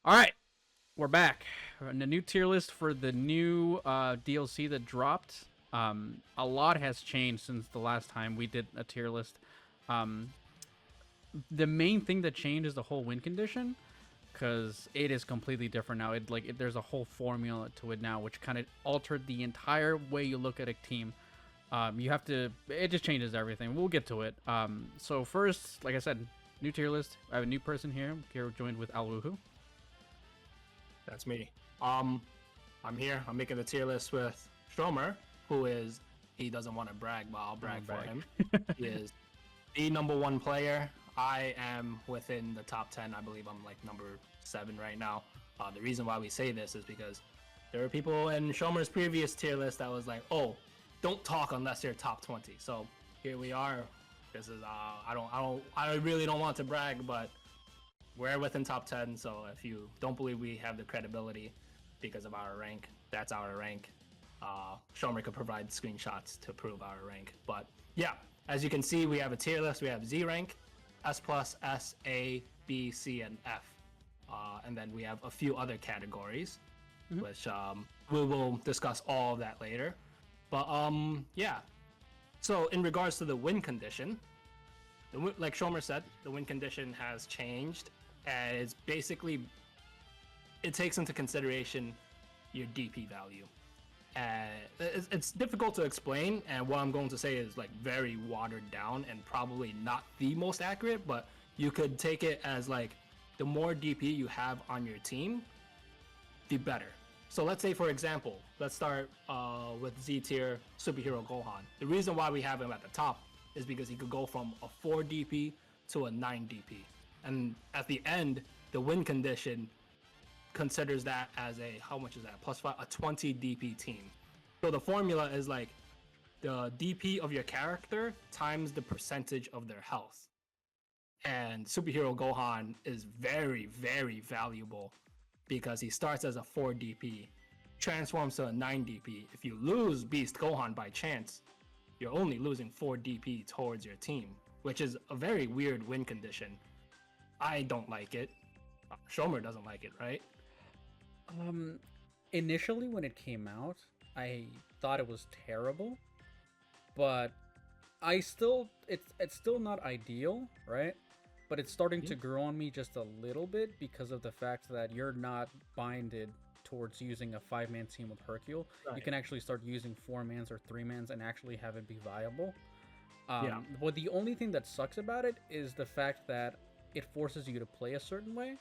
All right, we're back. And the new tier list for the new DLC that dropped. A lot has changed since the last time we did a tier list. Um, the main thing that changed is the whole win condition, because it is completely different now. There's a whole formula to it now, which kind of altered the entire way you look at a team. You have to. It just changes everything. We'll get to it. So first, like I said, new tier list. I have a new person here. Here joined with Alwuhu. That's me. I'm here. I'm making the tier list with Shromer, he doesn't want to brag, but I'll brag for him. He is the #1 player. I am within the top 10. I believe I'm like number 7 right now. The reason why we say this is because there were people in Shromer's previous tier list that was like, "Oh, don't talk unless you're top 20." So here we are. This is I really don't want to brag, but we're within top 10. So if you don't believe we have the credibility because of our rank, that's our rank. Shromer could provide screenshots to prove our rank. But yeah, as you can see, we have a tier list. We have Z rank, S plus, S, A, B, C, and F. And then we have a few other categories, which we will discuss all of that later. But yeah. So in regards to the win condition, like Shromer said, the win condition has changed. And it's basically, it takes into consideration your DP value. It's difficult to explain, and what I'm going to say is like very watered down and probably not the most accurate, but you could take it as like the more DP you have on your team, the better. So let's say, for example, let's start with Z tier Superhero Gohan. The reason why we have him at the top is because he could go from a 4 DP to a 9 DP. And at the end, the win condition considers that as how much is that? +5, a 20 DP team. So the formula is like the DP of your character times the percentage of their health. And Superhero Gohan is very, very valuable because he starts as a 4 DP, transforms to a 9 DP. If you lose Beast Gohan by chance, you're only losing 4 DP towards your team, which is a very weird win condition. I don't like it. Shromer doesn't like it, right? Initially when it came out, I thought it was terrible, but it's still not ideal, right? But it's starting to grow on me just a little bit because of the fact that you're not binded towards using a 5-man team with Hercule. Right. You can actually start using 4-mans or 3-mans and actually have it be viable. Yeah. But the only thing that sucks about it is the fact that it forces you to play a certain way.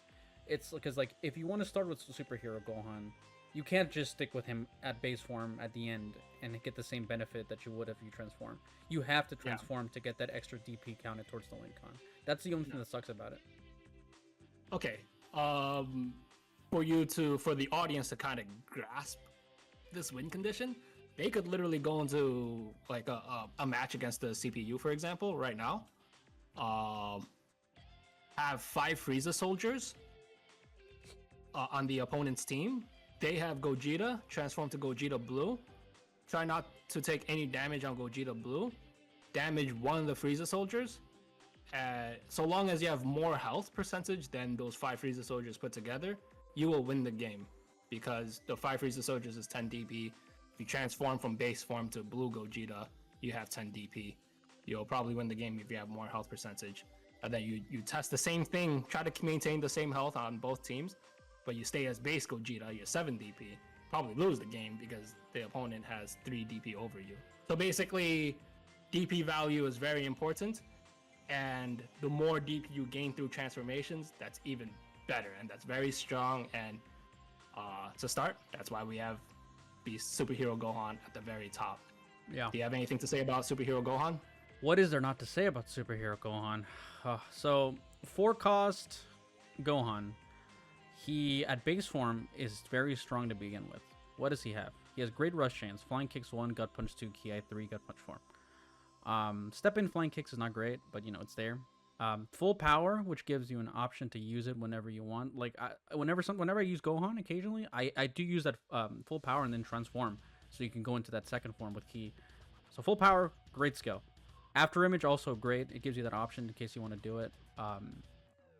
It's because, like, if you want to start with Superhero Gohan, you can't just stick with him at base form at the end and get the same benefit that you would if you transform. You have to transform to get that extra DP counted towards the win con. That's the only thing that sucks about it. Okay. For the audience to kind of grasp this win condition, they could literally go into like a match against the CPU, for example, right now. Have 5 Frieza soldiers on the opponent's team. They have Gogeta, transform to Gogeta Blue. Try not to take any damage on Gogeta Blue. Damage one of the Frieza soldiers. So long as you have more health percentage than those 5 Frieza soldiers put together, you will win the game. Because the 5 Frieza soldiers is 10 DP. If you transform from base form to Blue Gogeta, you have 10 DP. You'll probably win the game if you have more health percentage. And then you test the same thing, try to maintain the same health on both teams, but you stay as base Gogeta, you're 7 DP. Probably lose the game because the opponent has 3 DP over you. So basically, DP value is very important, and the more DP you gain through transformations, that's even better, and that's very strong. And to start, that's why we have Beast Superhero Gohan at the very top. Yeah. Do you have anything to say about Superhero Gohan? What is there not to say about Superhero Gohan? So, 4-cost Gohan. He, at base form, is very strong to begin with. What does he have? He has great rush chance, flying kicks 1, gut punch 2, ki 3, gut punch 4. Step in flying kicks is not great, but it's there. Full power, which gives you an option to use it whenever you want. Like whenever I use Gohan, occasionally I do use that full power and then transform, so you can go into that second form with ki. So full power, great skill. After image also great. It gives you that option in case you want to do it.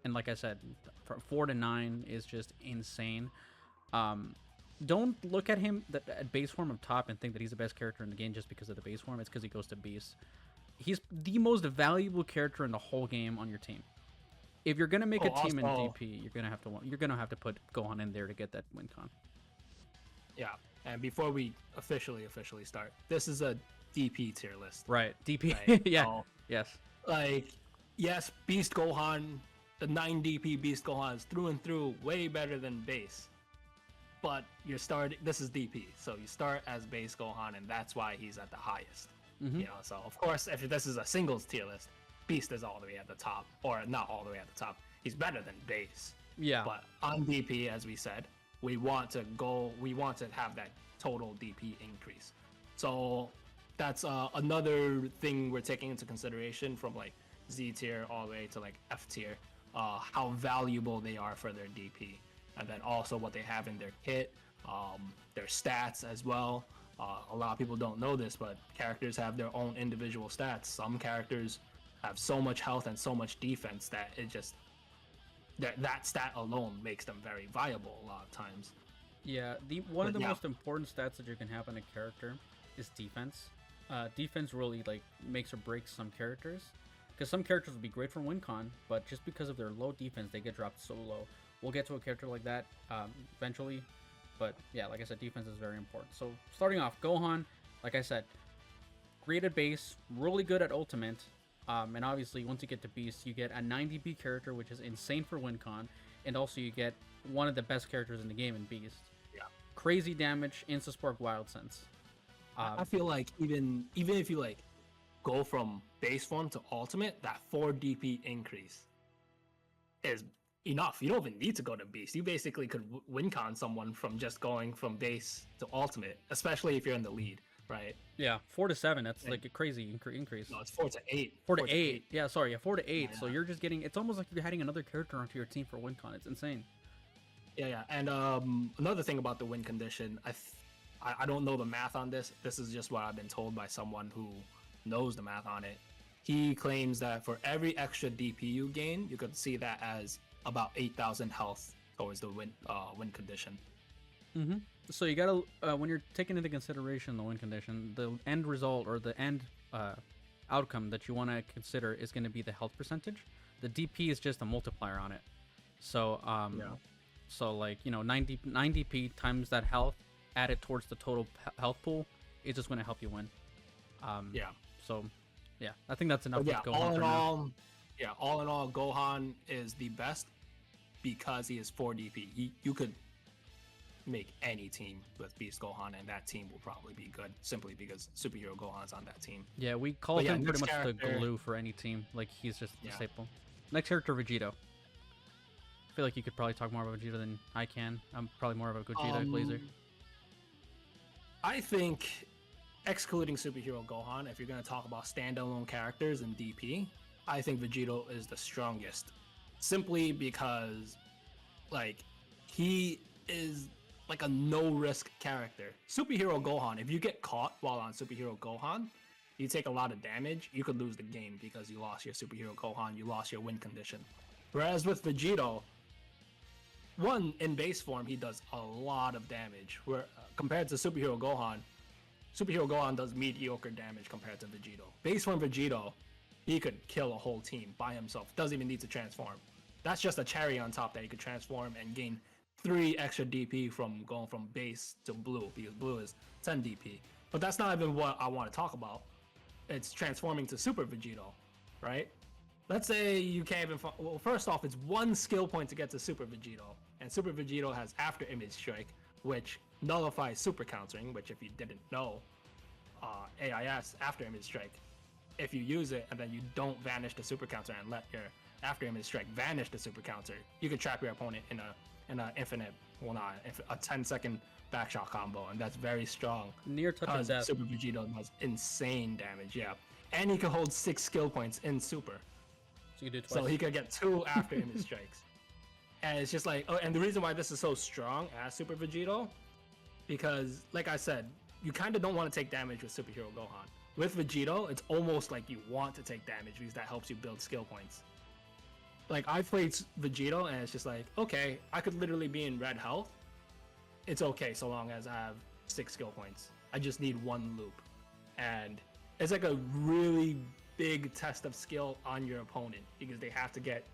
And like I said, from 4 to 9 is just insane. Don't look at him at base form up top and think that he's the best character in the game just because of the base form. It's because he goes to beast. He's the most valuable character in the whole game on your team. If you're gonna make a team in DP, you're gonna have to put Gohan in there to get that win con. Yeah, and before we officially start, this is a DP tier list. Right, DP. Right? Yeah. So, yes. Like, yes, Beast Gohan, the 9 DP Beast Gohan is through and through way better than base. But you're starting. This is DP, so you start as base Gohan, and that's why he's at the highest. Mm-hmm. You know, so of course, if this is a singles tier list, Beast is all the way at the top, or not all the way at the top. He's better than base. Yeah. But on DP, as we said, we want to have that total DP increase. So that's another thing we're taking into consideration from like Z tier all the way to like F tier, how valuable they are for their DP. And then also what they have in their kit, their stats as well. A lot of people don't know this, but characters have their own individual stats. Some characters have so much health and so much defense that it just that stat alone makes them very viable a lot of times. Yeah, one of the most important stats that you can have on a character is defense. Defense really like makes or breaks some characters, because some characters will be great for win con, but just because of their low defense, they get dropped so low. We'll get to a character like that eventually, but yeah, like I said, defense is very important. So starting off, Gohan, like I said, great at base, really good at ultimate, and obviously once you get to Beast, you get a 90B character, which is insane for win con, and also you get one of the best characters in the game in Beast. Yeah. Crazy damage, Insta-Spark Wild Sense. I feel like even if you like go from base form to ultimate, that 4 DP increase is enough. You don't even need to go to Beast. You basically could win con someone from just going from base to ultimate, especially if you're in the lead, right? Yeah, 4 to 7. That's like a crazy increase. No, it's 4 to 8. 4 to 8. Yeah, sorry, yeah, 4 to 8. Yeah. So you're just getting. It's almost like you're adding another character onto your team for win con. It's insane. Yeah. And another thing about the win condition, I don't know the math on this. This is just what I've been told by someone who knows the math on it. He claims that for every extra DP you gain, you could see that as about 8,000 health towards the win condition. Mm-hmm. So you gotta when you're taking into consideration the win condition, the end result or the end outcome that you want to consider is going to be the health percentage. The DP is just a multiplier on it. So so like 9 DP times that health added towards the total health pool is just going to help you win. So yeah, I think that's enough. Yeah, all in all, Gohan is the best because he is 4 DP. You could make any team with Beast Gohan, and that team will probably be good simply because Superhero Gohan's on that team. Yeah, we call him pretty much the glue for any team. Like, he's just the staple. Next character, Vegito. I feel like you could probably talk more about Vegito than I can. I'm probably more of a Gogeta blazer. I think, excluding Superhero Gohan, if you're going to talk about standalone characters in DP, I think Vegito is the strongest. Simply because, like, he is like a no-risk character. Superhero Gohan, if you get caught while on Superhero Gohan, you take a lot of damage, you could lose the game because you lost your Superhero Gohan, you lost your win condition. Whereas with Vegito, one, in base form, he does a lot of damage. Where compared to Superhero Gohan does mediocre damage compared to Vegito. Base form Vegito, he could kill a whole team by himself. Doesn't even need to transform. That's just a cherry on top that he could transform and gain 3 extra DP from going from base to blue, because blue is 10 DP. But that's not even what I want to talk about. It's transforming to Super Vegito, right? Let's say you can't even... Well, first off, it's 1 skill point to get to Super Vegito. And Super Vegito has After Image Strike, which nullifies Super Countering, which if you didn't know, AIS, After Image Strike, if you use it and then you don't vanish the Super Counter and let your After Image Strike vanish the Super Counter, you can trap your opponent in a infinite, well not, a 10-second backshot combo, and that's very strong. Near touch of death. Super Vegito does insane damage, yeah. And he can hold 6 skill points in Super. So you do twice. So he could get 2 After Image Strikes. And it's just like, and the reason why this is so strong as Super Vegito, because like I said, you kind of don't want to take damage with Superhero Gohan. With Vegito, it's almost like you want to take damage because that helps you build skill points. like I played Vegito, and it's just like, okay, I could literally be in red health. It's okay so long as I have 6 skill points. I just need 1 loop, and it's like a really big test of skill on your opponent because they have to get,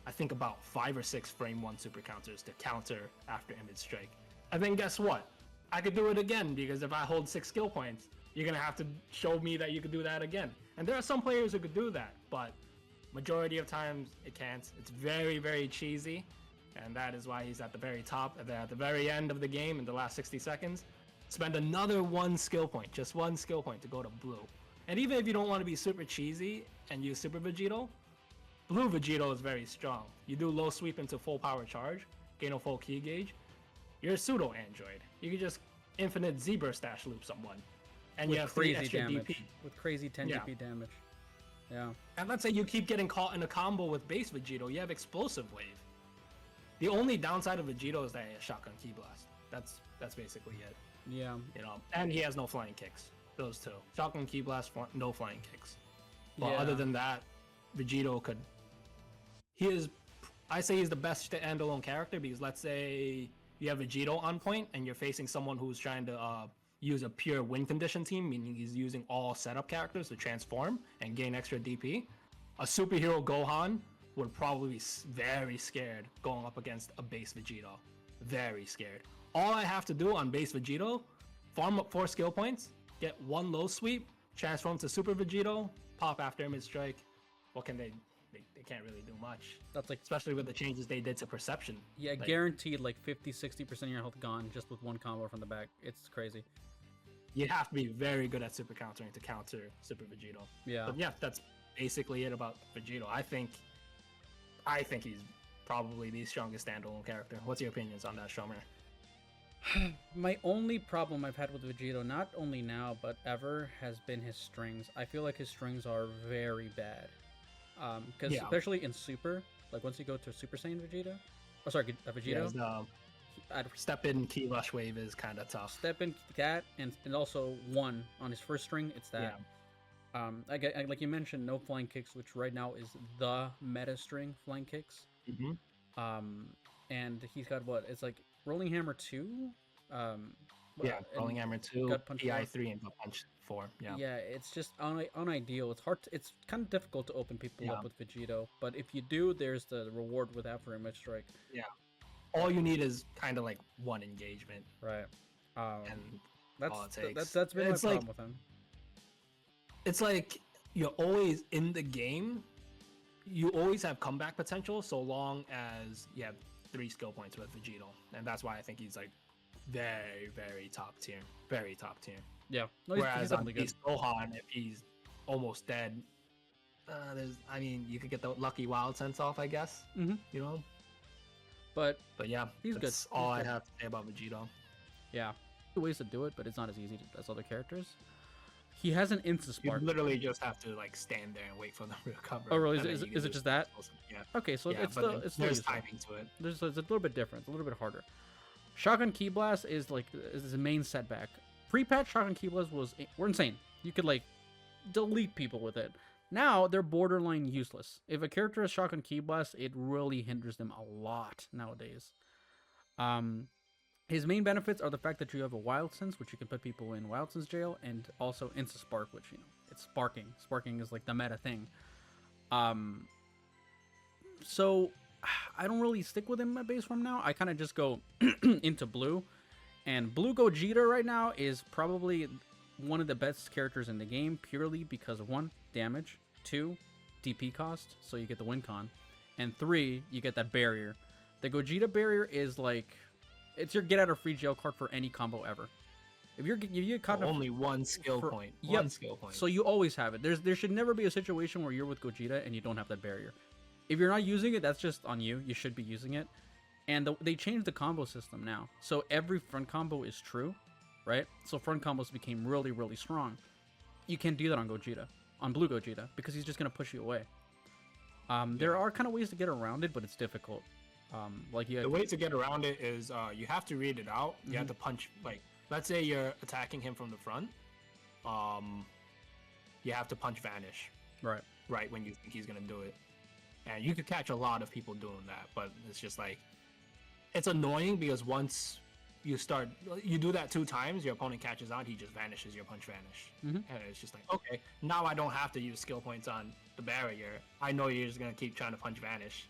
I think, about 5 or 6 frame 1 super counters to counter after image strike. And then guess what? I could do it again because if I hold 6 skill points, you're gonna have to show me that you could do that again. And there are some players who could do that, but majority of times it can't. It's very, very cheesy, and that is why he's at the very top. And then at the very end of the game, in the last 60 seconds, spend another 1 skill point, just 1 skill point to go to blue. And even if you don't want to be super cheesy and use Super Vegito, blue Vegito is very strong. You do low sweep into full power charge, gain a full key gauge, you're a pseudo android. You can just infinite Z-burst dash loop someone, and you have 3 extra damage. DP. With crazy 10 DP damage. Yeah. And let's say you keep getting caught in a combo with base Vegito, you have explosive wave. The only downside of Vegito is that he has shotgun ki blast. That's basically it. Yeah. You know, and he has no flying kicks. Those 2. Shotgun ki blast, no flying kicks. But yeah. other than that, Vegito could. I say he's the best standalone character because let's say you have Vegito on point and you're facing someone who's trying to use a pure win condition team, meaning he's using all setup characters to transform and gain extra DP. A superhero Gohan would probably be very scared going up against a base Vegito. Very scared. All I have to do on base Vegito, farm up 4 skill points, get 1 low sweep, transform to Super Vegito, pop after image strike. What can they can't really do much. That's like, especially with the changes they did to perception. Yeah, like, guaranteed like 50-60% of your health gone just with 1 combo from the back. It's crazy. You have to be very good at super countering to counter Super Vegito. Yeah. But yeah, that's basically it about Vegito. I think he's probably the strongest standalone character. What's your opinions on that, Shromer? My only problem I've had with Vegito, not only now but ever, has been his strings. I feel like his strings are very bad. Because especially in Super, like once you go to Super Saiyan Vegeta, Vegito, step in key rush wave is kind of tough. Step in that, and also 1 on his first string. It's that. Yeah. Like you mentioned, no flying kicks, which right now is the meta string flying kicks. Mm-hmm. And he's got what? It's like Rolling Hammer 2. Rolling Hammer 2, PI 3, and Punch 4. Yeah, it's just unideal. It's hard. It's kind of difficult to open people up with Vegito, but if you do, there's the reward with after image strike. Yeah, all you need is kind of like 1 engagement, right? And all it takes. That's been my problem with him. It's like you're always in the game. You always have comeback potential so long as you have 3 skill points with Vegito, and that's why I think he's like very, very top tier. Very top tier. Yeah. No, whereas on Beast Gohan, if he's almost dead, you could get the lucky wild sense off, I guess. Mm-hmm. You know. But yeah, he's good. That's all I have to say about Vegito. Yeah, ways to do it, but it's not as easy as other characters. He has an instant spark. You literally just have to like stand there and wait for them to recover. Oh, really? Is it just that? Yeah. Okay, so it's there's timing to it. It's a little bit different. It's a little bit harder. Shotgun Ki Blast is the main setback. Pre-patch Shotgun Ki Blast were insane. You could like delete people with it. Now they're borderline useless. If a character has Shotgun Ki Blast, it really hinders them a lot nowadays. His main benefits are the fact that you have a Wild Sense, which you can put people in Wild Sense jail, and also Insta Spark, which it's sparking. Sparking is like the meta thing. So I don't really stick with him at base form now. I kind of just go into blue. And Blue Gogeta right now is probably one of the best characters in the game, purely because of 1, damage, 2, DP cost, so you get the win con, and 3, you get that barrier. The Gogeta barrier is like, it's your get out of free jail card for any combo ever. If you get caught only 1 skill point. Yep. 1 skill point. So you always have it. There should never be a situation where you're with Gogeta and you don't have that barrier. If you're not using it, that's just on you. You should be using it. And they changed the combo system now. So every front combo is true, right? So front combos became really, really strong. You can't do that on Gogeta, on Blue Gogeta, because he's just going to push you away. There are kind of ways to get around it, but it's difficult. The way to get around it is you have to read it out. You have to punch, like, let's say you're attacking him from the front. You have to punch Vanish. Right when you think he's going to do it. And you could catch a lot of people doing that, but it's just like, it's annoying because once you do that 2 times, your opponent catches on, he just vanishes, your punch vanish. And it's just like, okay, now I don't have to use skill points on the barrier. I know you're just going to keep trying to punch vanish.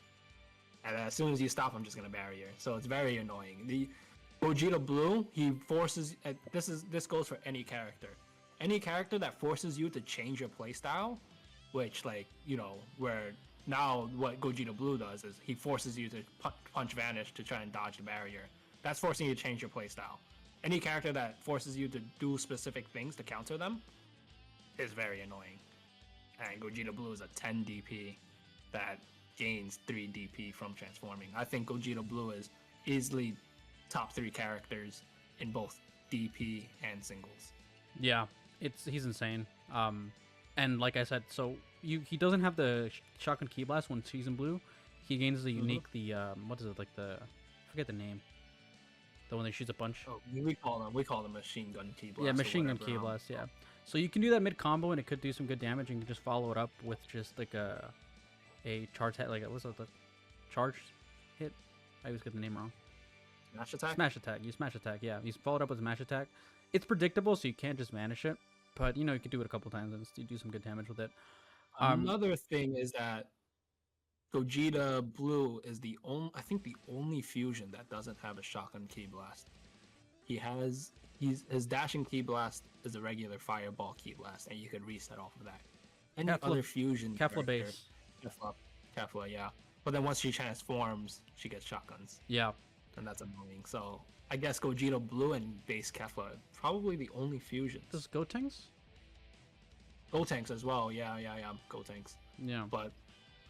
And as soon as you stop, I'm just going to barrier. So it's very annoying. The Gogeta Blue, he forces, this goes for any character. Any character that forces you to change your playstyle, which like, you know, where now what Gogeta Blue does is he forces you to punch vanish to try and dodge the barrier. That's forcing you to change your playstyle. Any character that forces you to do specific things to counter them is very annoying. And Gogeta Blue is a 10 DP that gains 3 DP from transforming. I think Gogeta Blue is easily top 3 characters in both DP and singles. Yeah, he's insane. And like I said, so he doesn't have the shotgun key blast when he's in blue. He gains the unique what is it, like I forget the name. The one that shoots a bunch. Oh, we call them machine gun key blast. Yeah, machine gun key blast. Yeah. So you can do that mid combo and it could do some good damage. And you can just follow it up with just like a charge hit, like what's it, the charge hit? I always get the name wrong. Smash attack. Smash attack. You smash attack. Yeah, you follow it up with smash attack. It's predictable, so you can't just vanish it. But you know you can do it a couple times and you do some good damage with it. Another thing is that Gogeta Blue is the only fusion that doesn't have a shotgun ki blast. His dashing ki blast is a regular fireball ki blast, and you could reset off of that. Any other fusion Kefla base. Kefla, yeah. But then once she transforms, she gets shotguns. Yeah. And that's annoying. So I guess Gogeta Blue and base Kefla are probably the only fusions. Does Gotenks? Gotenks as well, yeah. Gotenks. Yeah. But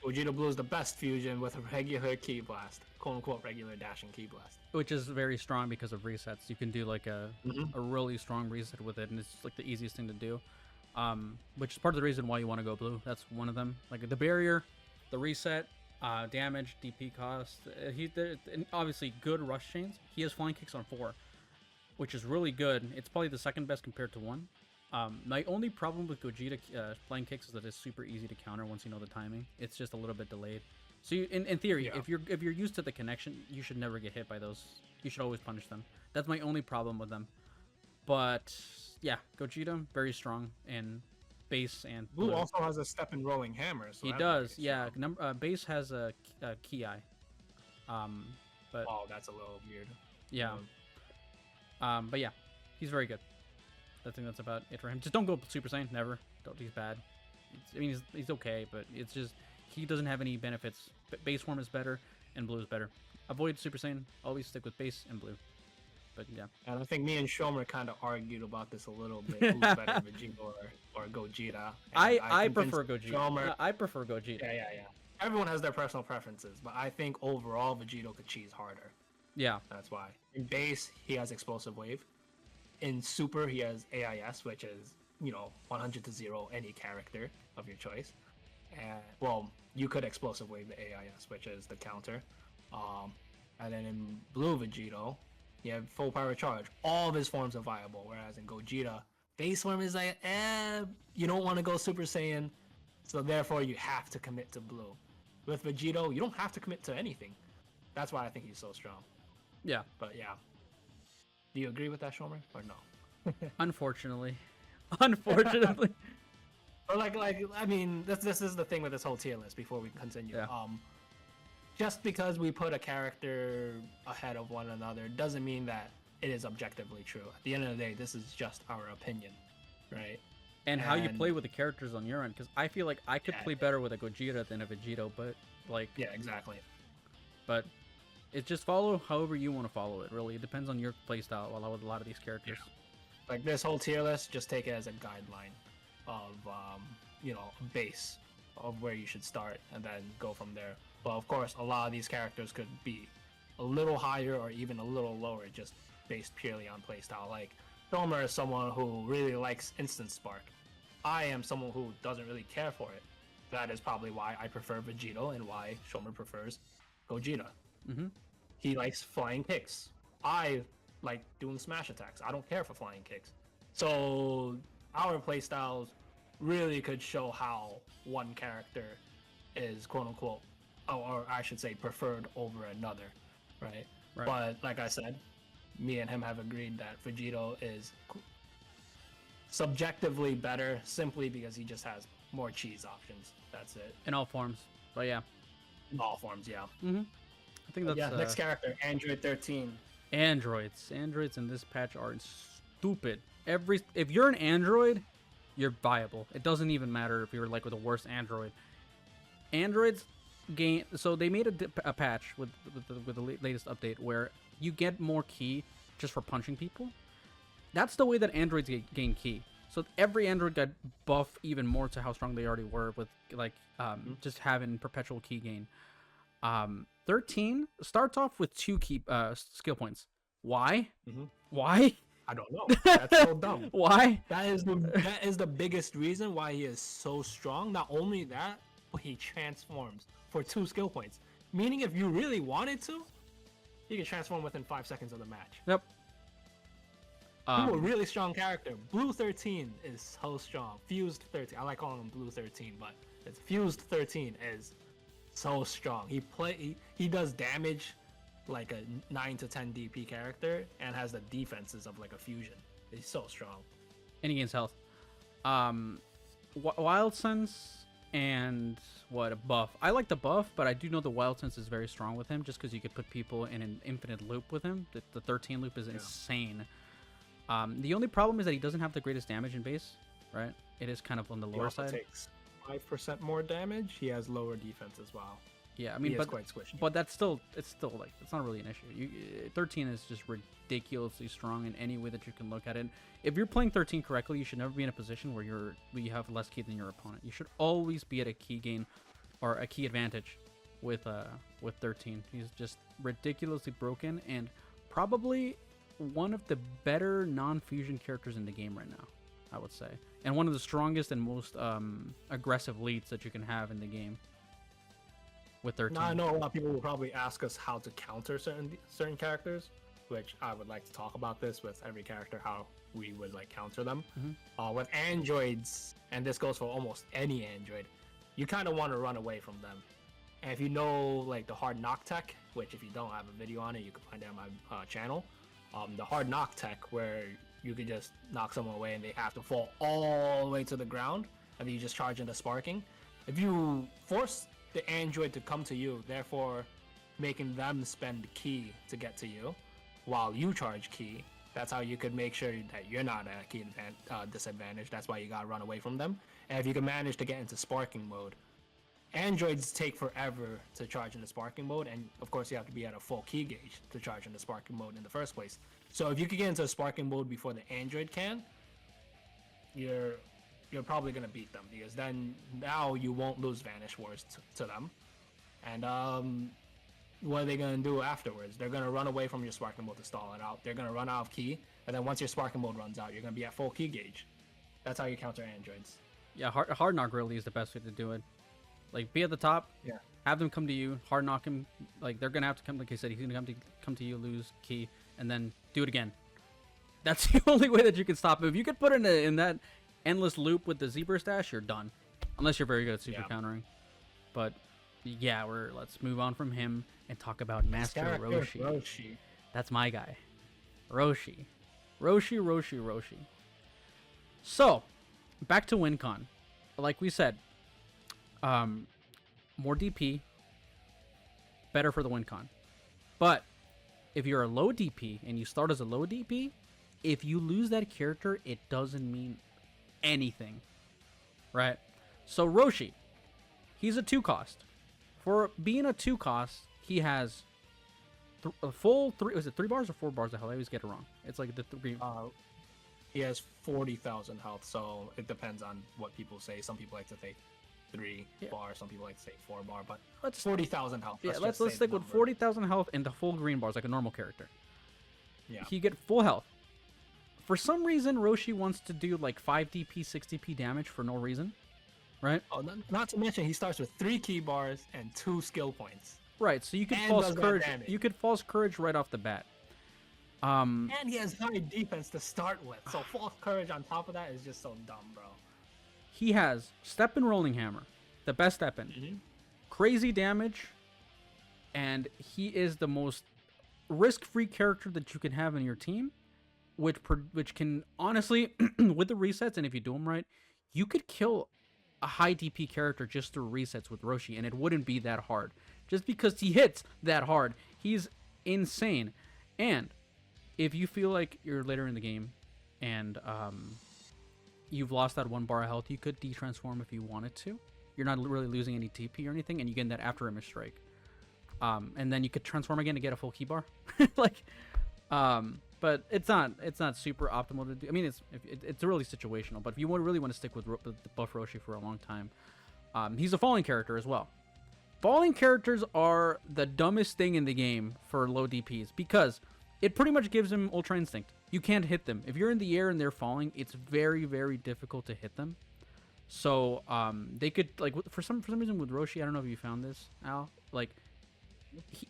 Gogeta Blue is the best fusion with a regular ki blast, quote unquote regular dashing ki blast. Which is very strong because of resets. You can do like a really strong reset with it, and it's like the easiest thing to do. Which is part of the reason why you want to go blue. That's one of them. Like the barrier, the reset, damage, DP cost. And obviously good rush chains. He has flying kicks on 4, which is really good. It's probably the second best compared to 1. My only problem with Gogeta flying kicks is that it's super easy to counter once you know the timing. It's just a little bit delayed. So in theory, if you're used to the connection, you should never get hit by those. You should always punish them. That's my only problem with them. But yeah, Gogeta very strong in base and blue also has a step and rolling hammer. So he does, yeah. Base has a Ki. But oh, that's a little weird. Yeah. But yeah, he's very good. I think that's about it for him. Just don't go Super Saiyan. Never. He's bad. I mean, he's okay, but it's just he doesn't have any benefits. Base form is better, and blue is better. Avoid Super Saiyan. Always stick with base and blue. But yeah. And I think me and Shromer kind of argued about this a little bit. Who's better, Vegeta or Gogeta? I prefer Gogeta. Shromer, I prefer Gogeta. Yeah. Everyone has their personal preferences, but I think overall Vegeta could cheese harder. Yeah. That's why. In base, he has explosive wave. In Super, he has AIS, which is, 100 to 0 any character of your choice. And, well, you could explosive wave the AIS, which is the counter. And then in Blue Vegito, you have full power charge. All of his forms are viable, whereas in Gogeta, base form is like, you don't want to go Super Saiyan, so therefore you have to commit to Blue. With Vegito, you don't have to commit to anything. That's why I think he's so strong. Yeah. But yeah. Do you agree with that, Shromer, or no? Unfortunately. Or I mean, this is the thing with this whole tier list before we continue. Yeah. Just because we put a character ahead of one another doesn't mean that it is objectively true. At the end of the day, this is just our opinion, right? And how you play with the characters on your end, because I feel like I could play better with a Gogeta than a Vegito, but like... Yeah, exactly. But it just follow however you want to follow it, really. It depends on your playstyle with a lot of these characters. Yeah. Like this whole tier list, just take it as a guideline of, a base of where you should start and then go from there. But of course, a lot of these characters could be a little higher or even a little lower, just based purely on playstyle. Like, Shromer is someone who really likes Instant Spark. I am someone who doesn't really care for it. That is probably why I prefer Vegito and why Shromer prefers Gogeta. Mm-hmm. He likes flying kicks. I like doing smash attacks. I don't care for flying kicks. So our playstyles really could show how one character is quote-unquote or I should say preferred over another, right? Right. But like I said, me and him have agreed that Vegito is subjectively better simply because he just has more cheese options. That's it. In all forms. But yeah. In all forms, yeah. I think that's Yeah, next character, Android 13. Androids in this patch are stupid. If you're an android, you're viable. It doesn't even matter if you're like with the worst android. Androids gain, so they made a patch with the latest update where you get more ki just for punching people. That's the way that androids gain ki. So every android got buff even more to how strong they already were with like just having perpetual ki gain. 13 starts off with 2 key skill points. Why? Why? I don't know. That's so dumb. Why? That is the biggest reason why he is so strong. Not only that, but he transforms for 2 skill points. Meaning, if you really wanted to, you can transform within 5 seconds of the match. Yep. He's a really strong character. Blue 13 is so strong. Fused 13. I like calling him Blue 13, but it's Fused 13 is so strong. He does damage like a 9 to 10 DP character and has the defenses of like a fusion. He's so strong. And he gains health. Wild Sense and a buff. I like the buff, but I do know the Wild Sense is very strong with him just because you could put people in an infinite loop with him. The 13 loop is insane. The only problem is that he doesn't have the greatest damage in base, right? It is kind of on the lower side. Takes 5% more damage. He has lower defense as well. Yeah, I mean, but quite squishy. But it's still like it's not really an issue. 13 is just ridiculously strong in any way that you can look at it. If you're playing 13 correctly, you should never be in a position where you have less ki than your opponent. You should always be at a key gain or a key advantage with 13. He's just ridiculously broken and probably one of the better non-fusion characters in the game right now, I would say, and one of the strongest and most aggressive leads that you can have in the game. With 13. Now I know a lot of people will probably ask us how to counter certain characters, which I would like to talk about this with every character, how we would like counter them. With androids, and this goes for almost any android, you kind of want to run away from them. And if you know like the hard knock tech, which if you don't have a video on it, you can find it on my channel. The hard knock tech where you can just knock someone away and they have to fall all the way to the ground, and then you just charge into sparking. If you force the android to come to you, therefore making them spend ki to get to you while you charge ki, that's how you could make sure that you're not at a ki disadvantage. That's why you gotta run away from them. And if you can manage to get into sparking mode, androids take forever to charge into sparking mode, and of course you have to be at a full ki gauge to charge into sparking mode in the first place. So if you could get into sparking mode before the android can, you're probably gonna beat them, because then now you won't lose Vanish Wars to them. And what are they gonna do afterwards? They're gonna run away from your sparking mode to stall it out. They're gonna run out of ki, and then once your sparking mode runs out, you're gonna be at full ki gauge. That's how you counter androids. Yeah, hard knock really is the best way to do it. Like, be at the top, have them come to you, hard knock him. Like, they're gonna have to come. Like I said, he's gonna come to you, lose ki, and then do it again. That's the only way that you can stop him. If you could put in that endless loop with the zebra stash, you're done, unless you're very good at super countering. But yeah, let's move on from him and talk about Master Roshi. That's my guy, Roshi. So back to WinCon. Like we said, more DP, better for the WinCon. But if you're a low DP and you start as a low DP, if you lose that character, it doesn't mean anything, right? So Roshi, he's a 2 cost. For being a 2 cost, he has a full 3. Was it 3 bars or 4 bars? The hell, I always get it wrong. It's like the 3. He has 40,000 health, so it depends on what people say. Some people like to say 3 bar, some people like to say 4 bar, but let's 40,000 health. Yeah, let's stick with 40,000 health and the full green bars like a normal character. Yeah, he get full health. For some reason, Roshi wants to do like 5 DP, 6 DP damage for no reason, right? Oh, not to mention he starts with 3 key bars and 2 skill points. Right, so you could false courage. You could false courage right off the bat. And he has high defense to start with, so false courage on top of that is just so dumb, bro. He has step and rolling hammer, the best step in, crazy damage, and he is the most risk-free character that you can have in your team, which can honestly, with the resets, and if you do them right, you could kill a high DP character just through resets with Roshi, and it wouldn't be that hard. Just because he hits that hard, he's insane. And if you feel like you're later in the game and you've lost that 1 bar of health, you could de-transform if you wanted to. You're not really losing any TP or anything, and you get that after image strike. And then you could transform again to get a full key bar. Like, but it's not super optimal to do. I mean, it's really situational. But if you really want to stick with the buff Roshi for a long time, he's a falling character as well. Falling characters are the dumbest thing in the game for low DPs because it pretty much gives him Ultra Instinct. You can't hit them. If you're in the air and they're falling, it's very, very difficult to hit them. So they could, like, for some reason with Roshi, I don't know if you found this, Al, like,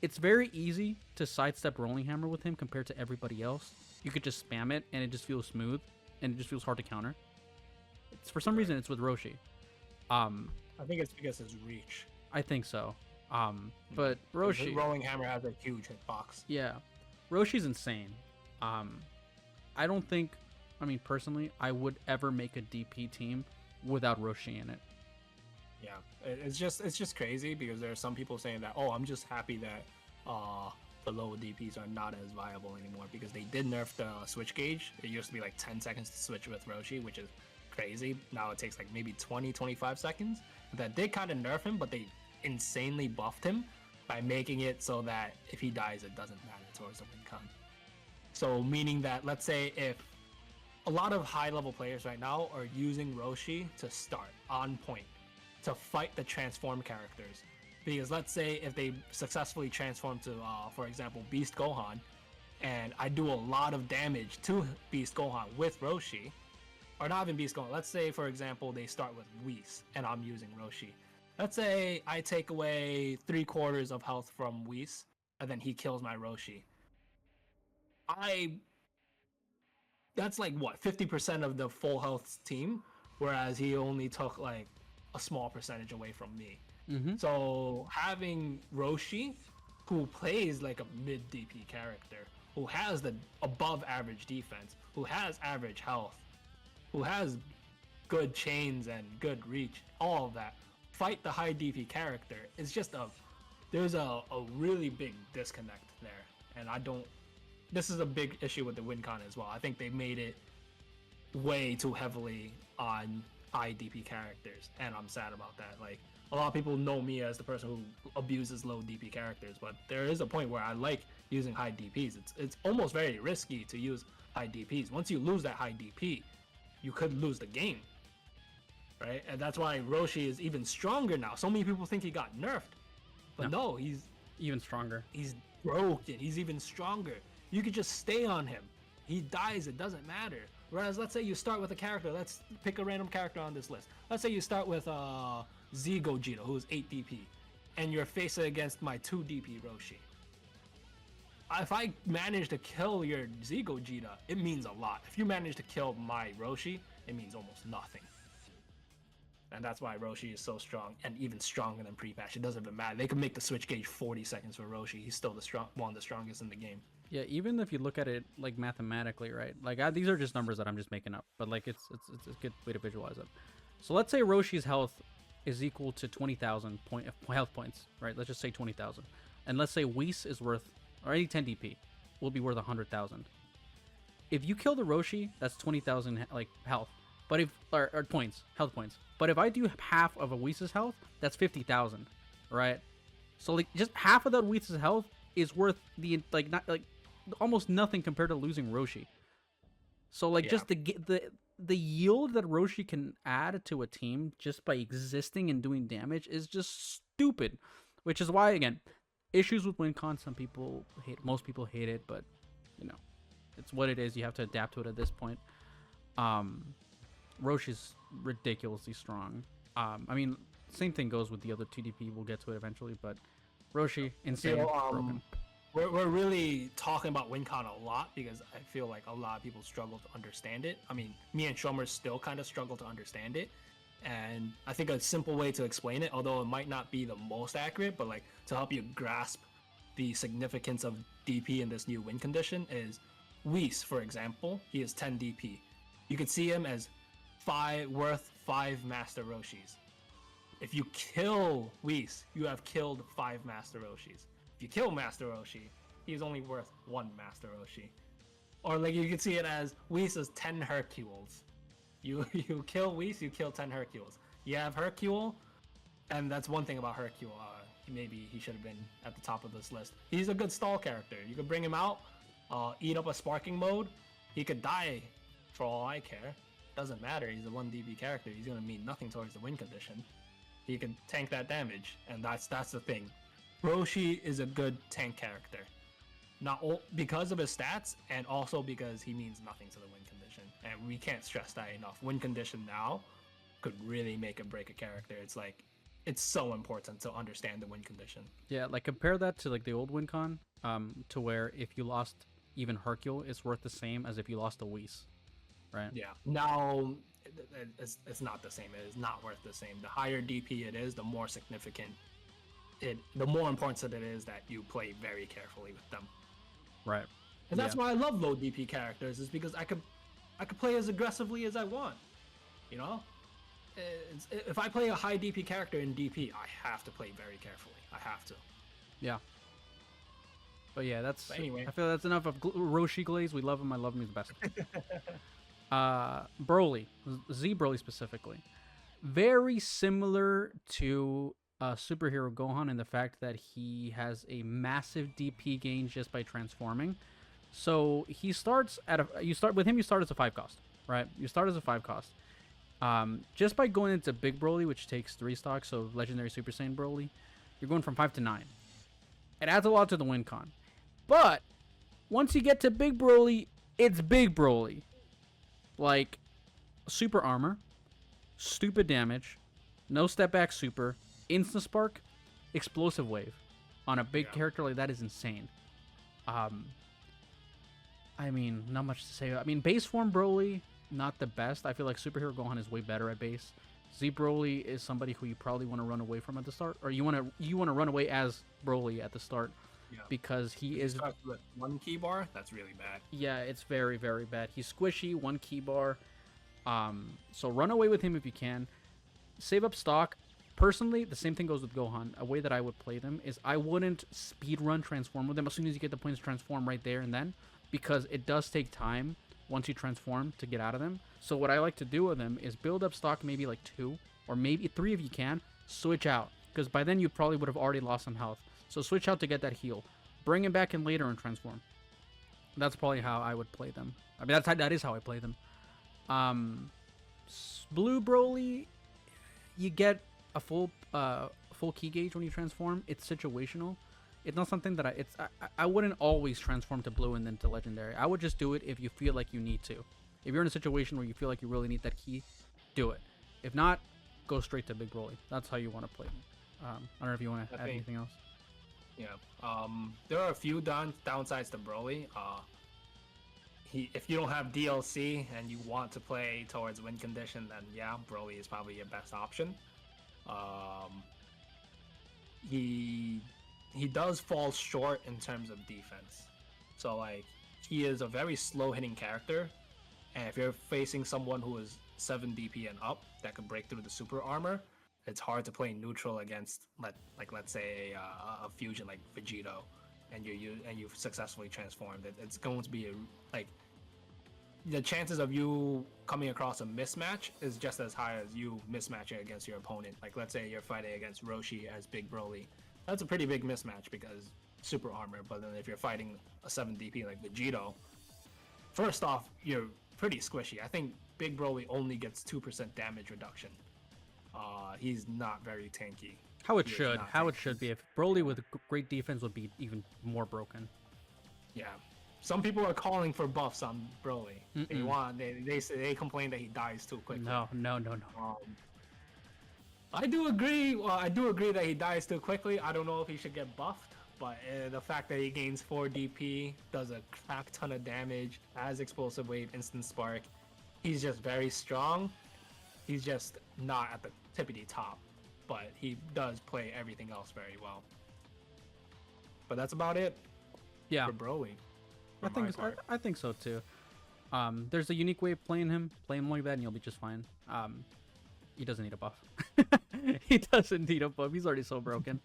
it's very easy to sidestep Rolling Hammer with him compared to everybody else. You could just spam it and it just feels smooth and it just feels hard to counter. For some reason it's with Roshi. I think it's because his reach. I think so. But Roshi, Rolling Hammer has a huge hitbox. Yeah, Roshi's insane. I don't think, I mean, personally, I would ever make a DP team without Roshi in it. Yeah, it's just crazy because there are some people saying that, oh, I'm just happy that the low DPs are not as viable anymore because they did nerf the switch gauge. It used to be like 10 seconds to switch with Roshi, which is crazy. Now it takes like maybe 20-25 seconds. That did kind of nerf him, but they insanely buffed him by making it so that if he dies, it doesn't matter towards the win con. So meaning that, let's say if a lot of high level players right now are using Roshi to start on point to fight the transform characters, because let's say if they successfully transform to for example Beast Gohan, and I do a lot of damage to Beast Gohan with Roshi, or not even Beast Gohan, let's say for example they start with Whis and I'm using Roshi. Let's say I take away 3/4 of health from Whis and then he kills my Roshi. That's like what, 50% of the full health team, whereas he only took like a small percentage away from me. Mm-hmm. So having Roshi, who plays like a mid DP character, who has the above average defense, who has average health, who has good chains and good reach, all of that, fight the high DP character, it's just there's a really big disconnect there. And this is a big issue with the win con as well. I think they made it way too heavily on high DP characters, and I'm sad about that. Like, a lot of people know me as the person who abuses low DP characters, but there is a point where I like using high DPs. It's almost very risky to use high DPs. Once you lose that high DP, you could lose the game, right? And that's why Roshi is even stronger now. So many people think he got nerfed, but no, he's even stronger. He's broken. He's even stronger. You could just stay on him. He dies, it doesn't matter. Whereas, let's say you start with a character. Let's pick a random character on this list. Let's say you start with Z Gogeta, who's 8 DP, and you're facing against my 2 DP Roshi. If I manage to kill your Z Gogeta, it means a lot. If you manage to kill my Roshi, it means almost nothing. And that's why Roshi is so strong, and even stronger than pre-patch. It doesn't even matter. They can make the switch gauge 40 seconds for Roshi. He's still one of the strongest in the game. Yeah, even if you look at it like mathematically, right? Like these are just numbers that I'm just making up, but like it's a good way to visualize it. So let's say Roshi's health is equal to 20,000 health points, right? Let's just say 20,000, and let's say Whis is worth, or any 10 DP will be worth 100,000. If you kill the Roshi, that's 20,000 like health, but if or points, health points. But if I do half of a Whis' health, that's 50,000, right? So like just half of that Whis' health is worth almost nothing compared to losing Roshi. So like just the yield that Roshi can add to a team just by existing and doing damage is just stupid. Which is why, again, issues with WinCon, some people hate, most people hate it, but you know, it's what it is. You have to adapt to it at this point. Roshi's ridiculously strong. I mean, same thing goes with the other 2DP. We'll get to it eventually, but Roshi, insane. Broken. We're really talking about WinCon a lot because I feel like a lot of people struggle to understand it. I mean, me and Shromer still kind of struggle to understand it. And I think a simple way to explain it, although it might not be the most accurate, but like to help you grasp the significance of DP in this new win condition is Whis, for example, he is 10 DP. You could see him as worth 5 Master Roshis. If you kill Whis, you have killed 5 Master Roshis. If you kill Master Roshi, he's only worth 1 Master Roshi. Or like you could see it as Whis is 10 Hercules. You kill Whis, you kill 10 Hercules. You have Hercule, and that's one thing about Hercule. Maybe he should have been at the top of this list. He's a good stall character. You could bring him out, eat up a sparking mode. He could die for all I care. Doesn't matter. He's a 1 DP character. He's gonna mean nothing towards the win condition. He can tank that damage, and that's the thing. Roshi is a good tank character, not because of his stats, and also because he means nothing to the win condition. And we can't stress that enough. Win condition now could really make or break a character. It's like it's so important to understand the win condition. Yeah, like compare that to like the old win con, to where if you lost even Hercule, it's worth the same as if you lost a Whis, right? Yeah. Now it's not the same. It is not worth the same. The higher DP it is, the more significant the more important it is that you play very carefully with them. Right. And that's why I love low DP characters, is because I could play as aggressively as I want. You know? If I play a high DP character in DP, I have to play very carefully. I have to. Yeah. But yeah, But anyway. I feel that's enough of Roshi Glaze. We love him. I love him. He's the best. Broly. Z Broly specifically. Very similar to Superhero Gohan in the fact that he has a massive DP gain just by transforming. So he starts you start as a 5 cost, right? You start as a 5 cost. Just by going into Big Broly, which takes 3 stocks, so Legendary Super Saiyan Broly, you're going from 5 to 9. It adds a lot to the win con. But once you get to Big Broly, it's Big Broly. Like, super armor, stupid damage, no step back super, instant spark, explosive wave. On a big character like that is insane. I mean, not much to say. I mean, base form Broly, not the best. I feel like Superhero Gohan is way better at base. Z Broly is somebody who you probably want to run away from at the start, or you want to run away as Broly at the start, because he is with 1 key bar. That's really bad. Yeah, it's very, very bad. He's squishy, 1 key bar. So run away with him if you can. Save up stock. Personally, the same thing goes with Gohan. A way that I would play them is I wouldn't speedrun transform with them as soon as you get the points to transform right there and then, because it does take time once you transform to get out of them. So what I like to do with them is build up stock, maybe like 2 or maybe 3 if you can, switch out, because by then you probably would have already lost some health. So switch out to get that heal. Bring him back in later and transform. That's probably how I would play them. I mean, that is how I play them. Blue Broly, you get a full key gauge when you transform. It's situational. It's not something that I wouldn't always transform to blue and then to legendary. I would just do it if you feel like you need to. If you're in a situation where you feel like you really need that key, do it. If not, go straight to Big Broly. That's how you want to play them. I don't know if you want to add anything else. Yeah. There are a few downsides to Broly. If you don't have DLC and you want to play towards win condition, then yeah, Broly is probably your best option. He does fall short in terms of defense. So like, he is a very slow hitting character, and if you're facing someone who is 7 DP and up that can break through the super armor, it's hard to play neutral against let's say a fusion like Vegito, and you've successfully transformed. It's going to be the chances of you coming across a mismatch is just as high as you mismatching against your opponent. Like, let's say you're fighting against Roshi as Big Broly. That's a pretty big mismatch because super armor. But then if you're fighting a 7 DP like Vegito, first off, you're pretty squishy. I think Big Broly only gets 2% damage reduction. He's not very tanky. How it should be. If Broly with great defense would be even more broken. Yeah. Some people are calling for buffs on Broly. They complain that he dies too quickly. No. I do agree. Well, I do agree that he dies too quickly. I don't know if he should get buffed, but the fact that he gains 4 DP, does a crap ton of damage, has explosive wave, instant spark, he's just very strong. He's just not at the tippity top, but he does play everything else very well. But that's about it Yeah, for Broly. I think so too. There's a unique way of playing him. Play him like that, and you'll be just fine. He doesn't need a buff. He doesn't need a buff. He's already so broken.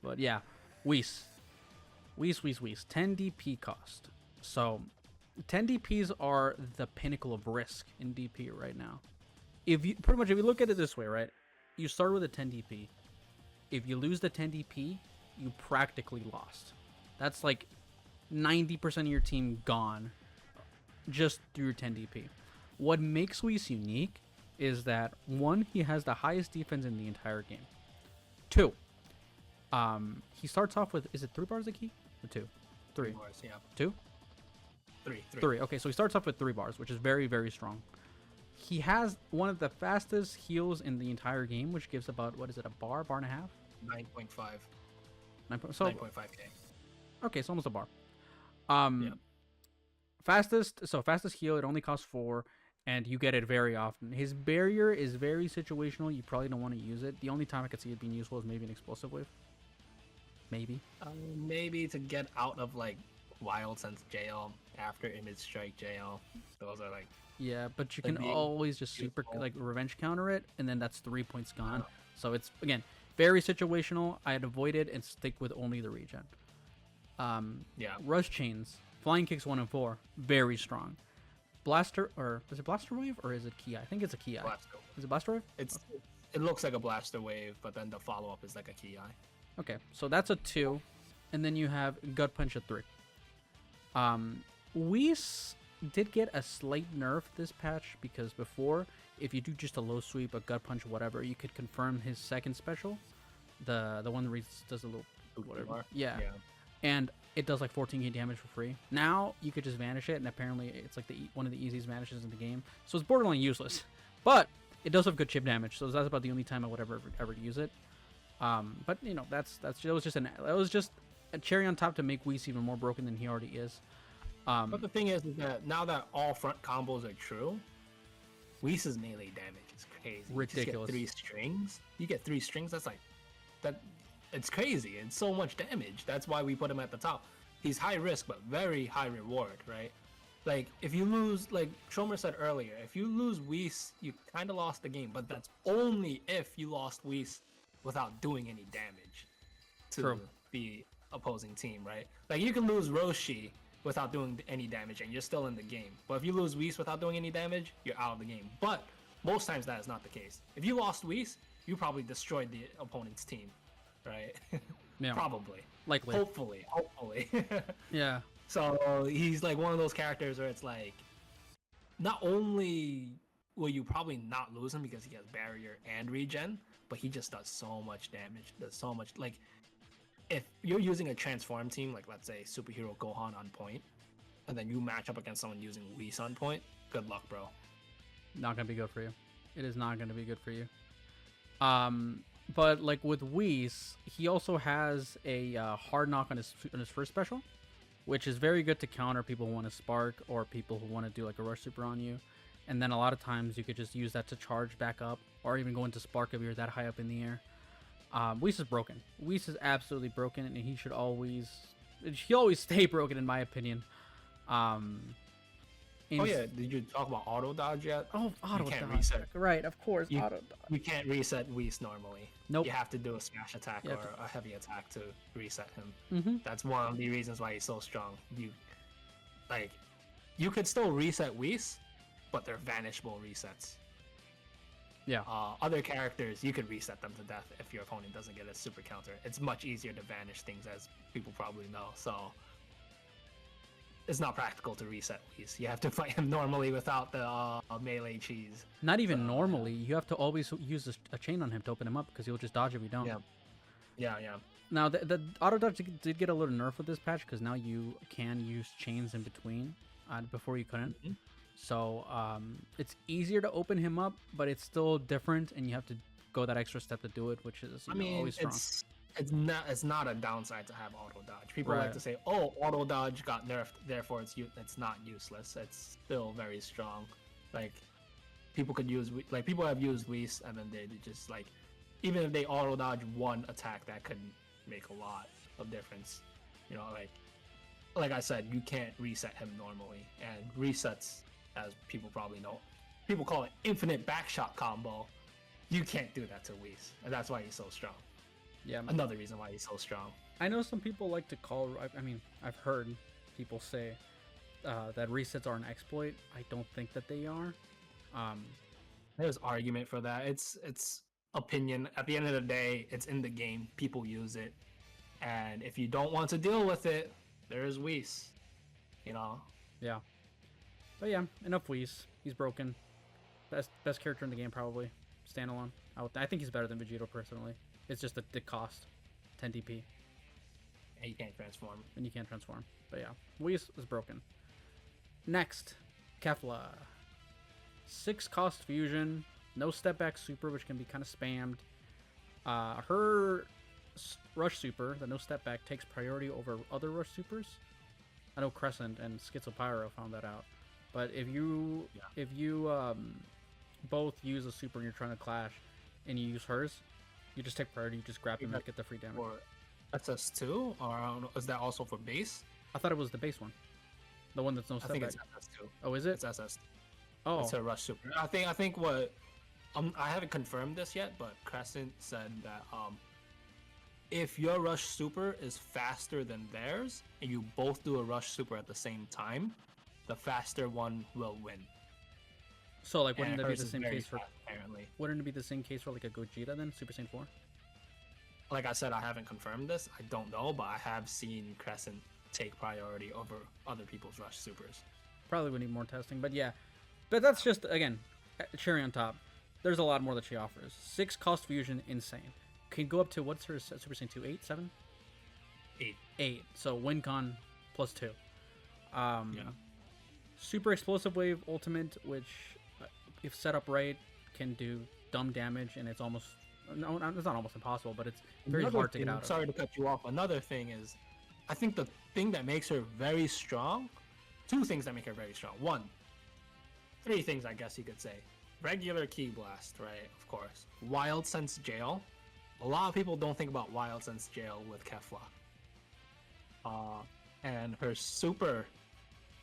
But yeah, Whis. 10 DP cost. So 10 DPs are the pinnacle of risk in DP right now. If you look at it this way, right? You start with a 10 DP. If you lose the 10 DP, you practically lost. That's like 90% of your team gone just through your 10 DP. What makes Whis unique is that, one, he has the highest defense in the entire game. Two, he starts off with, is it 3 bars the key? Or 2? 3 bars, yeah. 2? 3. 3. Okay, so he starts off with 3 bars, which is very, very strong. He has one of the fastest heals in the entire game, which gives about, what is it, a bar and a half? 9.5. 9.5k. Okay, so almost a bar. Yeah. Fastest heal, it only costs 4, and you get it very often. His barrier is very situational. You probably don't want to use it. The only time I could see it being useful is maybe an explosive wave. Maybe. Maybe to get out of like Wild Sense jail after Image Strike jail. Those are like. Yeah, but you can always just super like revenge counter it, and then that's 3 points gone. So it's, again, very situational. I'd avoid it and stick with only the regen. Yeah. Rush chains, flying kicks 1 and 4, very strong. Blaster, or is it Blaster Wave or is it Ki? I think it's a Ki. Is it Blaster Wave? It looks like a Blaster Wave, but then the follow up is like a Ki. Okay, so that's a 2, and then you have Gut Punch at 3. Whis did get a slight nerf this patch, because before, if you do just a low sweep, a Gut Punch, whatever, you could confirm his second special, the one that does a little whatever. Yeah. And it does like 14k damage for free. Now you could just vanish it, and apparently it's like one of the easiest vanishes in the game. So it's borderline useless, but it does have good chip damage. So that's about the only time I would ever use it. But you know, that was just a cherry on top to make Whis even more broken than he already is. But the thing is that now that all front combos are true, Whis' melee damage is crazy. Ridiculous. You just get 3 strings. You get 3 strings. That's like that. It's crazy. It's so much damage. That's why we put him at the top. He's high risk, but very high reward, right? Like, if you lose, like Shromer said earlier, if you lose Whis, you kind of lost the game. But that's only if you lost Whis without doing any damage to the opposing team, right? Like, you can lose Roshi without doing any damage, and you're still in the game. But if you lose Whis without doing any damage, you're out of the game. But most times that is not the case. If you lost Whis, you probably destroyed the opponent's team. Right? Yeah. Probably. Likely. Hopefully. Yeah. So he's like one of those characters where it's like, not only will you probably not lose him because he has barrier and regen, but he just does so much damage. Does so much. Like, if you're using a transform team, like let's say Superhero Gohan on point, and then you match up against someone using Whis on point, good luck, bro. Not gonna be good for you. It is not gonna be good for you. But like with Whis, he also has a hard knock on his first special, which is very good to counter people who want to spark or people who want to do like a rush super on you. And then a lot of times you could just use that to charge back up, or even go into spark if you're that high up in the air. Whis is broken. Whis is absolutely broken, and he'll always stay broken in my opinion. Oh yeah, did you talk about auto dodge yet? Oh, auto dodge. Reset. Right, of course, auto dodge. You can't reset Whis normally. Nope. You have to do a smash attack or a heavy attack to reset him. Mm-hmm. That's one of the reasons why he's so strong. You could still reset Whis, but they're vanishable resets. Yeah. Other characters, you could reset them to death if your opponent doesn't get a super counter. It's much easier to vanish things, as people probably know. So it's not practical to reset Whis. You have to fight him normally without the melee cheese. Not even normally. You have to always use a chain on him to open him up, because he'll just dodge if you don't. Yeah. Now, the auto dodge did get a little nerf with this patch, because now you can use chains in between. Before you couldn't. Mm-hmm. So it's easier to open him up, but it's still different, and you have to go that extra step to do it, which is always strong. It's not a downside to have auto dodge. People like to say, "Oh, auto dodge got nerfed, therefore it's not useless." It's still very strong. Like, people have used Whis, and then they just like, even if they auto dodge one attack, that could make a lot of difference. You know, like I said, you can't reset him normally, and resets, as people probably know, people call it infinite backshot combo. You can't do that to Whis, and that's why he's so strong. Yeah. Another reason why he's so strong. I know some people like to call. I mean, I've heard people say that resets are an exploit. I don't think that they are. There's argument for that. It's opinion. At the end of the day, it's in the game. People use it, and if you don't want to deal with it, there is Whis. You know. Yeah. But yeah, enough Whis. He's broken. Best character in the game probably. Standalone. I think he's better than Vegito personally. It's just the cost. 10 DP. And you can't transform. And you can't transform. But yeah, Whis is broken. Next, Kefla. 6 cost fusion. No step back super, which can be kind of spammed. Her rush super, the no step back, takes priority over other rush supers. I know Crescent and Schizopyro found that out. But if you both use a super and you're trying to clash and you use hers, you just take priority, you just grab them and get the free damage. Or SS2? Or I don't know, is that also for base? I thought it was the base one. The one that's no step back. I think it's SS2. Oh, is it? It's SS2. Oh. It's a rush super. I think what I haven't confirmed this yet, but Crescent said that if your rush super is faster than theirs and you both do a rush super at the same time, the faster one will win. So like wouldn't that be the same case for apparently? Wouldn't it be the same case for like a Gogeta then, Super Saiyan 4? Like I said, I haven't confirmed this. I don't know, but I have seen Crescent take priority over other people's rush supers. Probably would need more testing, but yeah. But that's just, again, cherry on top. There's a lot more that she offers. 6 cost fusion, insane. Can go up to, what's her Super Saiyan 2? 8? 7? 8. 8. So WinCon plus 2. Yeah. Super explosive wave ultimate, which if set up right can do dumb damage, and it's almost, no, it's not almost impossible, but it's very hard to get out of. Sorry to cut you off. Another thing is, I think the thing that makes her very strong, 2 things that make her very strong. 1, 3 things I guess you could say. Regular Ki Blast, right? Of course. Wild Sense Jail. A lot of people don't think about Wild Sense Jail with Kefla. And her super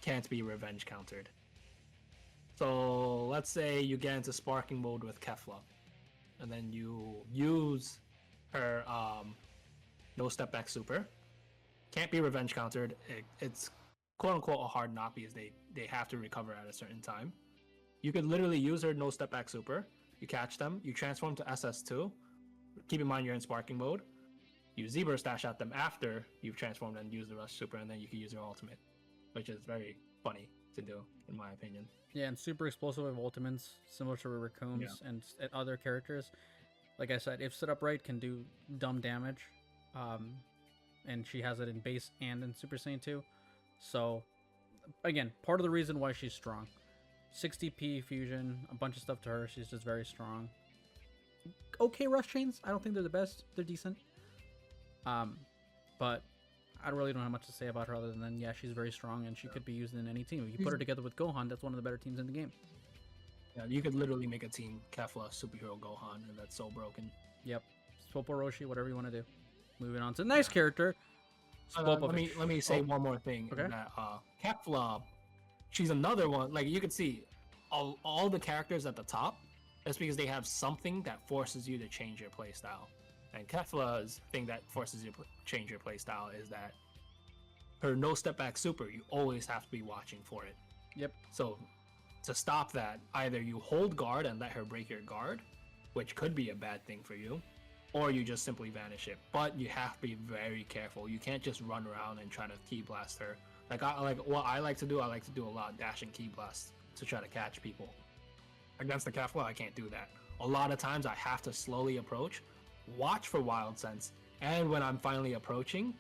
can't be revenge countered. So let's say you get into sparking mode with Kefla, and then you use her no step back super. Can't be revenge countered. It's quote unquote a hard knock because they have to recover at a certain time. You could literally use her no step back super. You catch them, you transform to SS2. Keep in mind you're in sparking mode. You Zebra stash at them after you've transformed and use the rush super, and then you can use your ultimate, which is very funny to do, in my opinion. Yeah, and super explosive with ultimates, similar to Raccoon's and other characters. Like I said, if set up right, can do dumb damage. And she has it in base and in Super Saiyan 2. So, again, part of the reason why she's strong. 60p fusion, a bunch of stuff to her. She's just very strong. Okay rush chains. I don't think they're the best. They're decent. But I really don't have much to say about her other than, yeah, she's very strong and she could be used in any team. If you put her together with Gohan, that's one of the better teams in the game. Yeah, you could literally make a team Kefla Superhero Gohan, and that's so broken. Yep. Spopo Roshi, whatever you want to do. Moving on to the nice character. Let me say one more thing. Okay. That Kefla, she's another one. Like you can see, all the characters at the top, that's because they have something that forces you to change your playstyle. And Kefla's thing that forces you to change your playstyle is that her no step back super, you always have to be watching for it. Yep. So to stop that, either you hold guard and let her break your guard, which could be a bad thing for you, or you just simply vanish it. But you have to be very careful. You can't just run around and try to Ki Blast her. What I like to do a lot of dash and Ki Blast to try to catch people. Against the Kefla, I can't do that. A lot of times I have to slowly approach, watch for Wild Sense, and when I'm finally approaching,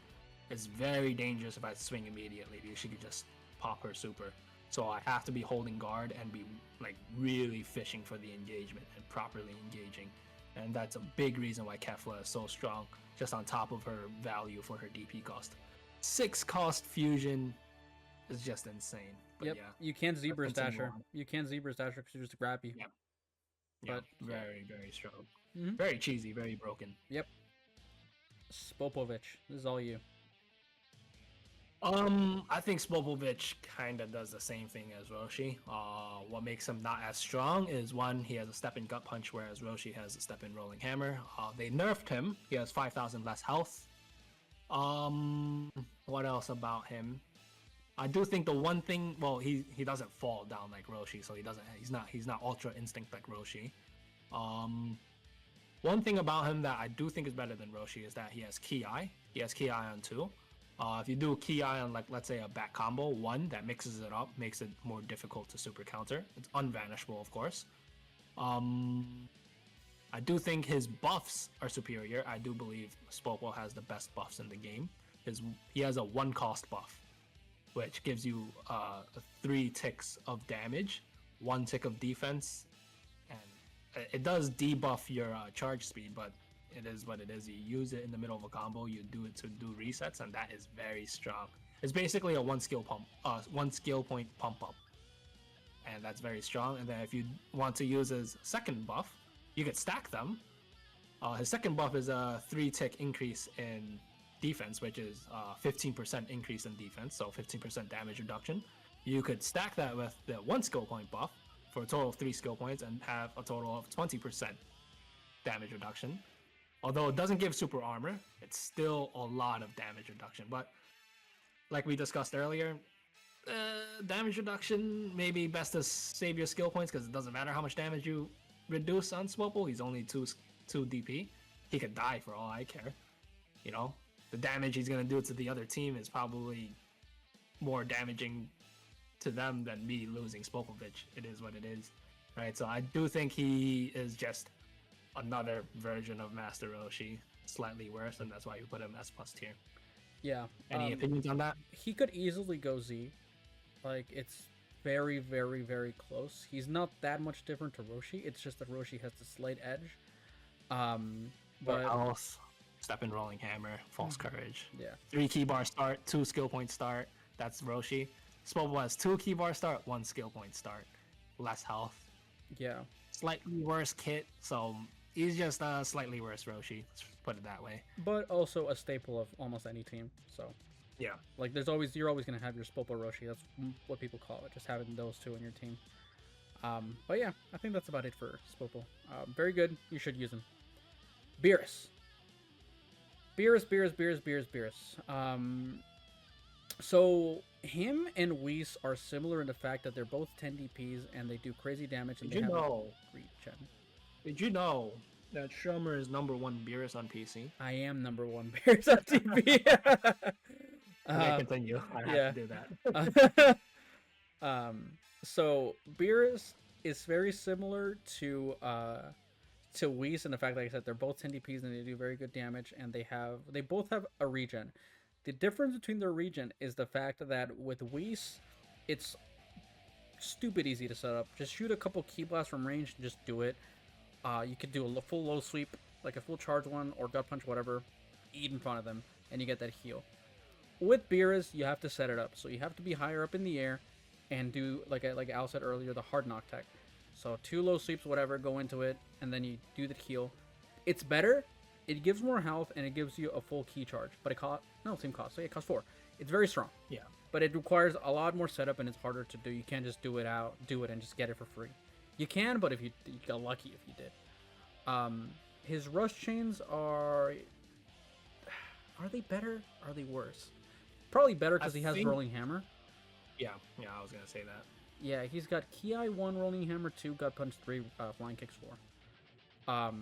it's very dangerous if I swing immediately because she could just pop her super. So I have to be holding guard and be like really fishing for the engagement and properly engaging. And that's a big reason why Kefla is so strong, just on top of her value for her DP cost. 6 cost fusion is just insane. But yep. Yeah, you can't Zebra Dash her. You can't Zebra Dash her because she's just grab you. Yep. But very, very strong. Mm-hmm. Very cheesy, very broken. Yep. Spopovich, this is all you. I think Spopovich kind of does the same thing as Roshi. What makes him not as strong is one, he has a step in gut punch, whereas Roshi has a step in rolling hammer. They nerfed him. He has 5,000 less health. What else about him? I do think the one thing, well, he doesn't fall down like Roshi, so he's not ultra instinct like Roshi. One thing about him that I do think is better than Roshi is that he has Ki. He has Ki on 2. If you do Ki on, like, let's say a back combo, 1, that mixes it up, makes it more difficult to super counter. It's unvanishable, of course. I do think his buffs are superior. I do believe Spopo has the best buffs in the game. He has a 1 cost buff, which gives you 3 ticks of damage, 1 tick of defense, and it does debuff your charge speed, but it is what it is. You use it in the middle of a combo, you do it to do resets, and that is very strong. It's basically a 1 skill point pump up, and that's very strong. And then if you want to use his second buff, you could stack them. His second buff is a 3 tick increase in defense, which is 15% increase in defense, so 15% damage reduction. You could stack that with the 1 skill point buff for a total of 3 skill points and have a total of 20% damage reduction. Although it doesn't give super armor, it's still a lot of damage reduction. But like we discussed earlier, damage reduction, maybe best to save your skill points because it doesn't matter how much damage you reduce on Swopple. He's only 2 DP. He could die for all I care. You know, the damage he's going to do to the other team is probably more damaging to them than me losing Spopovich. It is what it is, right? So I do think he is just another version of Master Roshi, slightly worse, and that's why you put him S+ tier. Yeah. Any opinions on that? He could easily go Z. Like, it's very, very, very close. He's not that much different to Roshi. It's just that Roshi has the slight edge. But else, step in rolling hammer, false courage. Yeah. 3 key bar start, 2 skill point start. That's Roshi. Spopo has 2 key bar start, 1 skill point start. Less health. Yeah. Slightly worse kit, so he's just a slightly worse Roshi. Let's put it that way. But also a staple of almost any team. So yeah, like you're always gonna have your Spopo Roshi. That's what people call it. Just having those 2 in your team. But yeah, I think that's about it for Spopo. Very good. You should use him. Beerus. So him and Whis are similar in the fact that they're both 10 DPs and they do crazy damage. And Did they you have know? Regen. Did you know that Shromer is #1 Beerus on PC? I am #1 Beerus on DP. Okay, continue. I have to do that. So Beerus is very similar to Whis in the fact, like I said, they're both 10 DPs and they do very good damage, and they both have a regen. The difference between their regen is the fact that with Whis, it's stupid easy to set up. Just shoot a couple Ki blasts from range and just do it. You could do a full low sweep, like a full charge one or gut punch, whatever, eat in front of them, and you get that heal. With Beerus, you have to set it up, so you have to be higher up in the air and do, like Al said earlier, the hard knock tech. So 2 low sweeps, whatever, go into it, and then you do the heal. It's better. It gives more health, and it gives you a full Ki charge. But it costs... No, same cost. So it costs 4. It's very strong. Yeah. But it requires a lot more setup, and it's harder to do. You can't just do it and just get it for free. You can, but if you got lucky if you did. His rush chains are... Are they better? Are they worse? Probably better because he has rolling hammer. Yeah, I was going to say that. Yeah, he's got Ki 1, rolling hammer 2, gut punch 3, flying kicks 4.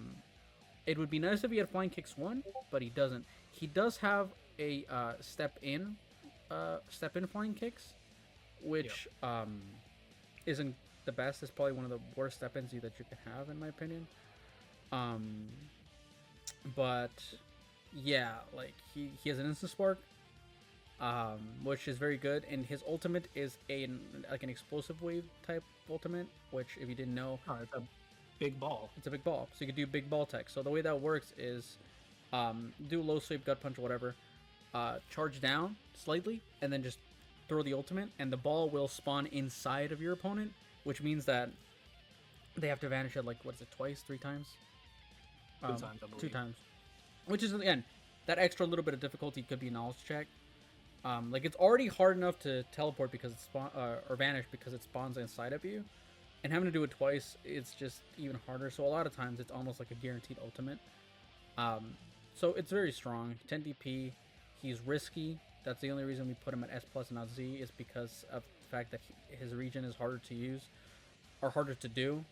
It would be nice if he had flying kicks 1, but he doesn't. He does have a step in flying kicks, which isn't the best. It's probably one of the worst step ins that you can have, in my opinion. But yeah, like he has an instant spark, which is very good, and his ultimate is an explosive wave type ultimate, which if you didn't know, it's a big ball. It's a big ball, so you can do big ball tech. So the way that works is do low sweep, gut punch, whatever, charge down slightly, and then just throw the ultimate, and the ball will spawn inside of your opponent, which means that they have to vanish it, like, what is it, twice, 3 times? 2 times, I believe. 2 times. Which is, again, that extra little bit of difficulty could be a knowledge check. Like it's already hard enough to teleport because it or vanish because it spawns inside of you, and having to do it twice, it's just even harder. So a lot of times it's almost like a guaranteed ultimate. Um, so it's very strong. 10 DP. He's risky. That's the only reason we put him at S plus and not Z is because of the fact that his regen is harder to use or harder to do.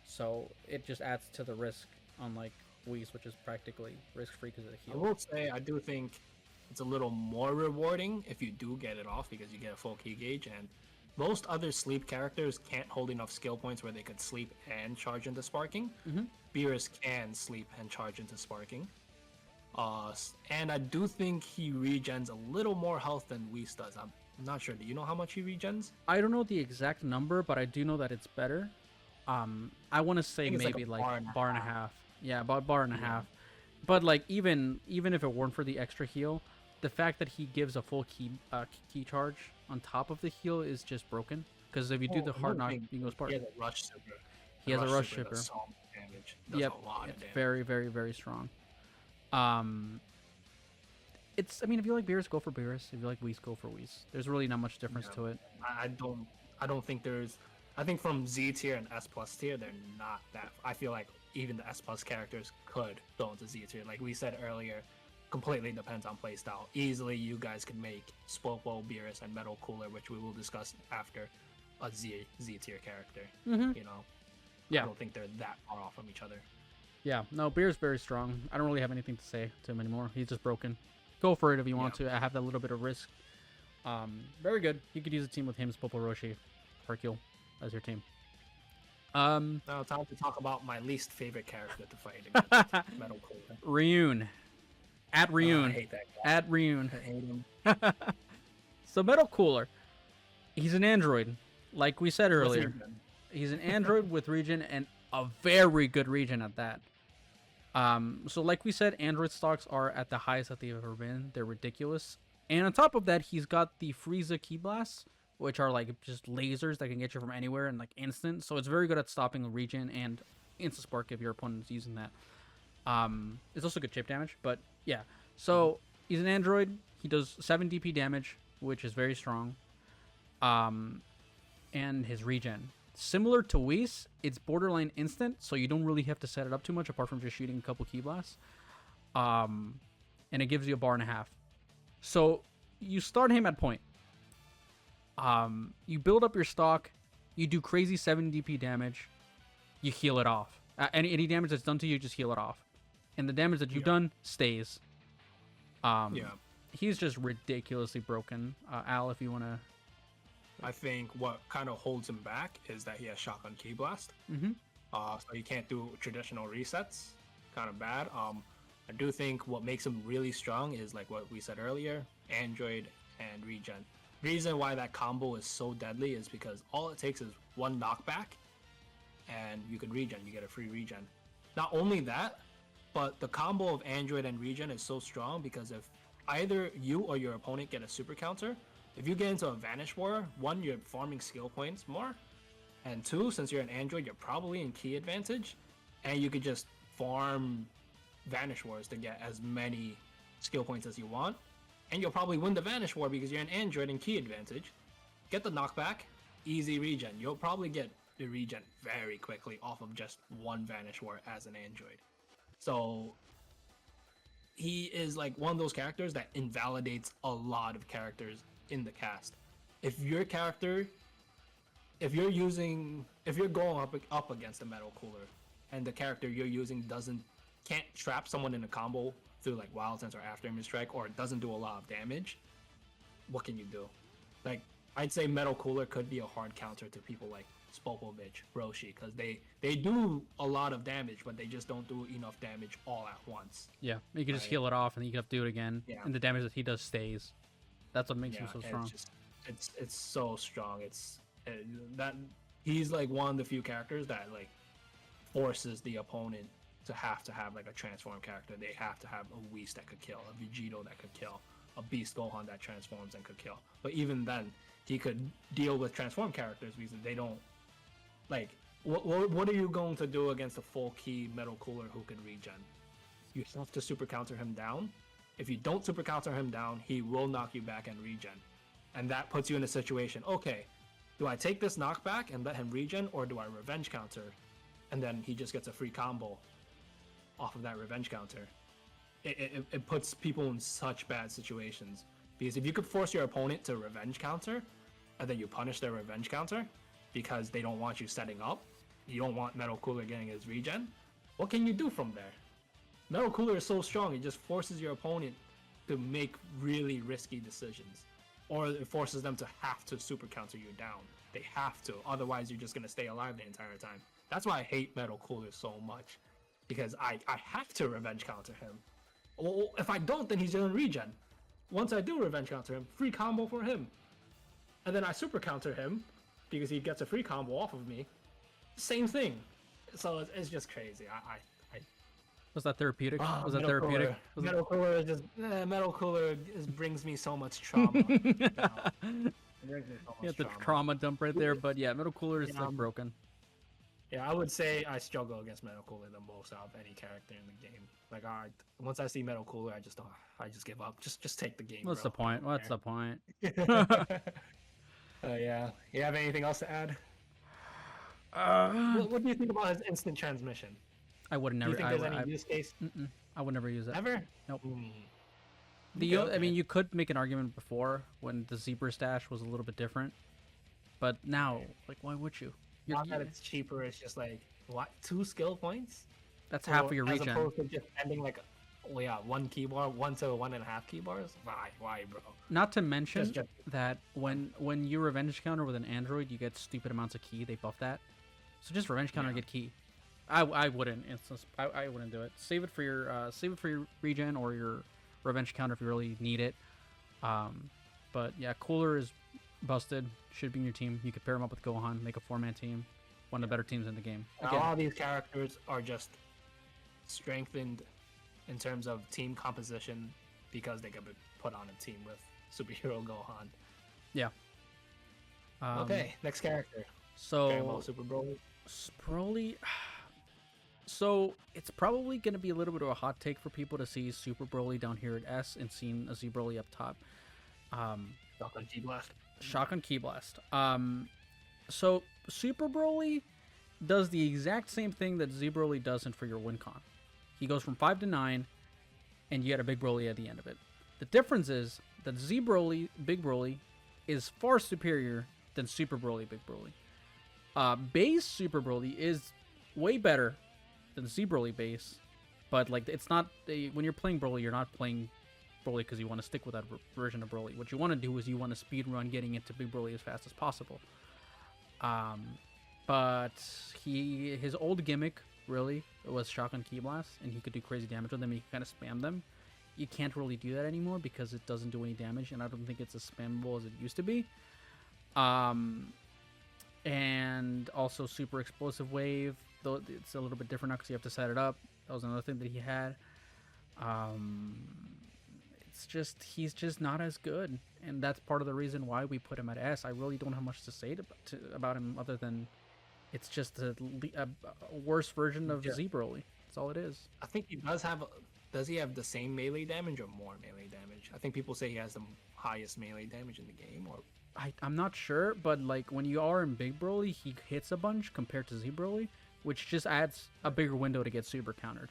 So it just adds to the risk, unlike Whis, which is practically risk free because of the I heal. will say I do think it's a little more rewarding if you do get it off because you get a full key gauge, and most other sleep characters can't hold enough skill points where they could sleep and charge into sparking. Beerus can sleep and charge into sparking. And I do think he regens a little more health than Whis does. I'm not sure. Do you know how much he regens? I don't know the exact number, but I do know that it's better. I want to say maybe like bar and a half. Yeah, about bar and a half. But like even if it weren't for the extra heal, the fact that he gives a full key charge on top of the heal is just broken. Because if you do the hard knock, you can go spark. He has a rush super. He has a rush super. Does so much damage. Does Yep, a lot of it's damage. very, very, very strong. It's. I mean, if you like Beerus, go for Beerus. If you like Whis, go for Whis. There's really not much difference to it. I don't think there's. I think from Z tier and S plus tier, they're not that. I feel like even the S plus characters could go into Z tier. Like we said earlier, completely depends on playstyle. Easily, you guys could make Spopo, Beerus, and Metal Cooler, which we will discuss after, a Z tier character. You know. Yeah. I don't think they're that far off from each other. Yeah, no, Beer's very strong. I don't really have anything to say to him anymore. He's just broken. Go for it if you want to. I have that little bit of risk. Very good. You could use a team with him, Spopo, Roshi, Hercule as your team. Now time to talk about my least favorite character to fight against, Metal Cooler. Ryun. At Ryun. I hate that guy. At Ryun. I hate him. So Metal Cooler, he's an android, like we said earlier. He's an android with regen and a very good regen at that. So like we said, android stocks are at the highest that they've ever been. They're ridiculous. And on top of that, he's got the Frieza Key Blasts, which are like just lasers that can get you from anywhere and like instant. So it's very good at stopping regen and instant spark if your opponent is using that. It's also good chip damage, but yeah. So he's an android. He does 7 DP damage, which is very strong. And his regen. Similar to Whis, it's borderline instant, so you don't really have to set it up too much apart from just shooting a couple key blasts. And it gives you a bar and a half. So you start him at point. You build up your stock, you do crazy 7 DP damage, you heal it off. Any damage that's done to you, just heal it off. And the damage that you've done stays. He's just ridiculously broken. Al, if you want to... I think what kind of holds him back is that he has shotgun key blast. So he can't do traditional resets. Kind of bad. I do think what makes him really strong is like what we said earlier, android and regen. Reason why that combo is so deadly is because all it takes is one knockback and you can regen, you get a free regen. Not only that, but the combo of android and regen is so strong because if either you or your opponent get a super counter, if you get into a Vanish War, one, you're farming skill points more, and two, since you're an android, you're probably in key advantage, and you could just farm Vanish Wars to get as many skill points as you want, and you'll probably win the Vanish War because you're an android in key advantage. Get the knockback, easy regen. You'll probably get the regen very quickly off of just one Vanish War as an android. So he is like one of those characters that invalidates a lot of characters in the cast. If you're going up against a Metal Cooler and the character you're using can't trap someone in a combo through like Wild Sense or After Image Strike, or it doesn't do a lot of damage, what can you do? Like, I'd say Metal Cooler could be a hard counter to people like Spopovich, Roshi, because they do a lot of damage, but they just don't do enough damage all at once. Yeah, you can just heal it off and you can have to do it again, and the damage that he does stays. That's what makes him so strong. It's so strong. That he's like one of the few characters that like forces the opponent to have like a transform character. They have to have a Whis that could kill, a Vegito that could kill, a Beast Gohan that transforms and could kill. But even then, he could deal with transform characters because they don't like. What are you going to do against a full key Metal Cooler who can regen? You have to super counter him down, If you don't super counter him down, he will knock you back and regen. And that puts you in a situation, okay, do I take this knockback and let him regen, or do I revenge counter? And then he just gets a free combo off of that revenge counter. It puts people in such bad situations. Because if you could force your opponent to revenge counter, and then you punish their revenge counter, because they don't want you setting up, you don't want Metal Cooler getting his regen, what can you do from there? Metal Cooler is so strong, it just forces your opponent to make really risky decisions. Or it forces them to have to super counter you down. They have to, otherwise you're just going to stay alive the entire time. That's why I hate Metal Cooler so much, because I have to revenge counter him. Well, if I don't, then he's going to regen. Once I do revenge counter him, free combo for him. And then I super counter him, because he gets a free combo off of me. Same thing. So it's just crazy. Was that therapeutic? Was that therapeutic? Metal Cooler just Metal Cooler just brings me so much trauma. The trauma dump right there, but yeah, Metal Cooler is like broken. Yeah, I would say I struggle against Metal Cooler the most out of any character in the game. Like, once I see Metal Cooler, I just give up. Just take the game. What's the point? What's the point? Yeah. You have anything else to add? What do you think about his instant transmission? I would never. Do you think there's any use case? I would never use it. Ever? Nope. Okay. I mean, you could make an argument before when the Zebra stash was a little bit different, but now, like, why would you? Now that it's cheaper, it's just like, what? 2 skill points? That's half of your regen. As opposed to just ending like, 1 key bar, 1 to 1.5 key bars? Why, bro? Not to mention that when you revenge counter with an android, you get stupid amounts of key. They buff that, so just revenge counter and get key. I wouldn't. I wouldn't do it. Save it for your regen or your revenge counter if you really need it. But yeah, Cooler is busted. Should be in your team. You could pair him up with Gohan, make a 4-man team. One of the better teams in the game. Again, a lot of these characters are just strengthened in terms of team composition because they can be put on a team with Superhero Gohan. Yeah. Okay, next character. So Super Broly. Broly. So it's probably going to be a little bit of a hot take for people to see Super Broly down here at S and seeing a Z Broly up top. Shotgun Ki Blast. Shotgun Ki Blast. So Super Broly does the exact same thing that Z Broly doesn't for your WinCon. He goes from 5 to 9, and you get a Big Broly at the end of it. The difference is that Z Broly, Big Broly, is far superior than Super Broly, Big Broly. Base Super Broly is way better than Z Broly base, but like it's not when you're playing Broly, you're not playing Broly because you want to stick with that version of Broly. What you want to do is you want to speed run getting into Big Broly as fast as possible. But his old gimmick really was Shotgun Ki Blast, and he could do crazy damage with them. He could kind of spam them. You can't really do that anymore because it doesn't do any damage, and I don't think it's as spammable as it used to be. And also Super Explosive Wave, though it's a little bit different now because you have to set it up. That was another thing that he had. It's just he's just not as good, and that's part of the reason why we put him at S. I really don't have much to say about him other than it's just a worse version of Z Broly. That's all it is. I think he does have. Does he have the same melee damage or more melee damage? I think people say he has the highest melee damage in the game, or I'm not sure, but like when you are in Big Broly, he hits a bunch compared to Z Broly, which just adds a bigger window to get super countered.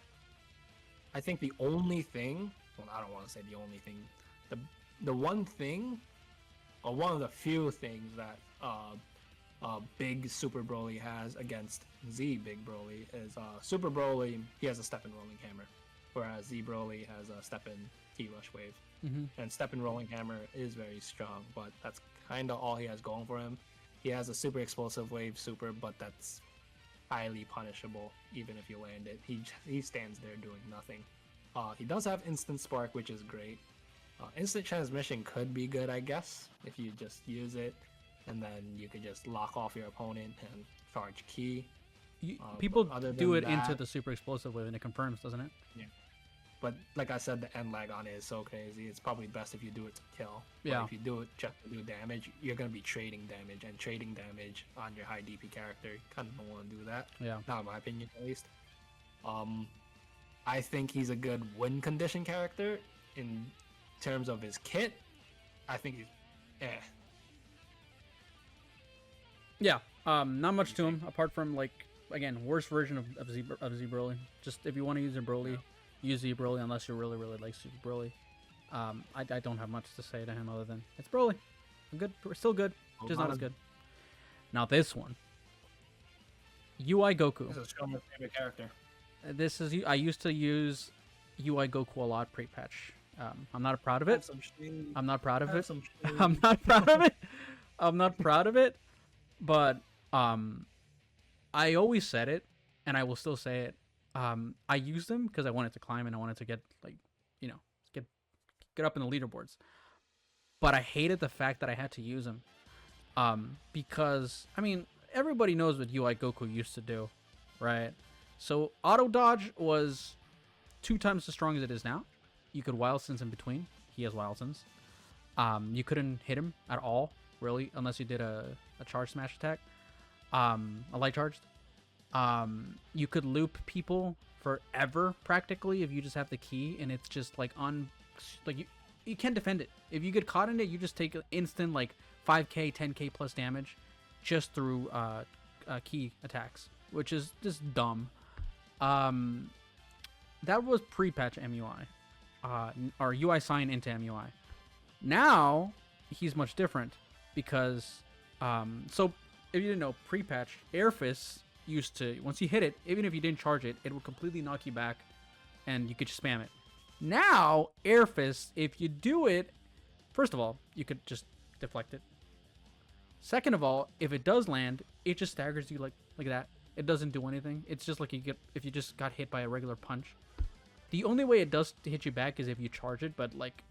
I think the only thing, well, I don't want to say the only thing, the one thing, or one of the few things that Big Super Broly has against Z Big Broly is Super Broly, he has a step-in rolling hammer, whereas Z Broly has a step-in T-Rush wave. And step-in rolling hammer is very strong, but that's kind of all he has going for him. He has a super explosive wave super, but that's highly punishable even if you land it. He stands there doing nothing. He does have instant spark, which is great. Instant transmission could be good, I guess, if you just use it, and then you could just lock off your opponent and charge ki. People do it into the super explosive wave and it confirms, doesn't it? Yeah. But like I said, the end lag on it is so crazy. It's probably best if you do it to kill. Yeah. But if you do it just to do damage, you're going to be trading damage. And trading damage on your high DP character, you kind of don't want to do that. Yeah. Not in my opinion, at least. I think he's a good win condition character in terms of his kit, I think he's Yeah, not much to him apart from like again worst version of Z Broly. Just if you want to use a Broly, use Z Broly unless you really like Super Broly. I don't have much to say to him other than it's Broly. I'm good, still good, just not as good. Now this one, UI Goku. This is Shromer's favorite character. I used to use UI Goku a lot pre-patch. I'm not proud of it. I'm not proud of it. I'm not proud of it. I'm not proud of it. But I always said it, and I will still say it. I used them because I wanted to climb and I wanted to get like, get up in the leaderboards. But I hated the fact that I had to use them. Because I mean, everybody knows what UI Goku used to do, right? So auto dodge was 2 times as strong as it is now. You could wild sense in between. He has wild sense. You couldn't hit him at all, really, unless you did a charge smash attack, a light charged. You could loop people forever practically if you just have the key, and it's just like you can't defend it. If you get caught in it, you just take instant like 5k, 10k plus damage just through key attacks, which is just dumb. That was pre-patch MUI, or UI sign into MUI. Now he's much different because so if you didn't know, pre-patch Air Fist used to, once you hit it, even if you didn't charge it, it would completely knock you back and you could just spam it. Now Air Fist, if you do it, first of all, you could just deflect it. Second of all, if it does land, it just staggers you like that. It doesn't do anything. It's just like if you just got hit by a regular punch. The only way it does hit you back is if you charge it, but like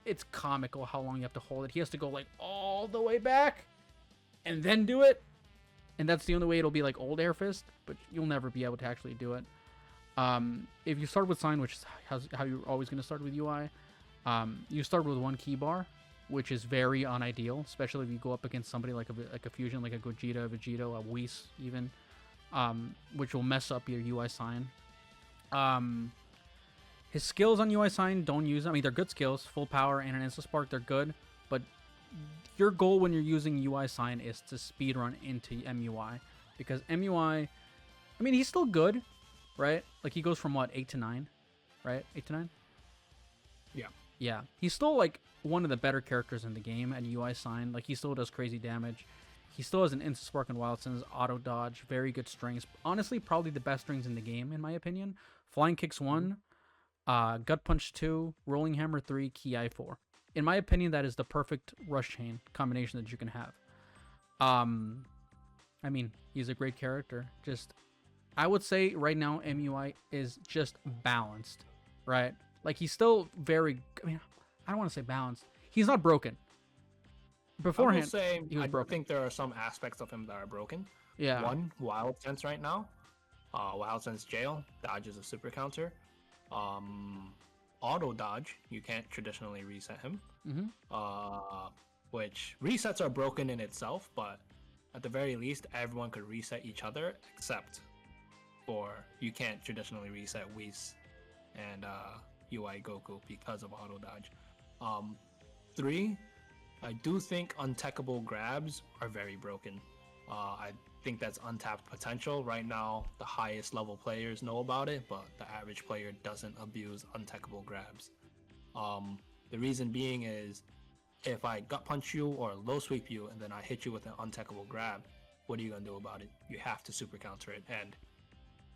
it's comical how long you have to hold it. He has to go like all the way back and then do it. And that's the only way it'll be like old Air Fist, but you'll never be able to actually do it. If you start with sign, which is how you're always going to start with UI, you start with 1 key bar, which is very unideal, especially if you go up against somebody like a fusion, like a Gogeta, a Vegito, a Whis even, which will mess up your UI sign. His skills on UI sign, don't use them. I mean, they're good skills, full power and an Insta Spark, they're good, but your goal when you're using UI sign is to speedrun into MUI, because MUI, I mean, he's still good, right? Like he goes from what, 8 to 9, right? 8 to 9. Yeah, he's still like one of the better characters in the game at UI sign. Like he still does crazy damage. He still has an Insta Spark and Wild Sense, auto dodge, very good strings. Honestly, probably the best strings in the game in my opinion. Flying Kicks 1, Gut Punch 2, Rolling Hammer 3, Ki 4. In my opinion, that is the perfect rush chain combination that you can have. I mean, he's a great character. Just, I would say right now MUI is just balanced, right? Like he's still very, I mean, I don't want to say balanced. He's not broken. Beforehand, he was broken. I think there are some aspects of him that are broken. Yeah. One, Wild Sense right now. Wild Sense Jail, dodges a super counter. Auto dodge, you can't traditionally reset him. Which resets are broken in itself, but at the very least, everyone could reset each other, except for you can't traditionally reset Whis and UI Goku because of auto dodge. 3, I do think untechable grabs are very broken. I think that's untapped potential. Right now, the highest level players know about it, but the average player doesn't abuse untechable grabs. The reason being is, if I gut punch you or low sweep you and then I hit you with an untechable grab, what are you going to do about it? You have to super counter it. And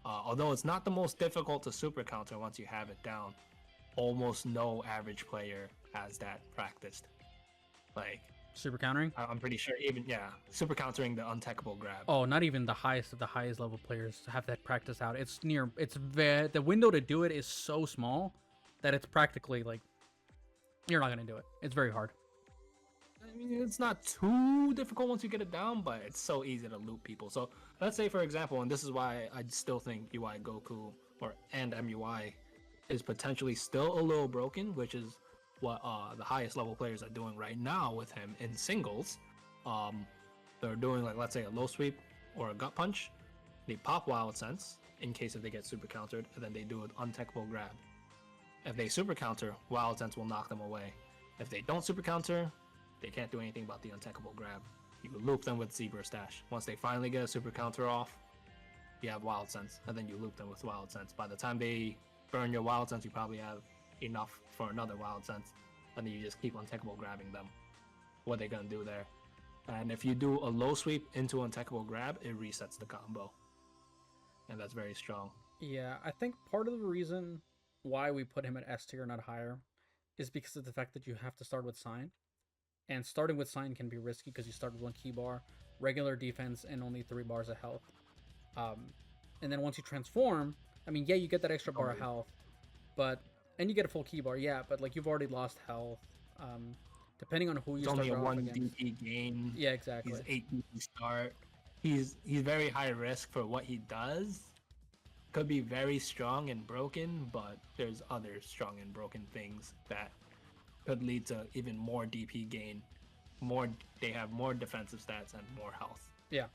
although it's not the most difficult to super counter once you have it down, almost no average player has that practiced. Like super countering? I'm pretty sure super countering the untechable grab. Oh, not even the highest of the highest level players have that practice out. The window to do it is so small that it's practically like, you're not going to do it. It's very hard. I mean, it's not too difficult once you get it down, but it's so easy to loop people. So let's say, for example, and this is why I still think UI Goku and MUI is potentially still a little broken, which is what the highest level players are doing right now with him in singles. They're doing, like, let's say a low sweep or a gut punch. They pop Wild Sense in case if they get super countered, and then they do an untechable grab. If they super counter, Wild Sense will knock them away. If they don't super counter, they can't do anything about the untechable grab. You loop them with Zebra Stash. Once they finally get a super counter off, you have Wild Sense, and then you loop them with Wild Sense. By the time they burn your Wild Sense, you probably have enough for another Wild Sense, and then you just keep untechable grabbing them. What they gonna do there? And if you do a low sweep into untechable grab, it resets the combo, and that's very strong. Yeah, I think part of the reason why we put him at S tier, not higher, is because of the fact that you have to start with Sign. And starting with Sign can be risky because you start with 1 key bar, regular defense, and only 3 bars of health. And then once you transform, I mean, yeah, you get that extra bar of health, but and you get a full key bar, yeah, but like you've already lost health. Depending on who you It's start only a off 1 against. DP gain. Yeah, exactly. He's 8 DP start. He's very high risk for what he does. Could be very strong and broken, but there's other strong and broken things that could lead to even more DP gain. They have more defensive stats and more health. Yeah,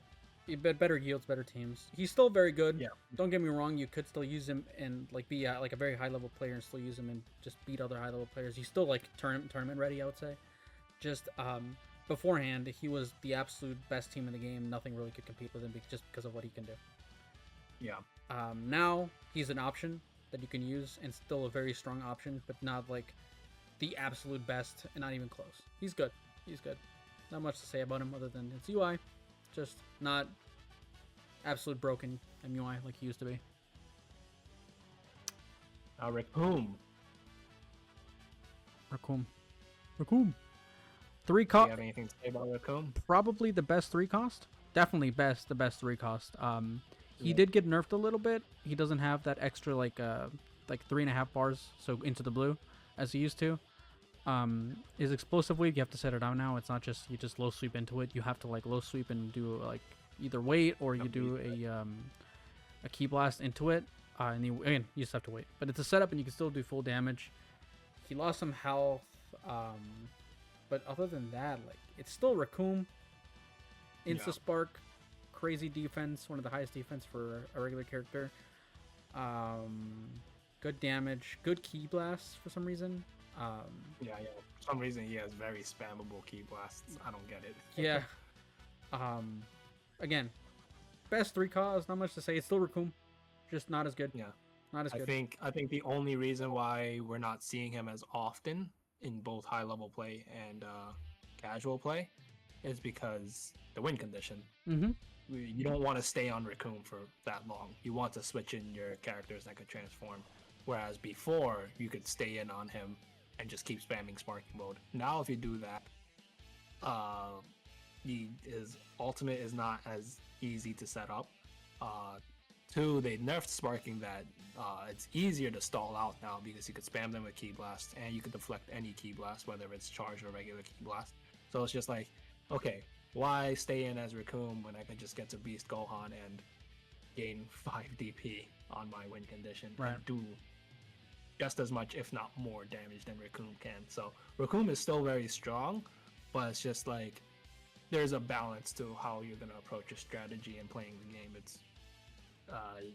better yields, better teams. He's still very good. Yeah. Don't get me wrong. You could still use him and like be like a very high level player and still use him and just beat other high level players. He's still like tournament ready, I would say. Just beforehand, he was the absolute best team in the game. Nothing really could compete with him just because of what he can do. Yeah. Now he's an option that you can use and still a very strong option, but not like the absolute best and not even close. He's good. He's good. Not much to say about him other than it's UI. Just not absolute broken MUI like he used to be. Raccoon. Raccoon. 3 Do cost. you have anything to say about Raccoon? Probably the best 3 cost. Definitely the best 3 cost. He did get nerfed a little bit. He doesn't have that extra like 3.5 bars so into the blue as he used to. His explosive wave, you have to set it out now. It's not just you just low sweep into it. You have to like low sweep and do like either wait or you do a key blast into it. And again, you just have to wait. But it's a setup and you can still do full damage. He lost some health, but other than that, like it's still Raccoon. Insta Spark, crazy defense, one of the highest defense for a regular character. Good damage, good key blast for some reason. Yeah. For some reason, he has very spammable key blasts. I don't get it. Yeah. Again, best 3 cause, not much to say. It's still Raccoon, just not as good. Yeah. Not as good. I think the only reason why we're not seeing him as often in both high level play and casual play is because the win condition. Mm-hmm. You don't want to stay on Raccoon for that long. You want to switch in your characters that could transform. Whereas before, you could stay in on him and just keep spamming Sparking mode. Now, if you do that, his ultimate is not as easy to set up. 2, they nerfed Sparking that it's easier to stall out now because you could spam them with Key Blast and you could deflect any Key Blast, whether it's charge or regular Key Blast. So it's just like, okay, why stay in as Raccoon when I can just get to Beast Gohan and gain 5 DP on my win condition and do just as much, if not more, damage than Raccoon can. So Raccoon is still very strong, but it's just like there's a balance to how you're gonna approach a strategy and playing the game. It's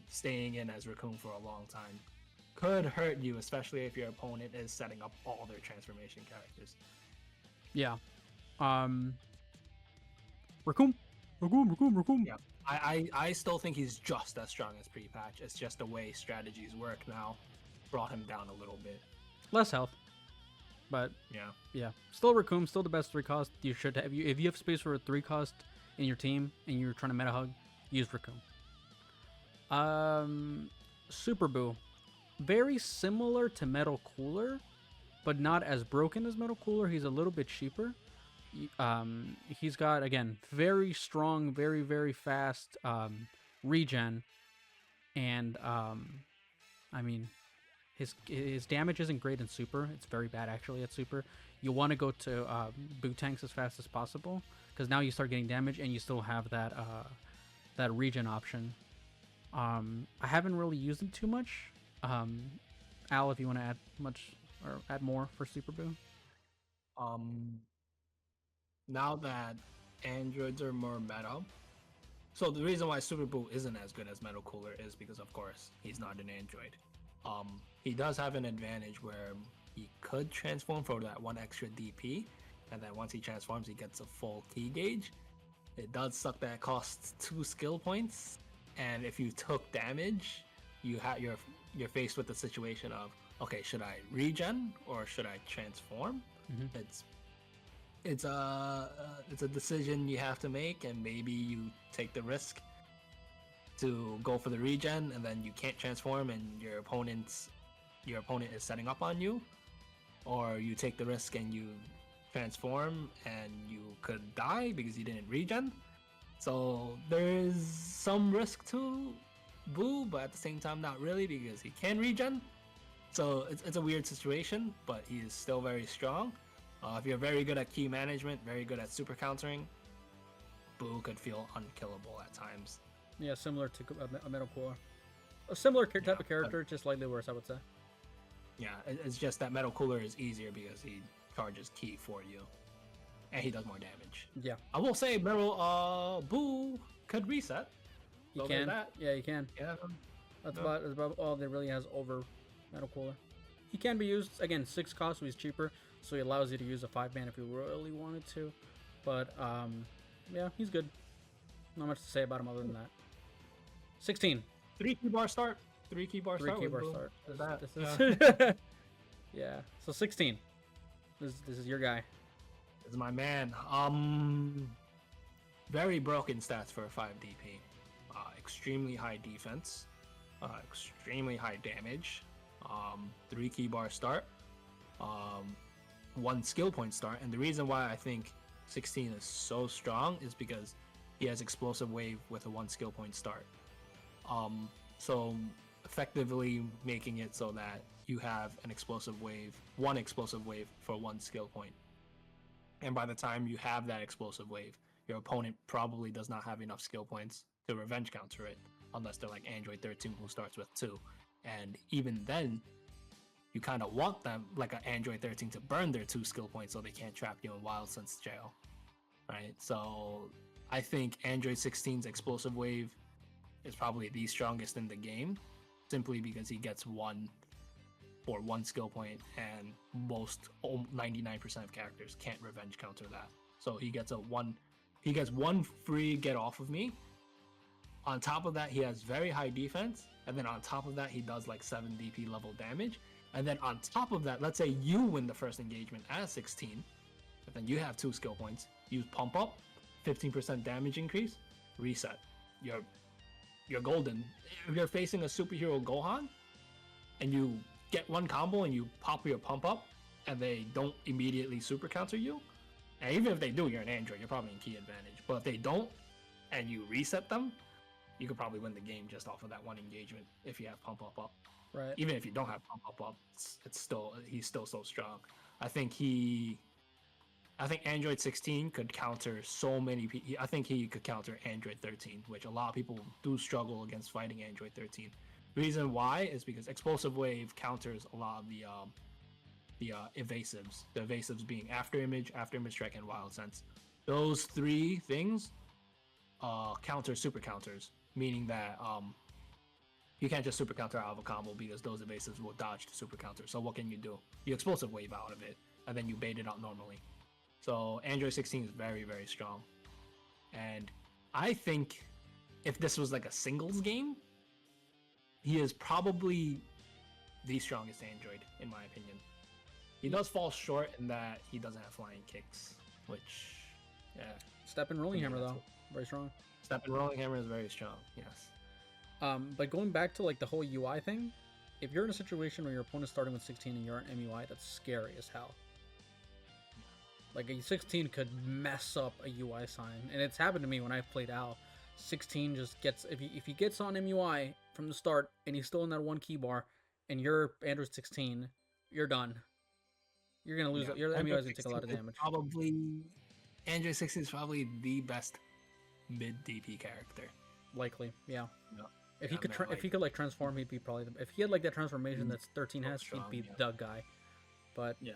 staying in as Raccoon for a long time could hurt you, especially if your opponent is setting up all their transformation characters. Yeah. Raccoon. Yeah. I still think he's just as strong as pre-patch. It's just the way strategies work now brought him down a little bit. Less health. But yeah. Still Raccoon, still the best 3 cost. You should have if you have space for a 3 cost in your team and you're trying to meta hug, use Raccoon. Super Boo. Very similar to Metal Cooler, but not as broken as Metal Cooler. He's a little bit cheaper. He's got, again, very strong, very, very fast regen. And, I mean, his damage isn't great in Super. It's very bad, actually, at Super. You want to go to boot tanks as fast as possible, because now you start getting damage, and you still have that regen option. I haven't really used it too much. Al, if you want to add more for Super Boo. Now that androids are more meta, so the reason why Super Boo isn't as good as Metal Cooler is because, of course, he's not an android. He does have an advantage where he could transform for that one extra DP, and then once he transforms, he gets a full key gauge. It does suck that it costs 2 skill points, and if you took damage, you're faced with the situation of, okay, should I regen or should I transform? Mm-hmm. It's a decision you have to make, and maybe you take the risk to go for the regen, and then you can't transform, and your opponent is setting up on you, or you take the risk and you transform and you could die because you didn't regen. So there's some risk to Boo, but at the same time not really because he can regen. So it's a weird situation, but he is still very strong. If you're very good at key management, very good at super countering, Boo could feel unkillable at times. Yeah, similar to a Metal Cooler. A similar type of character, just slightly worse, I would say. Yeah, it's just that Metal Cooler is easier because he charges key for you, and he does more damage. Yeah, I will say Boo could reset. He can. Yeah, he can. Yeah, That's about all that really has over Metal Cooler. He can be used again 6 cost, so he's cheaper, so he allows you to use a 5-man if you really wanted to. But yeah, he's good. Not much to say about him other than that. 16. 3 key bar start. 3 key bar start. 3 key bar start. This is yeah. So 16. This is your guy. This is my man. Very broken stats for a 5 DP. Extremely high defense. Extremely high damage. 3 key bar start. 1 skill point start. And the reason why I think 16 is so strong is because he has explosive wave with a 1 skill point start. So effectively making it so that you have an explosive wave, 1 explosive wave for 1 skill point. And by the time you have that explosive wave, your opponent probably does not have enough skill points to revenge counter it, unless they're like Android 13 who starts with 2. And even then, you kind of want them, like an Android 13, to burn their 2 skill points so they can't trap you in Wild Sense jail, right? So I think Android 16's explosive wave is probably the strongest in the game, simply because he gets 1 for 1 skill point, and most 99% of characters can't revenge counter that. So he gets one free get off of me. On top of that, he has very high defense, and then on top of that, he does like 7 DP level damage. And then on top of that, let's say you win the first engagement at 16, but then you have 2 skill points. Use pump up, 15% damage increase, reset. You're golden. If you're facing a superhero Gohan, and you get 1 combo and you pop your pump up, and they don't immediately super counter you, and even if they do, you're an Android, you're probably in key advantage. But if they don't, and you reset them, you could probably win the game just off of that 1 engagement if you have pump up. Right. Even if you don't have pump up, he's still so strong. I think Android 16 could counter so many people. I think he could counter Android 13, which a lot of people do struggle against fighting Android 13. Reason why is because explosive wave counters a lot of the evasives. The evasives being after image strike, and wild sense. Those 3 things counter super counters, meaning that you can't just super counter out of a combo because those evasives will dodge the super counter. So what can you do? You explosive wave out of it, and then you bait it out normally. So Android 16 is very, very strong. And I think if this was like a singles game, he is probably the strongest Android, in my opinion. He does fall short in that he doesn't have flying kicks, which, yeah. Step and rolling hammer, though. Very strong. Step and rolling hammer is very strong, yes. But going back to like the whole UI thing, if you're in a situation where your opponent's starting with 16 and you're on MUI, that's scary as hell. Like a 16 could mess up a UI sign, and it's happened to me when I've played Al. 16 just gets, if he gets on MUI from the start and he's still in that 1 key bar, and you're Android 16, you're done. You're gonna lose. Your MUI is gonna take a lot of damage. Probably Android 16 is probably the best mid DP character. Likely, yeah. No. If he could like transform, he'd be probably if he had like that transformation that's 13 has, he'd be the guy. But yeah,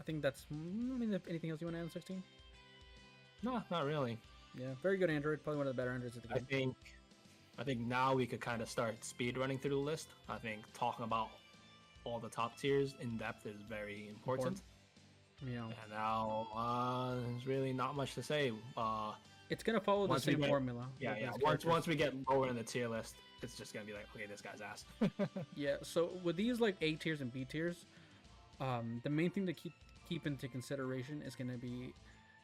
I think that's. I mean, if anything else you want to add on 16? No, not really. Yeah, very good Android. Probably one of the better Androids of the game. I think now we could kind of start speed running through the list. I think talking about all the top tiers in depth is very important. Yeah. And now there's really not much to say. It's gonna follow the same formula. Yeah, yeah. Once we get lower in the tier list, it's just gonna be like, okay, this guy's ass. Yeah. So with these like A tiers and B tiers, the main thing to keep into consideration is gonna be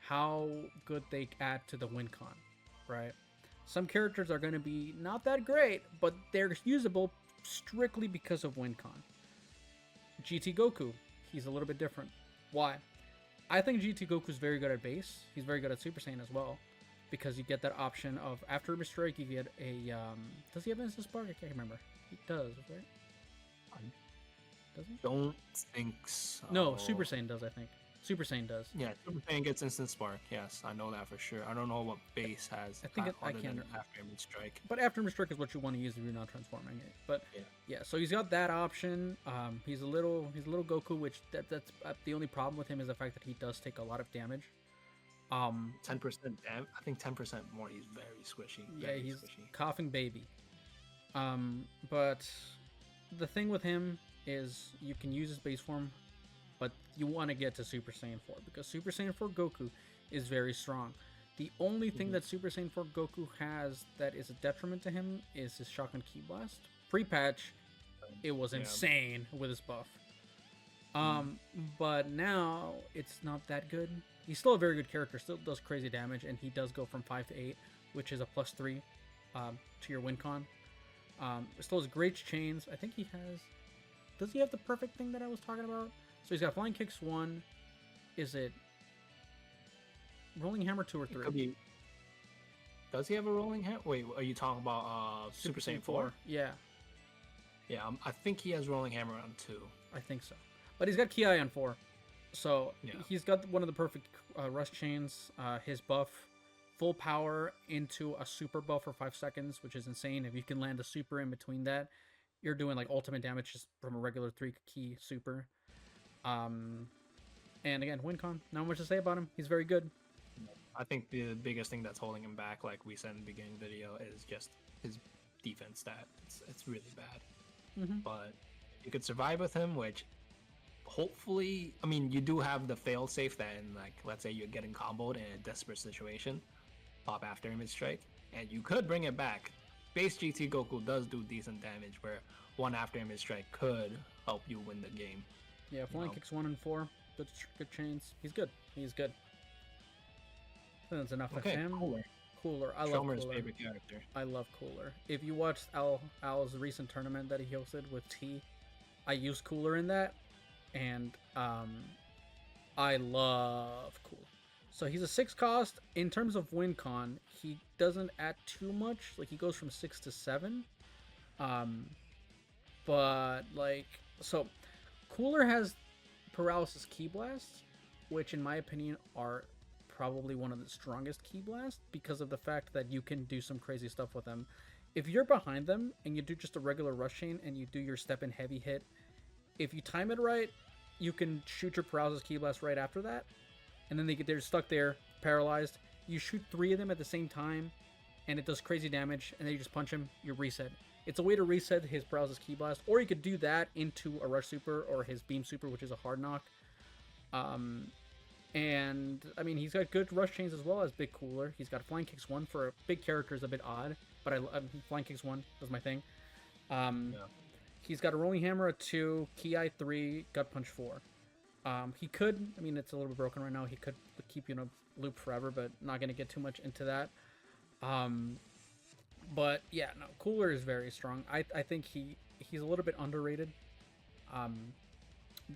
how good they add to the win con, right? Some characters are gonna be not that great, but they're usable strictly because of win con. GT Goku, he's a little bit different. Why? I think GT Goku is very good at base. He's very good at Super Saiyan as well, because you get that option of after a strike, you get a. Does he have instant spark? I can't remember. He does, right? Does he? Don't think so. No, Super Saiyan does. I think Super Saiyan does. Yeah, Super Saiyan gets instant spark. Yes, I know that for sure. I don't know what base has. I think I can't. After image strike. But after image strike is what you want to use if you're not transforming it. But yeah, so he's got that option. He's a little Goku, which that's the only problem with him is the fact that he does take a lot of damage. 10% damage. I think 10% more. He's very squishy. Yeah, he's coughing baby. But the thing with him is you can use his base form, but you want to get to Super Saiyan 4 because Super Saiyan 4 Goku is very strong. The only thing that Super Saiyan 4 Goku has that is a detriment to him is his Shotgun Ki Blast. Pre-patch, it was insane with his buff. But now it's not that good. He's still a very good character, still does crazy damage, and he does go from 5 to 8, which is a +3 to your win con. Still has great chains. I think he has... Does he have the perfect thing that I was talking about? So he's got Flying Kicks 1. Is it Rolling Hammer 2 or 3? Does he have a Rolling Hammer? Wait, are you talking about Super Saiyan 4? Yeah. Yeah, I think he has Rolling Hammer on 2. I think so. But he's got Ki on 4. So he's got one of the perfect rush chains. His buff, full power into a super buff for 5 seconds, which is insane. If you can land a super in between that, you're doing like ultimate damage just from a regular 3-key super. And again, win con. Not much to say about him. He's very good. I think the biggest thing that's holding him back, like we said in the beginning of the video, is just his defense stat. It's really bad. But you could survive with him, which hopefully, I mean, you do have the fail safe that in, like, let's say you're getting comboed in a desperate situation, pop after image strike, and you could bring it back. Base GT Goku does do decent damage, where one after image strike could help you win the game. Yeah, Flying Kicks 1 and 4, good chains. He's good. He's good. I think that's enough of him. Cooler. I love Cooler. Favorite character. I love Cooler. If you watched Al's recent tournament that he hosted with T, I used Cooler in that, and I love Cooler. So he's a 6 cost. In terms of win con, he doesn't add too much. Like, he goes from 6 to 7. But, like, so Cooler has Paralysis Ki Blast, which in my opinion are probably one of the strongest Ki Blasts because of the fact that you can do some crazy stuff with them. If you're behind them and you do just a regular rush chain and you do your step in heavy hit, if you time it right, you can shoot your Paralysis Ki Blast right after that, and then they're stuck there, paralyzed. You shoot 3 of them at the same time, and it does crazy damage, and then you just punch him, you reset. It's a way to reset his Paralysis Ki Blast, or you could do that into a Rush Super or his Beam Super, which is a hard knock. And, I mean, he's got good rush chains as well as Big Cooler. He's got Flying Kicks 1 for a big character is a bit odd, but Flying Kicks 1 is my thing. He's got a Rolling Hammer at 2, Ki 3, Gut Punch 4. He could, I mean, it's a little bit broken right now. He could keep you in a loop forever, but not going to get too much into that. But yeah, no, Cooler is very strong. I think he's a little bit underrated.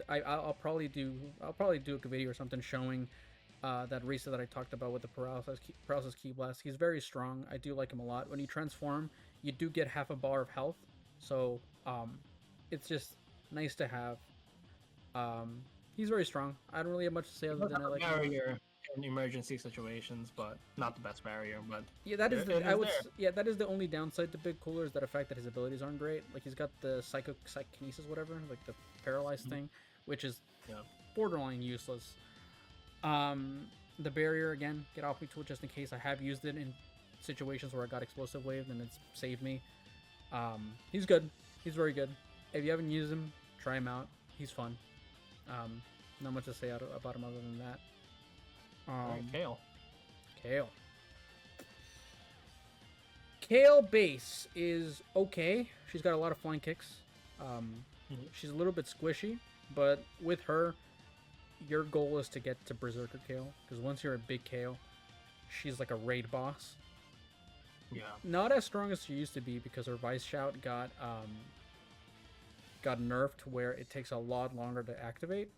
I'll probably do a video or something showing that reset that I talked about with the Paralysis Ki Blast. He's very strong. I do like him a lot. When you transform, you do get half a bar of health, so it's just nice to have. He's very strong. I don't really have much to say other than I like barrier in emergency situations, but not the best barrier. But yeah, that is that is the only downside to Big Cooler is that the fact that his abilities aren't great. Like he's got the psychokinesis, whatever, like the paralyzed thing, which is borderline useless. The barrier again, get off me tool just in case. I have used it in situations where I got explosive wave and it's saved me. He's good. He's very good. If you haven't used him, try him out. He's fun. Not much to say about him other than that. Kale. Kale. Kale base is okay. She's got a lot of flying kicks. She's a little bit squishy, but with her, your goal is to get to Berserker Kale, because once you're a big Kale, she's like a raid boss. Yeah. Not as strong as she used to be because her Vice Shout got nerfed where it takes a lot longer to activate.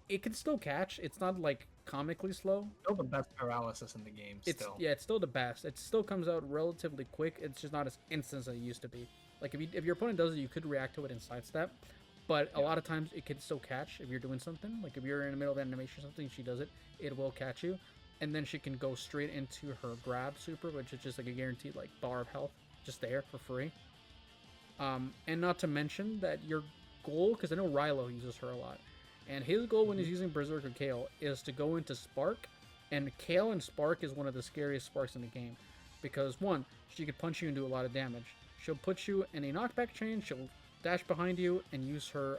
It can still catch. It's not like comically slow. Still the best paralysis in the game. It's still the best. It still comes out relatively quick. It's just not as instant as it used to be. Like if your opponent does it, you could react to it and sidestep. But a lot of times it can still catch if you're doing something. Like if you're in the middle of animation or something, she does it, it will catch you. And then she can go straight into her grab super, which is just like a guaranteed like bar of health, just there for free. And not to mention that your goal, because I know Rilo uses her a lot, and his goal when he's using Berserker Kale is to go into Spark, and Kale and Spark is one of the scariest Sparks in the game, because one, she could punch you and do a lot of damage. She'll put you in a knockback chain, she'll dash behind you and use her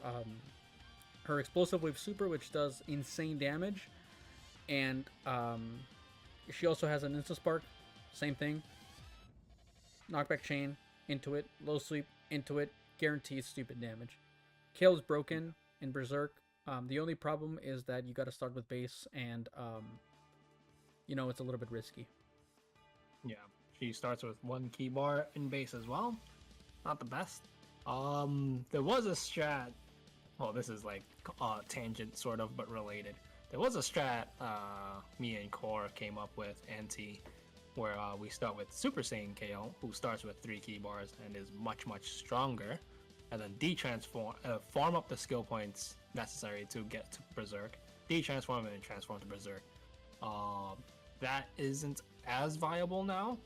her explosive wave super, which does insane damage, and she also has an instant spark, same thing, knockback chain into it, low sweep into it, guaranteed stupid damage. Kale's broken in Berserk. The only problem is that you got to start with base, and it's a little bit risky. Yeah, she starts with 1 key bar in base as well. Not the best. There was a strat. Well, this is like tangent sort of, but related. There was a strat me and Core came up with, where we start with Super Saiyan Kale, who starts with 3 key bars and is much, much stronger, and then farm up the skill points necessary to get to Berserk, de-transform and then transform to Berserk. That isn't as viable now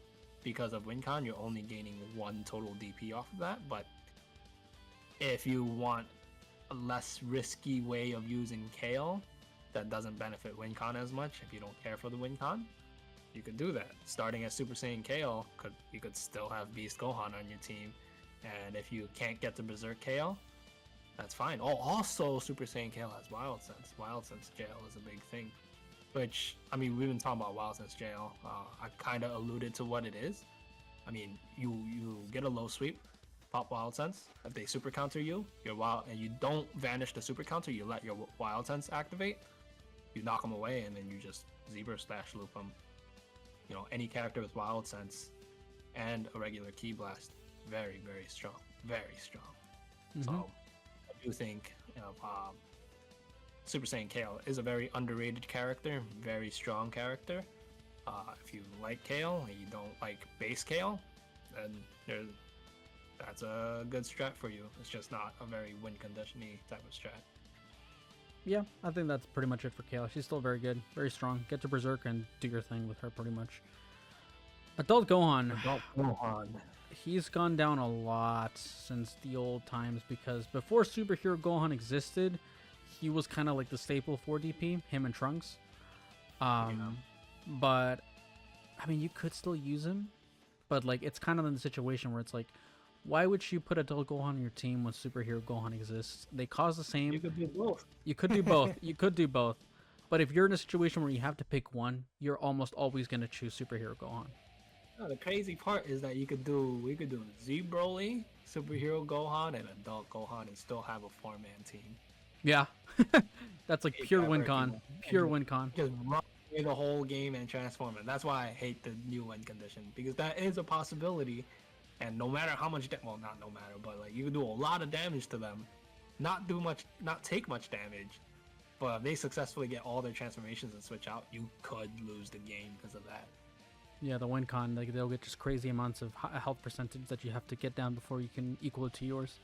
because of WinCon. You're only gaining 1 total DP off of that, but if you want a less risky way of using Kale that doesn't benefit WinCon as much, if you don't care for the WinCon, you could do that. Starting as Super Saiyan Kale, you could still have Beast Gohan on your team, and if you can't get to Berserk Kale, that's fine. Oh, also Super Saiyan Kale has Wild Sense. Wild Sense Jail is a big thing, which, I mean, we've been talking about Wild Sense Jail. I kind of alluded to what it is. I mean, you get a low sweep, pop Wild Sense. If they super counter you, and you don't vanish the super counter, you let your Wild Sense activate, you knock them away, and then you just Zebra Slash loop them. Any character with Wild Sense and a regular Ki Blast, very, very strong. Very strong. So I do think Super Saiyan Kale is a very underrated character, very strong character. If you like Kale and you don't like base Kale, then that's a good strat for you. It's just not a very win condition-y type of strat. Yeah, I think that's pretty much it for Kale. She's still very good, very strong. Get to Berserk and do your thing with her pretty much. Adult Gohan. He's gone down a lot since the old times, because before Superhero Gohan existed, he was kind of like the staple for DP, him and Trunks. But, I mean, you could still use him, but like it's kind of in the situation where it's like, why would you put Adult Gohan on your team when Superhero Gohan exists? They cause the same. You could do both. You could do both. You could do both. But if you're in a situation where you have to pick one, you're almost always going to choose Superhero Gohan. No, the crazy part is that we could do Z Broly, Superhero Gohan, and Adult Gohan and still have a 4-man team. Yeah. That's like pure WinCon. Pure WinCon. Just run away the whole game and transform it. That's why I hate the new win condition, because that is a possibility. And no matter how much, well, not no matter, but like you can do a lot of damage to them, not take much damage. But if they successfully get all their transformations and switch out, you could lose the game because of that. Yeah, the WinCon, like they'll get just crazy amounts of health percentage that you have to get down before you can equal it to yours.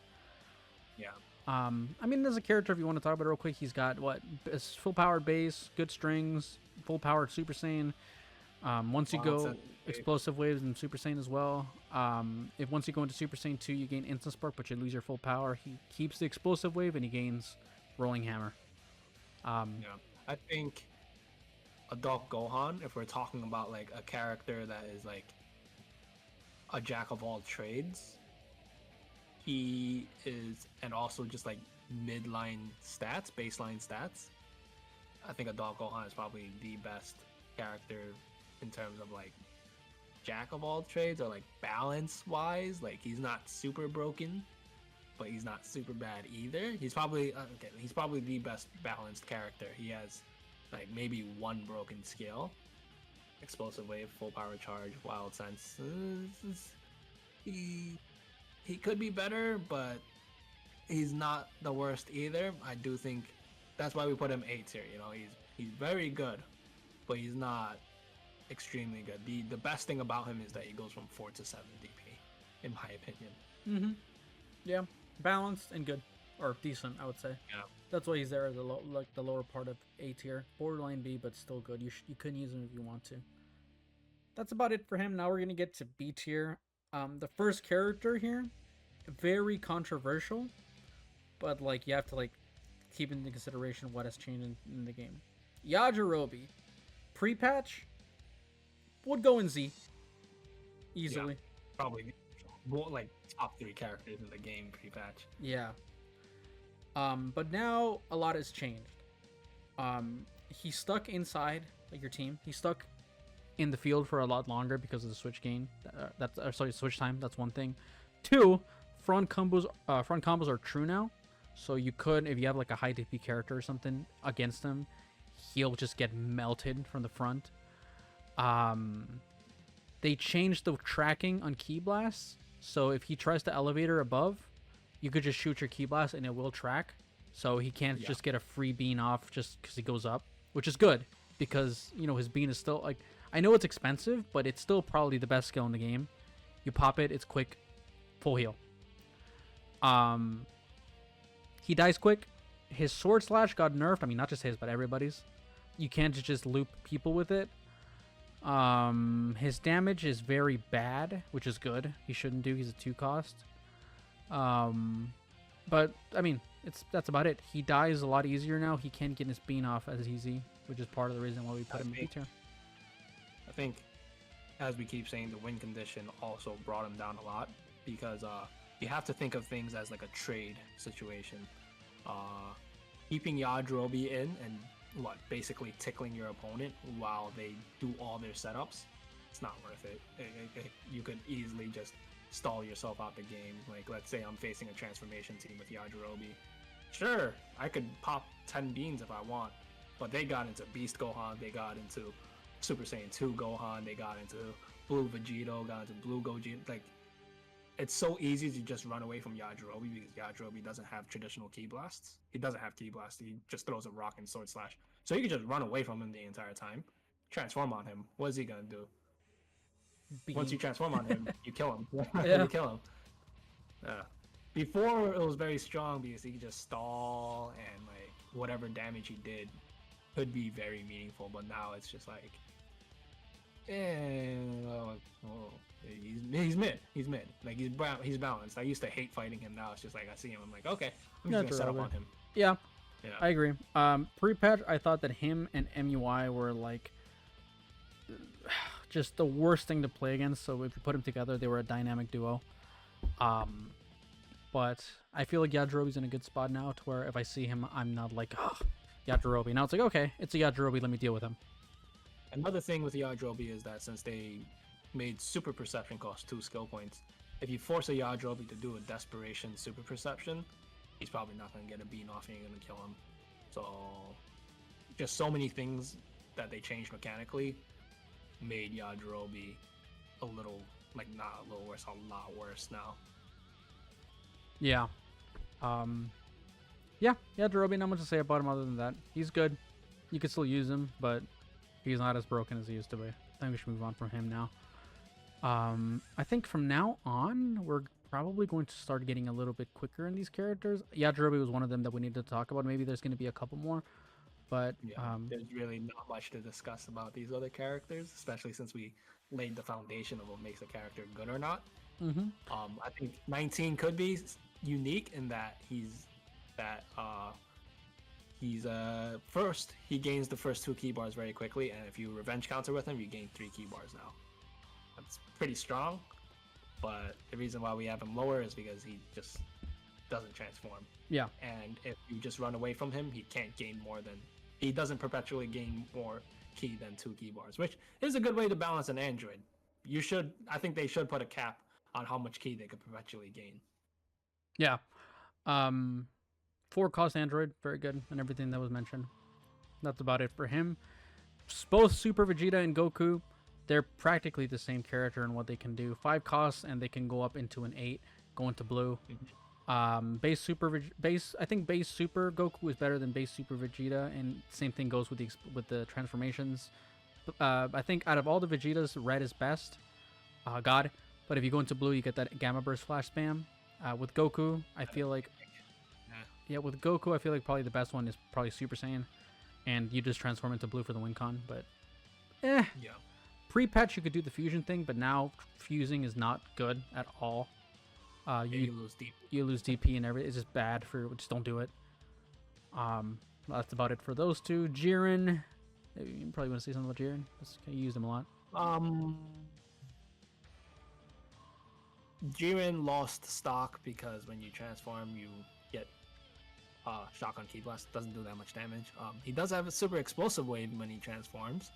Yeah. I mean, as a character, if you want to talk about it real quick, he's got full powered base, good strings, full powered Super Saiyan. Once you go explosive waves and Super Saiyan as well. Once you go into Super Saiyan 2, you gain instant spark, but you lose your full power. He keeps the explosive wave and he gains rolling hammer. Yeah, I think Adult Gohan, if we're talking about like a character that is like a jack of all trades. He is, and also just like midline stats, baseline stats. I think Adult Gohan is probably the best character in terms of like jack of all trades or like balance wise. Like he's not super broken, but he's not super bad either. He's probably he's probably the best balanced character. He has like maybe one broken skill, explosive wave, full power charge, wild sense. He could be better, but he's not the worst either. I do think that's why we put him A tier. You know, he's very good, but he's not extremely good. The best thing about him is that he goes from 4 to 7 DP, in my opinion. Mm-hmm. Yeah, balanced and good, or decent, I would say. Yeah. That's why he's there as the lower part of A tier, borderline B, but still good. You couldn't use him if you want to. That's about it for him. Now we're gonna get to B tier. The first character here, very controversial, but like you have to like keep into consideration what has changed in the game. Yajirobe, pre-patch, would go in Z easily. Yeah, probably more like top 3 characters in the game pre-patch. Yeah. But now a lot has changed. He's stuck inside like your team. He's stuck in the field for a lot longer because of the switch gain. Switch time. That's one thing. 2, front combos are true now. So you could, if you have like a high DP character or something against him, he'll just get melted from the front. They changed the tracking on Ki Blasts. So if he tries to elevator above, you could just shoot your Ki Blast and it will track. So he can't just get a free bean off just because he goes up, which is good because, you know, his bean is still like, I know it's expensive, but it's still probably the best skill in the game. You pop it, it's quick, full heal. He dies quick. His sword slash got nerfed. I mean, not just his, but everybody's. You can't just loop people with it. His damage is very bad, which is good. He shouldn't do. He's a 2 cost. But I mean, that's about it. He dies a lot easier now. He can't get his bean off as easy, which is part of the reason why we put him in B tier. I think, as we keep saying, the win condition also brought him down a lot because you have to think of things as like a trade situation. Keeping Yajirobe in and basically tickling your opponent while they do all their setups, it's not worth it. You could easily just stall yourself out the game. Like, let's say I'm facing a transformation team with Yajirobe. Sure, I could pop 10 beans if I want, but they got into Beast Gohan, they got into Super Saiyan 2 Gohan, they got into Blue Vegito, got into Blue Gogeta. Like, it's so easy to just run away from Yajirobe because Yajirobe doesn't have traditional Ki Blasts. He doesn't have Ki Blasts. He just throws a rock and sword slash. So you can just run away from him the entire time. Transform on him. What is he gonna do? Once you transform on him, you kill him. Yeah. You kill him. Before it was very strong because he could just stall and like whatever damage he did could be very meaningful. But now it's just like, he's mid. He's mid. Like he's balanced. I used to hate fighting him. Now it's just like I see him. I'm like, okay, I'm just gonna set up on him. Yeah, I agree. Pre-patch, I thought that him and MUI were like just the worst thing to play against. So if you put them together, they were a dynamic duo. But I feel like Yajirobe's in a good spot now to where if I see him, I'm not like, oh, Yajirobe. Now it's like, okay, it's a Yajirobe. Let me deal with him. Another thing with Yajirobe is that since they made Super Perception cost 2 skill points, if you force a Yajirobe to do a Desperation Super Perception, he's probably not going to get a bean off and you're going to kill him. So, just so many things that they changed mechanically made Yajirobe a little, like, not a little worse, a lot worse now. Yeah. Yeah, Yajirobe, not much to say about him other than that. He's good. You could still use him, but he's not as broken as he used to be. I think we should move on from him now. I think from now on, we're probably going to start getting a little bit quicker in these characters. Yajirobe was one of them that we need to talk about. Maybe there's going to be a couple more, but there's really not much to discuss about these other characters, especially since we laid the foundation of what makes a character good or not. Mm-hmm. I think 19 could be unique in that he's first, he gains the first 2 key bars very quickly, and if you revenge counter with him, you gain 3 key bars now. That's pretty strong. but the reason why we have him lower is because he just doesn't transform. Yeah. And if you just run away from him, he can't gain more than he doesn't perpetually gain more ki than 2 ki bars, which is a good way to balance an android. I think they should put a cap on how much ki they could perpetually gain. Yeah. 4 cost android, very good, and everything that was mentioned. That's about it for him. Both Super Vegeta and Goku, they're practically the same character in what they can do. 5 costs, and they can go up into an 8, go into blue. Base Super Goku is better than base Super Vegeta, and same thing goes with the transformations. I think out of all the Vegetas, red is best. God, but if you go into blue, you get that Gamma Burst Flash spam. With Goku, I feel like with Goku, I feel like probably the best one is probably Super Saiyan, and you just transform into blue for the win con. But pre-patch you could do the fusion thing, but now fusing is not good at all. You lose DP. You lose DP and everything. It's just bad for. Just don't do it. That's about it for those two. Jiren, you probably want to say something about Jiren. I use him a lot. Jiren lost stock because when you transform, you get shotgun ki blast. Doesn't do that much damage. He does have a super explosive wave when he transforms,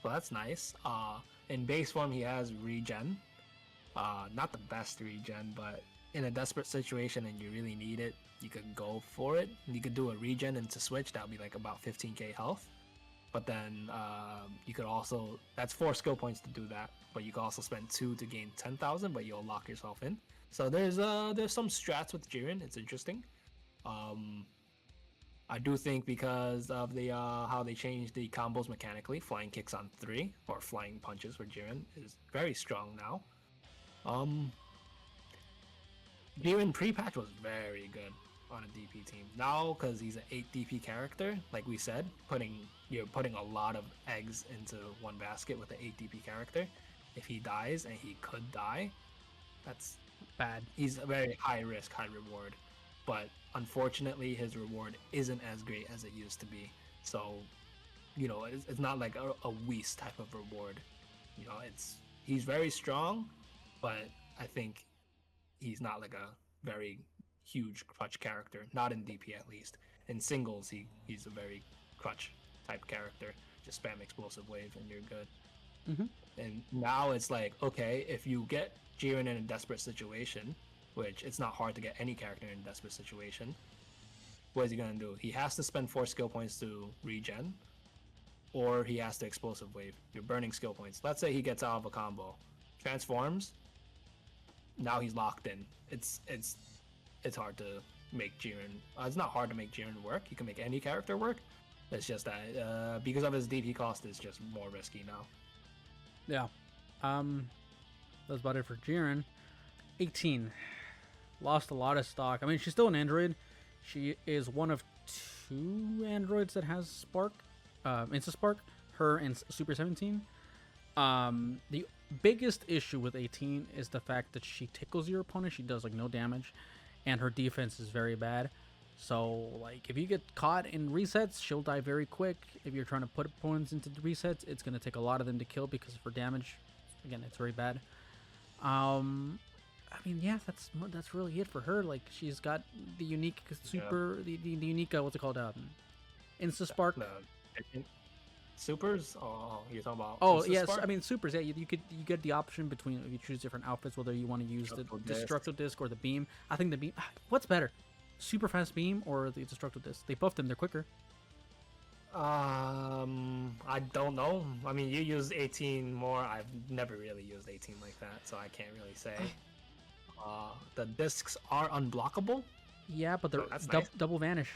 so that's nice. In base form, he has regen. Not the best regen, but in a desperate situation and you really need it, you could go for it. You could do a regen into switch. That would be like about 15k health. But then you could also, that's 4 skill points to do that. But you can also spend 2 to gain 10,000, but you'll lock yourself in. So there's some strats with Jiren. It's interesting. I do think because of the how they changed the combos mechanically, flying kicks on 3 or flying punches for Jiren is very strong now. Jiren pre-patch was very good on a DP team. Now, because he's an 8 DP character, like we said, you're putting a lot of eggs into one basket with an 8 DP character. If he dies, and he could die, that's bad. He's a very high risk, high reward. But unfortunately, his reward isn't as great as it used to be. So, it's not like a Whis type of reward. He's very strong, but I think he's not like a very huge crutch character. Not in DP at least. In singles, he's a very crutch type character. Just spam explosive wave and you're good. And now it's like, okay, if you get Jiren in a desperate situation, which it's not hard to get any character in a desperate situation, what is he gonna do? He has to spend 4 skill points to regen, or he has to explosive wave. You're burning skill points. Let's say he gets out of a combo, transforms. Now he's locked in. It's hard to make Jiren. It's not hard to make Jiren work. You can make any character work. It's just that because of his DP cost, it's just more risky now. Yeah. That's about it for Jiren. 18. Lost a lot of stock. I mean, she's still an android. She is one of 2 androids that has Spark, Insta Spark. Her and Super 17. The biggest issue with 18 is the fact that she tickles your opponent. She does like no damage, and her defense is very bad. So like if you get caught in resets, she'll die very quick. If you're trying to put opponents into the resets, it's gonna take a lot of them to kill because of her damage. Again, it's very bad. I mean, yeah, that's really it for her. Like she's got the unique super, the unique what's it called? Insta Spark. Supers? Oh, you're talking about? Oh yes, Spark? I mean supers. Yeah, you get the option between if you choose different outfits, whether you want to use the destructive disc or the beam. I think the beam. What's better, super fast beam or the destructive disc? They buffed them. They're quicker. I don't know. I mean, you use 18 more. I've never really used 18 like that, so I can't really say. The discs are unblockable. Yeah, but they're nice. Double vanish.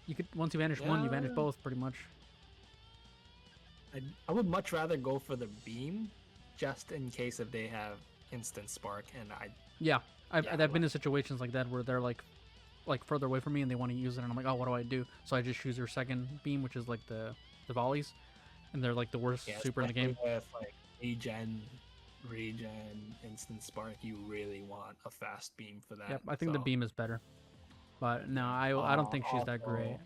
You could once you vanish one, you vanish both, pretty much. I would much rather go for the beam, just in case if they have instant spark, and I've been in situations like that where they're like further away from me and they want to use it, and I'm like, oh, what do I do? So I just choose their second beam, which is like the volleys, and they're like the worst super in the game. With like regen, instant spark, you really want a fast beam for that. Yep, I think the beam is better, but no, I don't think she's that great.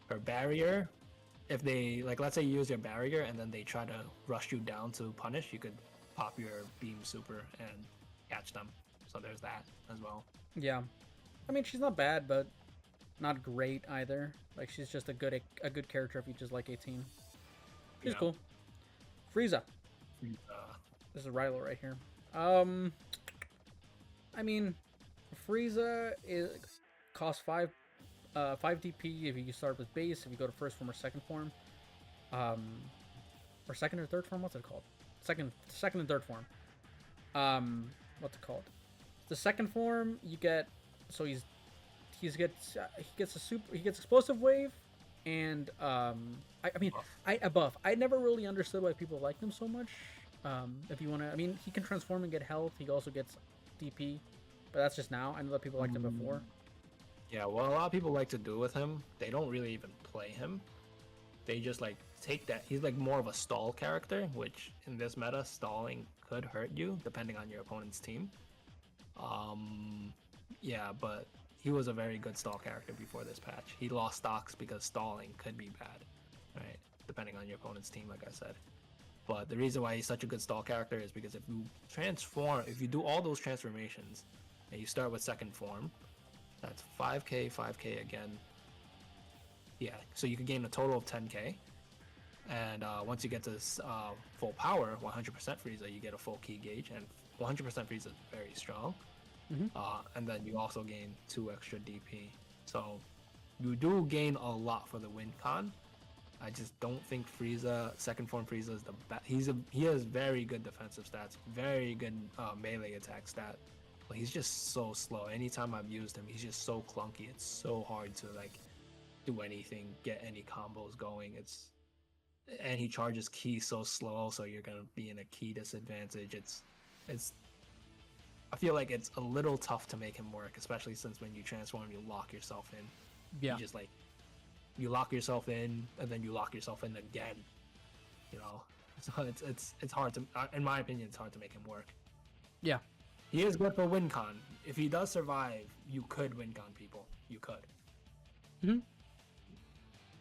Her barrier. If they let's say you use your barrier and then they try to rush you down to punish, you could pop your beam super and catch them. So there's that as well. Yeah. I mean, she's not bad, but not great either. Like, she's just a good character if you just like 18. She's cool. Frieza. This is Rilo right here. I mean, Frieza costs 5 DP if you start with base, if you go to first form or second form. Or second or third form, what's it called? Second and third form. What's it called? The second form you get, so he gets explosive wave, and a buff. I never really understood why people like him so much. If you want to, I mean, he can transform and get health. He also gets DP, but that's just now. I know that people liked him before. Yeah, what a lot of people like to do with him, they don't really even play him. They just like take that. He's like more of a stall character, which in this meta, stalling could hurt you depending on your opponent's team. Yeah, but he was a very good stall character before this patch. He lost stocks because stalling could be bad, right? Depending on your opponent's team, like I said. But the reason why he's such a good stall character is because if you do all those transformations, and you start with second form, that's 5k, 5k again. Yeah, so you can gain a total of 10k. And once you get to full power, 100% Frieza, you get a full key gauge, and 100% Frieza is very strong. And then you also gain 2 extra DP. So you do gain a lot for the win con. I just don't think Frieza, second form Frieza, is the best. He has very good defensive stats, very good melee attack stat. But he's just so slow. Anytime I've used him, he's just so clunky. It's so hard to like do anything, get any combos going. And he charges ki so slow, so you're gonna be in a ki disadvantage. I feel like it's a little tough to make him work, especially since when you transform, you lock yourself in. Yeah. You just like you lock yourself in, and then you lock yourself in again. You know, so it's hard to, in my opinion, it's hard to make him work. Yeah. He is good for win con. If he does survive, you could win con people. You could.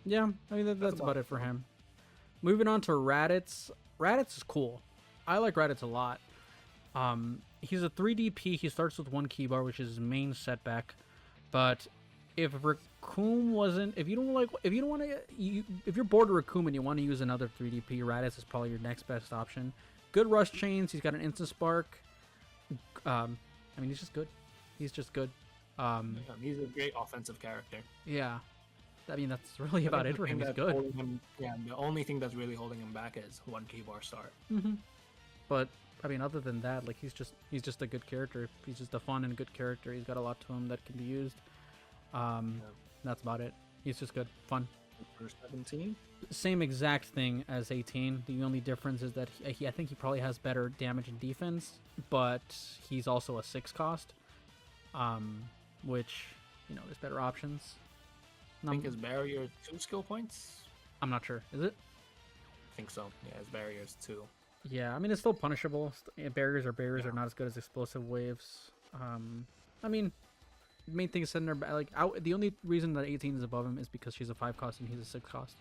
Yeah, I mean that's about it for him. Moving on to Raditz. Raditz is cool. I like Raditz a lot. He's a 3DP. He starts with 1 key bar, which is his main setback. But if Raccoon wasn't, if you're bored of Raccoon and you want to use another 3DP, Raditz is probably your next best option. Good rush chains. He's got an instant spark. I mean, he's just good. He's just good. He's a great offensive character. Yeah. I mean, that's really about it for him. He's good. The only thing that's really holding him back is 1 key bar start. But I mean, other than that, like he's just a good character. He's just a fun and good character. He's got a lot to him that can be used. That's about it. He's just good, fun. For 17, same exact thing as 18. The only difference is that I think he probably has better damage and defense, but he's also a 6 cost, which there's better options. I think his barrier 2 skill points. I'm not sure. Is it? I think so. Yeah, his barrier is 2. Yeah, I mean, it's still punishable. Barriers are not as good as explosive waves. I mean, the main thing is sitting there. The only reason that 18 is above him is because she's a 5 cost and he's a 6 cost.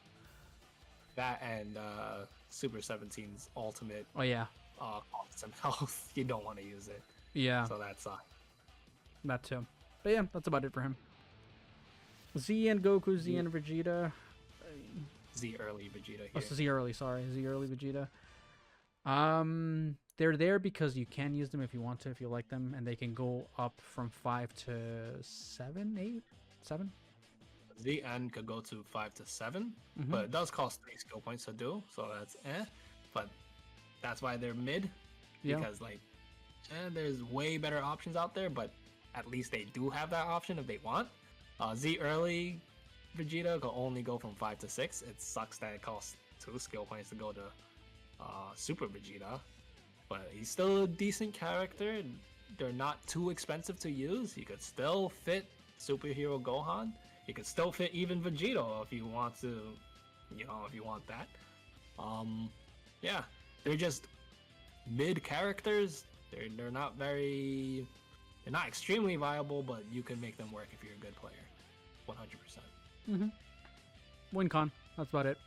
That and Super 17's ultimate. Oh yeah. Costs and health. You don't want to use it. Yeah. So that's that too. But yeah, that's about it for him. Z and Goku, Z and Vegeta. Z early Vegeta here. Oh, so Z early Vegeta. They're there because you can use them if you want to, if you like them, and they can go up from 5 to 7, 8, 7. ZN could go to 5 to 7, but it does cost 3 skill points to do, so that's But that's why they're mid, because there's way better options out there, but at least they do have that option if they want. Z early Vegeta can only go from 5 to 6. It sucks that it costs 2 skill points to go to Super Vegeta, but he's still a decent character. They're not too expensive to use. You could still fit Superhero Gohan. You could still fit even Vegito if you want to, if you want that. Yeah, they're just mid characters. They're not extremely viable, but you can make them work if you're a good player. 100%. Win con. That's about it.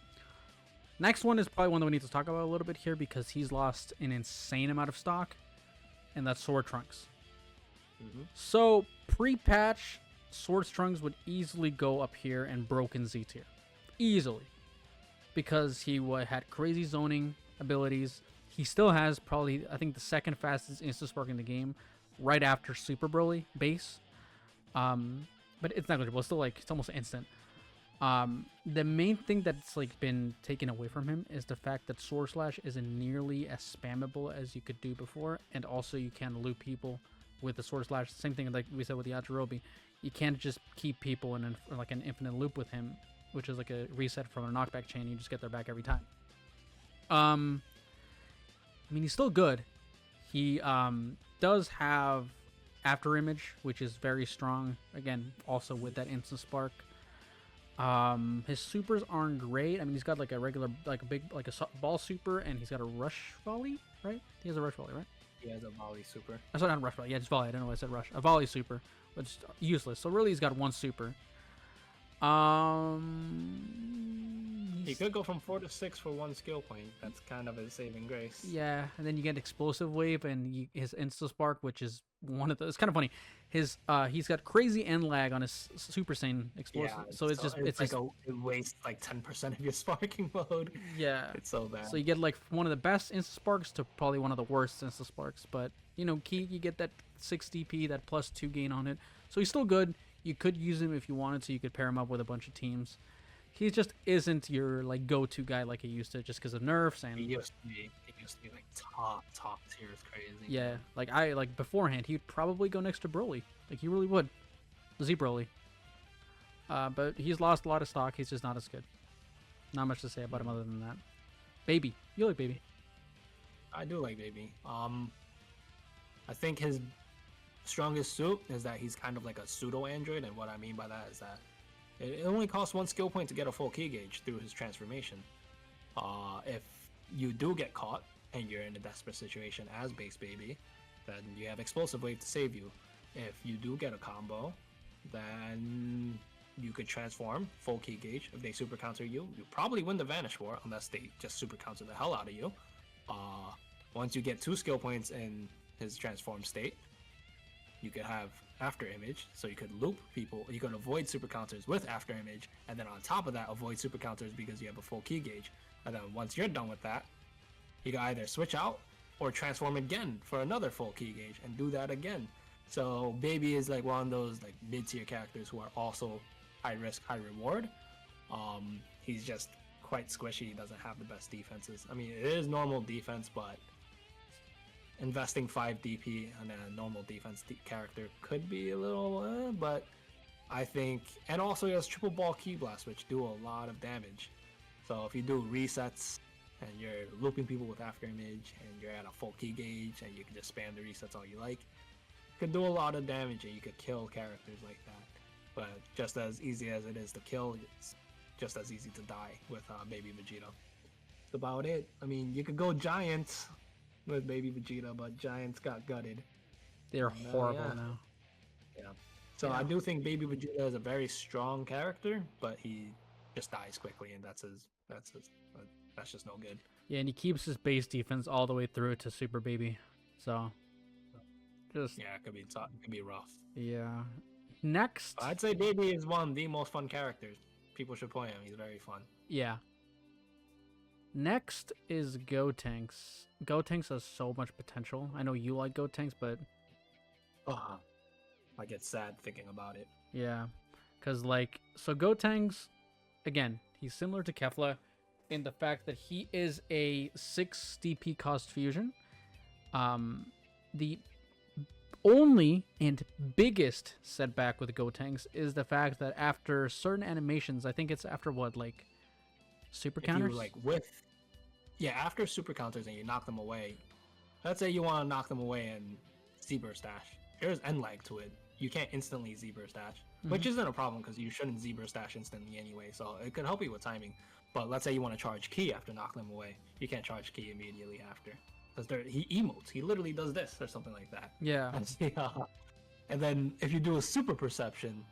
Next one is probably one that we need to talk about a little bit here because he's lost an insane amount of stock, and that's Sword Trunks. So pre-patch, Sword Trunks would easily go up here and broken Z tier, easily, because he had crazy zoning abilities. He still has probably, I think, the second fastest Insta Spark in the game, right after Super Broly base. But it's negligible. It's still like it's almost instant. The main thing that's like been taken away from him is the fact that Sword Slash isn't nearly as spammable as you could do before, and also you can loop people with the Sword Slash. Same thing like we said with the Yajirobe. You can't just keep people in like an infinite loop with him, which is like a reset from a knockback chain. You just get their back every time. I mean, he's still good. He does have After Image, which is very strong. Again, also with that instant spark. His supers aren't great. I mean, he's got like a regular, like a big, like a ball super, and he's got a rush volley, right? He has a rush volley, right? He has a volley super. I said not rush volley. Yeah, just volley. I don't know why I said rush. A volley super, which is useless. So really, he's got one super. He could go from 4 to 6 for 1 skill point. That's kind of his saving grace. Yeah, and then you get explosive wave and his insta spark, which is one of those. It's kind of funny. His he's got crazy end lag on his Super Saiyan explosive, Yeah, so it's just it wastes like 10% of your sparking mode. Yeah, it's so bad. So you get like one of the best insta sparks to probably one of the worst insta sparks, but you know, key you get that 6 DP, that +2 gain on it. So he's still good. You could use him if you wanted to. You could pair him up with a bunch of teams. He just isn't your like go-to guy like he used to, just because of nerfs and. He used to be like top tier. It's crazy. Yeah, like beforehand, he'd probably go next to Broly. Like he really would, Z Broly. But he's lost a lot of stock. He's just not as good. Not much to say about him other than that. Baby, you like Baby? I do like Baby. I think his strongest suit is that he's kind of like a pseudo android, and what I mean by that is that it only costs 1 skill point to get a full key gauge through his transformation. If you do get caught and you're in a desperate situation as Base Baby, then you have Explosive Wave to save you. If you do get a combo, then you could transform full key gauge. If they super counter you, you probably win the Vanish War unless they just super counter the hell out of you. Once you get 2 skill points in his transformed state, you could have After Image, so you could loop people. You could avoid super counters with After Image, and then on top of that, avoid super counters because you have a full key gauge. And then once you're done with that, you can either switch out or transform again for another full key gauge and do that again. So Baby is like one of those like mid-tier characters who are also high risk, high reward. He's just quite squishy. He doesn't have the best defenses. I mean, it is normal defense, but investing 5 DP on a normal defense character could be a little, but I think, and also he has triple ball key blast, which do a lot of damage. So if you do resets and you're looping people with After Image and you're at a full key gauge and you can just spam the resets all you like, you can do a lot of damage and you could kill characters like that. But just as easy as it is to kill, it's just as easy to die with Baby Vegeta. That's about it. I mean, you could go Giants with Baby Vegeta, but Giants got gutted. They're horrible now. Yeah. So I do think Baby Vegeta is a very strong character, but he just dies quickly, and that's just no good. Yeah, and he keeps his base defense all the way through to Super Baby. So just it could be rough. Yeah. Next, I'd say Baby is one of the most fun characters. People should play him. He's very fun. Yeah. Next is Gotenks. Gotenks has so much potential. I know you like Gotenks, but I get sad thinking about it. Yeah, because like, so Gotenks, again, he's similar to Kefla in the fact that he is a 6 DP cost fusion. The only and biggest setback with Gotenks is the fact that after certain animations, I think it's after what, like super counters? After super counters and you knock them away. Let's say you want to knock them away and Z-Burst Dash. There's end lag to it. You can't instantly Z-Burst Dash, which isn't a problem because you shouldn't Z-Burst Dash instantly anyway, so it could help you with timing. But let's say you want to charge Ki after knocking them away. You can't charge Ki immediately after. Because he emotes. He literally does this or something like that. Yeah. And then if you do a super perception,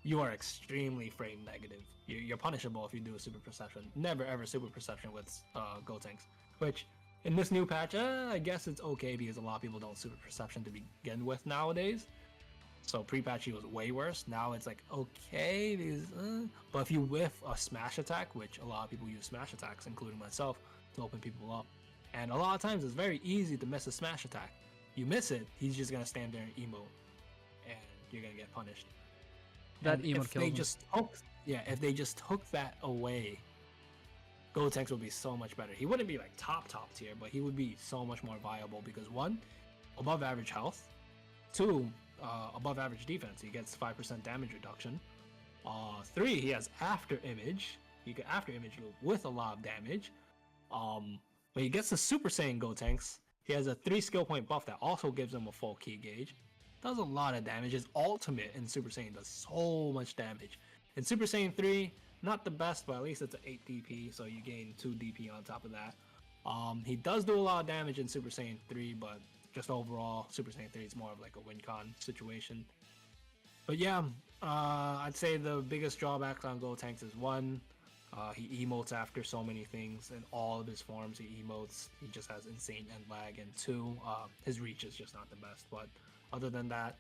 you are extremely frame negative. You're punishable if you do a super perception. Never ever super perception with Gotenks. Which in this new patch, I guess it's okay because a lot of people don't super perception to begin with nowadays. So pre-patch he was way worse. Now it's like okay, because, but if you whiff a smash attack, which a lot of people use smash attacks, including myself, to open people up, and a lot of times it's very easy to miss a smash attack. You miss it, he's just gonna stand there and emote, and you're gonna get punished. That and emote if kills they him. just took, if they just took that away, Gotenks would be so much better. He wouldn't be like top tier, but he would be so much more viable because one, above average health, two, above average defense. He gets 5% damage reduction. Three, he has after image. You can after image you with a lot of damage. When he gets the Super Saiyan Gotenks, he has a 3 skill point buff that also gives him a full ki gauge. Does a lot of damage. His ultimate in Super Saiyan does so much damage. In Super Saiyan 3, not the best, but at least it's an 8 DP, so you gain 2 DP on top of that. He does do a lot of damage in Super Saiyan 3, but just overall, Super Saiyan 3 is more of like a win con situation. But yeah, I'd say the biggest drawbacks on Gotenks is one, he emotes after so many things. In all of his forms, he emotes. He just has insane end lag. And two, his reach is just not the best. But other than that,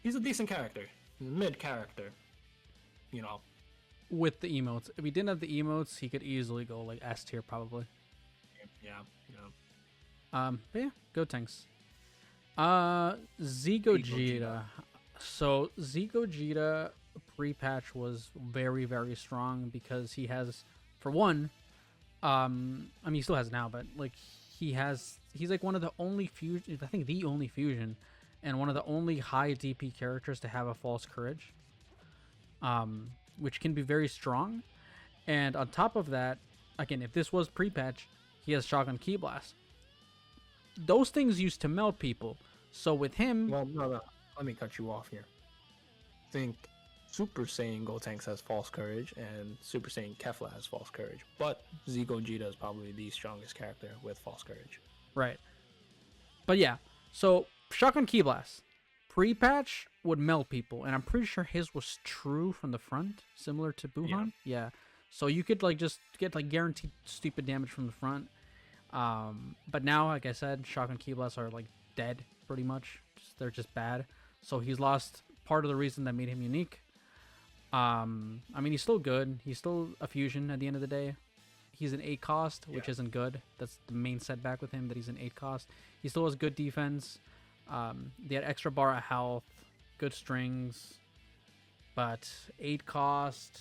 he's a decent character. He's a mid character. You know. With the emotes. If he didn't have the emotes, he could easily go like S tier probably. Yeah. But yeah, Gotenks. Z Gogeta. So Z Gogeta pre-patch was very, very strong because he has, for one, I mean he still has now, but like he's like one of the only fusion, I think the only fusion, and one of the only high DP characters to have a false courage, which can be very strong. And on top of that, again, if this was pre-patch, he has Shotgun Ki Blast. Those things used to melt people. So with him, well, no, let me cut you off here. I think Super Saiyan Gotenks has false courage and Super Saiyan Kefla has false courage, but Z Gogeta is probably the strongest character with false courage. right? But yeah, so Shotgun Ki Blast pre-patch would melt people, and I'm pretty sure his was true from the front, similar to Buhan. Yeah. So you could like just get like guaranteed stupid damage from the front. But now, like I said, Shotgun Ki Blasts are like dead pretty much. They're just bad. So he's lost part of the reason that made him unique. I mean, he's still good. He's still a fusion at the end of the day. He's an 8 cost, which isn't good. That's the main setback with him, that he's an 8 cost. He still has good defense. They had extra bar of health, good strings, but 8 cost,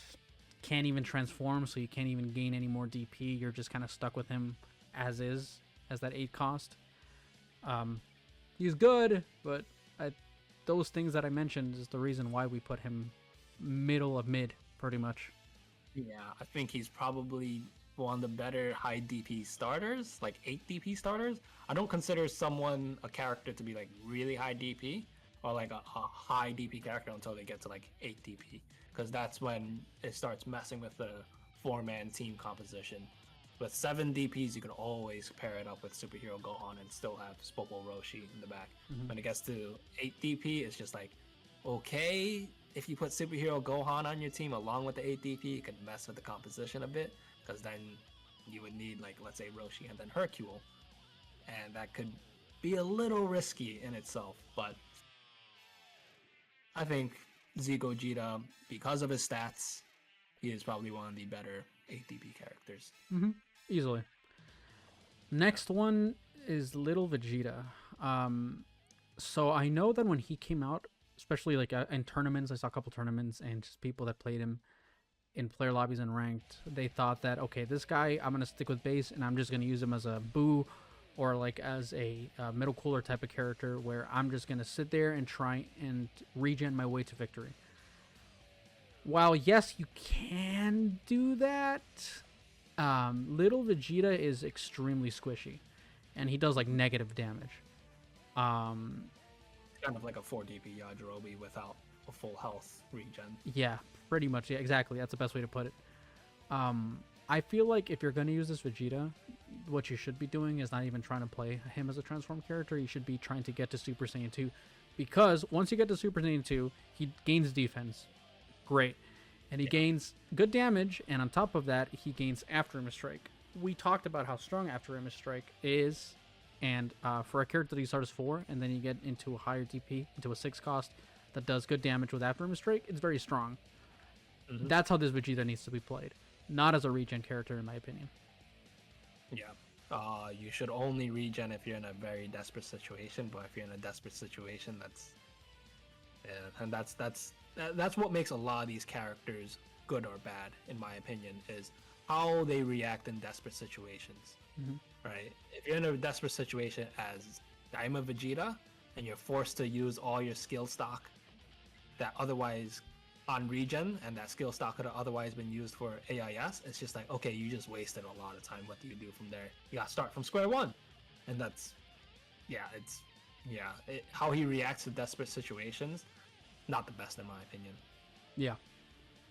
can't even transform, so you can't even gain any more DP. You're just kind of stuck with him as is, as that 8 cost. He's good, but those things that I mentioned is the reason why we put him middle of mid, pretty much. Yeah, I think he's probably one of the better high DP starters, like 8 DP starters. I don't consider a character to be like really high DP or like a high DP character until they get to like 8 DP, because that's when it starts messing with the 4-man team composition. With 7 DPs, you can always pair it up with Superhero Gohan and still have Spopo Roshi in the back. Mm-hmm. When it gets to 8 DP, it's just like, okay, if you put Superhero Gohan on your team along with the 8 DP, it can mess with the composition a bit, because then you would need, like, let's say Roshi and then Hercule, and that could be a little risky in itself. But I think Z Gogeta, because of his stats, he is probably one of the better 8 DP characters. Mm-hmm. Easily. Next one is Little Vegeta. So I know that when he came out, especially like in tournaments, I saw a couple tournaments and just people that played him in player lobbies and ranked, they thought that, okay, this guy, I'm going to stick with base and I'm just going to use him as a boo or like as a middle cooler type of character where I'm just going to sit there and try and regen my way to victory. While yes, you can do that, Little Vegeta is extremely squishy, and he does like negative damage. Kind of like a 4 DP Yajirobe without a full health regen. Yeah, pretty much. Yeah, exactly. That's the best way to put it. I feel like if you're going to use this Vegeta, what you should be doing is not even trying to play him as a transform character. You should be trying to get to Super Saiyan 2, because once you get to Super Saiyan 2, he gains defense. Great. And he gains good damage, and on top of that, he gains After Image Strike. We talked about how strong After Image Strike is, and for a character that you start as 4, and then you get into a higher DP, into a 6 cost, that does good damage with After Image Strike, it's very strong. Mm-hmm. That's how this Vegeta needs to be played, not as a regen character, in my opinion. Yeah. You should only regen if you're in a very desperate situation, but if you're in a desperate situation, that's what makes a lot of these characters good or bad, in my opinion, is how they react in desperate situations. Mm-hmm. Right? If you're in a desperate situation as Daima Vegeta, and you're forced to use all your skill stock that otherwise on regen, and that skill stock could have otherwise been used for AIS, it's just like, okay, you just wasted a lot of time. What do you do from there? You gotta start from square one. And that's, how he reacts to desperate situations, not the best in my opinion. Yeah,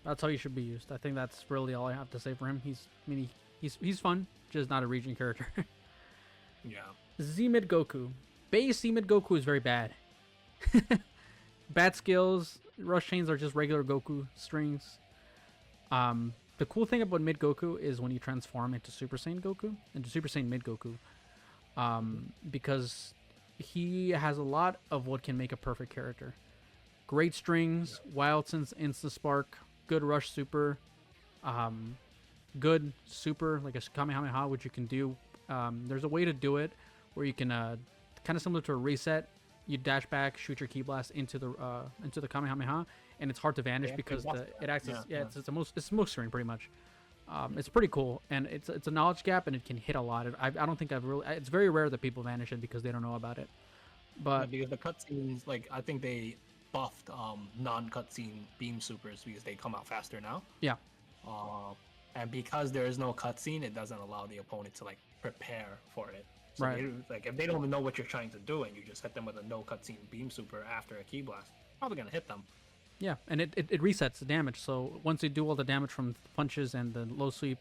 that's how he should be used. I think that's really all I have to say for him. He's fun, just not a regen character. Yeah. Z-Mid Goku. Base Z-Mid Goku is very bad. Bad skills. Rush chains are just regular Goku strings. The cool thing about Mid Goku is when you transform into Super Saiyan Goku, into Super Saiyan Mid Goku, because he has a lot of what can make a perfect character. Great strings, Wild Sense, Insta Spark, good Rush Super, good Super like a Kamehameha, which you can do. There's a way to do it where you can kind of similar to a reset. You dash back, shoot your Ki Blast into the Kamehameha, and it's hard to vanish because it acts as it's smoke screen pretty much. It's pretty cool, and it's a knowledge gap, and it can hit a lot. I don't think it's very rare that people vanish it because they don't know about it. But because the cutscenes, like I think they buffed non-cutscene beam supers because they come out faster now. Yeah. And because there is no cutscene, it doesn't allow the opponent to like prepare for it. So right. Like if they don't know what you're trying to do and you just hit them with a no cutscene beam super after a Ki Blast, probably gonna hit them. Yeah, and it resets the damage. So once you do all the damage from the punches and the low sweep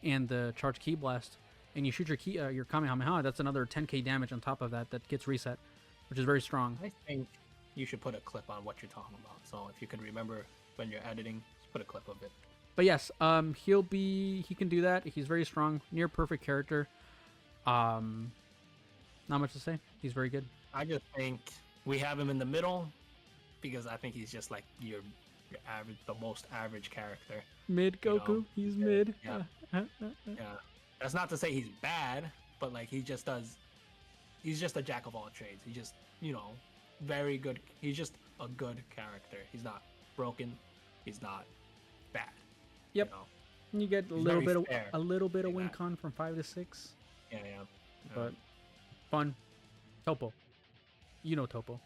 and the charge Ki Blast, and you shoot your Kamehameha, that's another 10k damage on top of that gets reset, which is very strong. I think you should put a clip on what you're talking about. So if you can remember when you're editing, just put a clip of it. But yes, he can do that. He's very strong, near perfect character. Not much to say. He's very good. I just think we have him in the middle because I think he's just like your average, the most average character. Mid Goku, he's mid. Yeah. Yeah. That's not to say he's bad, but like he's just a jack of all trades. He just, very good. He's just a good character. He's not broken. He's not bad. Yep. You get a little bit of win con from 5 to 6. Yeah. But fun. Topo. You know Topo.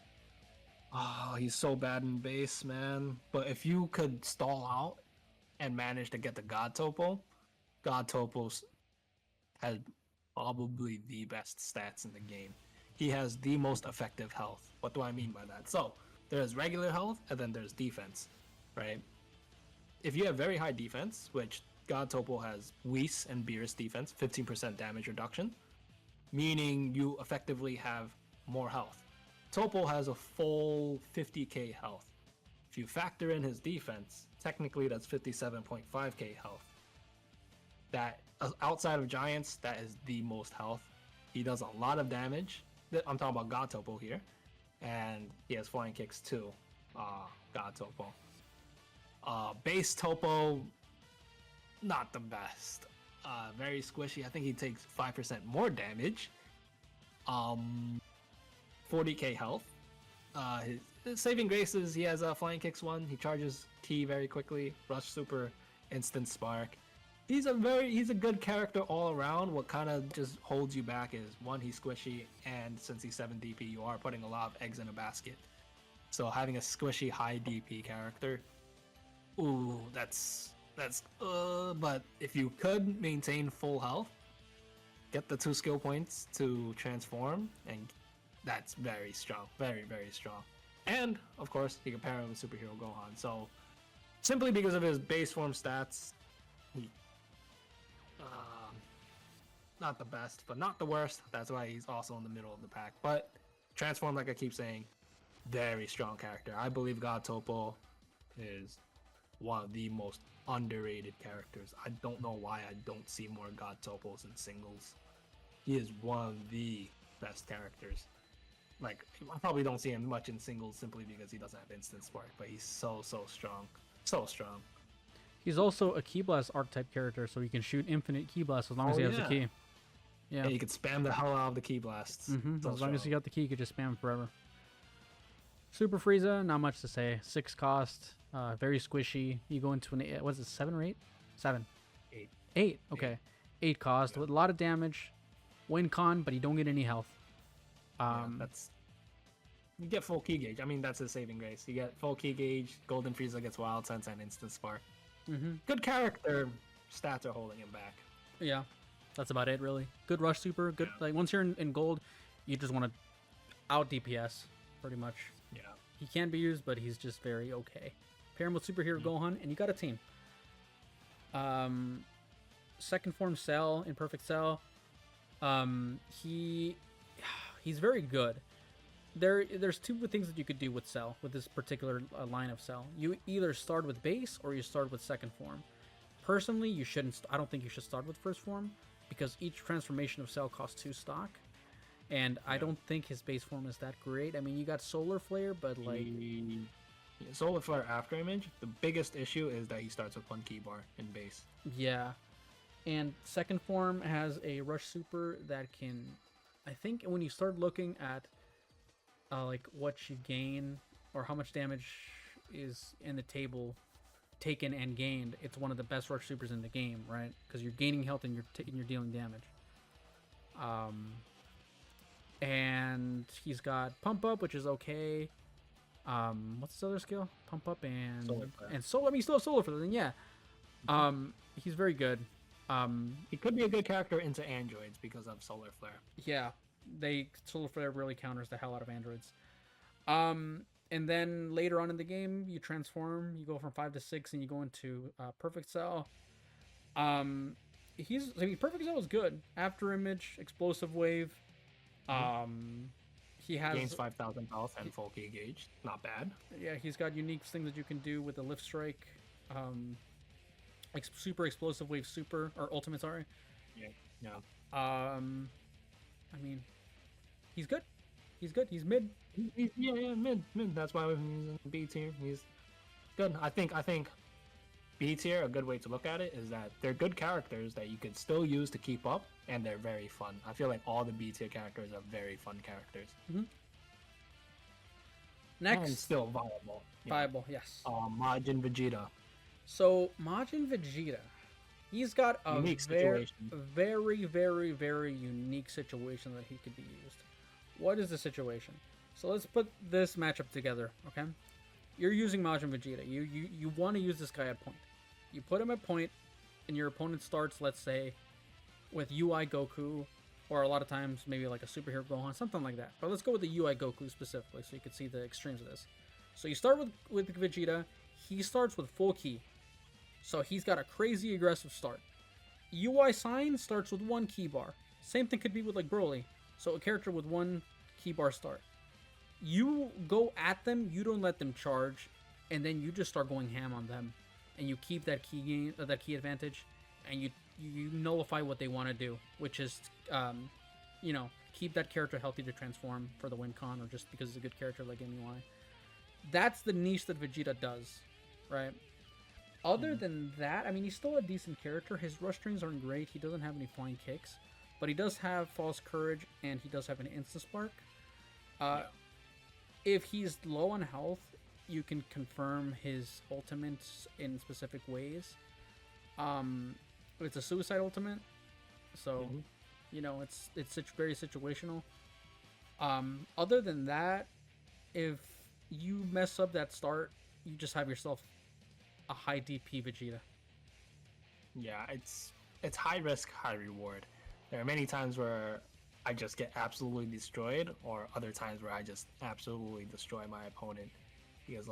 Oh, he's so bad in base, man. But if you could stall out and manage to get the God Topo has probably the best stats in the game. He has the most effective health. What do I mean by that? So there's regular health and then there's defense, right? If you have very high defense, which God Topo has Whis and Beerus defense, 15% damage reduction, meaning you effectively have more health. Topo has a full 50k health. If you factor in his defense, technically that's 57.5k health. That outside of Giants, that is the most health. He does a lot of damage. I'm talking about God Topo here, and he has flying kicks too. God Topo. Base Topo, not the best. Very squishy. I think he takes 5% more damage. 40k health. His saving graces, he has flying kicks 1. He charges Ki very quickly. Rush super, instant spark. He's a good character all around. What kind of just holds you back is 1, he's squishy, and since he's 7 DP, you are putting a lot of eggs in a basket. So having a squishy high DP character, ooh, but if you could maintain full health, get the 2 skill points to transform, and that's very strong, very, very strong. And of course, you can pair him with Superhero Gohan. So simply because of his base form stats, he not the best, but not the worst. That's why he's also in the middle of the pack. But transform, like I keep saying, very strong character. I believe God Topo is one of the most underrated characters. I don't know why I don't see more God Topos in singles. He is one of the best characters. Like, I probably don't see him much in singles simply because he doesn't have instant spark, but he's so strong. So strong. He's also a Key Blast archetype character, so he can shoot infinite Key Blasts as long as he has the key. Yeah, you could spam the hell out of the Key Blasts. As long as you got the key, you could just spam forever. Super Frieza, not much to say. 6 cost, very squishy. You go into an 8, was it 7 or 8? 7. 8. 8, okay. 8 cost with a lot of damage. Win con, but you don't get any health. You get full key gauge. I mean, that's his saving grace. You get full key gauge, Golden Frieza gets Wild Sense and Instant Spark. Good character. Stats are holding him back. Yeah, that's about it, really. Good rush super. Good. Like, once you're in gold, you just want to out DPS, pretty much. Yeah. He can be used, but he's just very okay. Pair him with Superhero Gohan, and you got a team. Second form Cell, Imperfect Cell. He's very good. There's two things that you could do with Cell, with this particular line of Cell. You either start with base or you start with second form. Personally, you shouldn't. I don't think you should start with first form because each transformation of Cell costs 2 stock, and I don't think his base form is that great. I mean, you got Solar Flare, but like Solar Flare after image. The biggest issue is that he starts with 1 key bar in base. Yeah, and second form has a rush super that can. I think when you start looking at like what you gain or how much damage is in the table taken and gained, it's one of the best rush supers in the game, right? Because you're gaining health and you're dealing damage. And he's got pump up, which is okay. What's his other skill? Pump up and solar. I mean, still solar for them. Yeah. He's very good. He could be a good character into androids because of Solar Flare. Yeah. Solar Flare really counters the hell out of androids. And then later on in the game, you transform. You go from 5 to 6, and you go into Perfect Cell. Perfect Cell is good. After image, explosive wave. He has gains 5,000 health and full key gauge. Not bad. Yeah, he's got unique things that you can do with the lift strike. Super explosive wave, super or ultimate. Sorry. Yeah. I mean, he's good. He's mid. Mid. That's why he's in B tier. He's good. I think B tier, a good way to look at it is that they're good characters that you could still use to keep up, and they're very fun. I feel like all the B tier characters are very fun characters. Next, and still viable. Viable, yes. Majin Vegeta. So Majin Vegeta, he's got a very, very, very unique situation that he could be used. What is the situation? So let's put this matchup together, okay? You're using Majin Vegeta. You want to use this guy at point. You put him at point, and your opponent starts, let's say, with UI Goku, or a lot of times maybe like a Superhero Gohan, something like that. But let's go with the UI Goku specifically, so you can see the extremes of this. So you start with Vegeta. He starts with full key. So he's got a crazy aggressive start. UI Sign starts with 1 key bar. Same thing could be with like Broly. So a character with 1 key bar start. You go at them, you don't let them charge, and then you just start going ham on them, and you keep that key advantage, and you nullify what they want to do, which is, keep that character healthy to transform for the win con, or just because it's a good character like MUI. That's the niche that Vegeta does, right? Other than that, I mean, he's still a decent character. His rush strings aren't great. He doesn't have any flying kicks, but he does have false courage, and he does have an instant spark. If he's low on health, you can confirm his ultimates in specific ways. It's a suicide ultimate, so it's very situational. Other than that, if you mess up that start, you just have yourself a high DP Vegeta. Yeah, it's high risk, high reward. There are many times where I just get absolutely destroyed, or other times where I just absolutely destroy my opponent because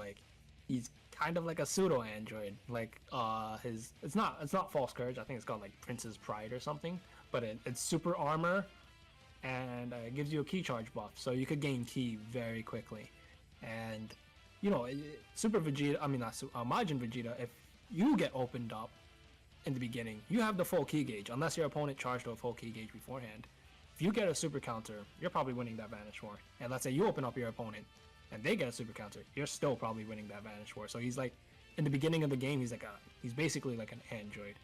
he's kind of like a pseudo android. It's not false courage. I think it's called like Prince's Pride or something. But it's super armor, and it gives you a key charge buff, so you could gain key very quickly. And Super Vegeta, I mean not Majin Vegeta, if you get opened up in the beginning, you have the full key gauge, unless your opponent charged to a full key gauge beforehand. If you get a super counter, you're probably winning that Vanish War. And let's say you open up your opponent and they get a super counter, you're still probably winning that Vanish War. So he's like, in the beginning of the game, he's basically like an android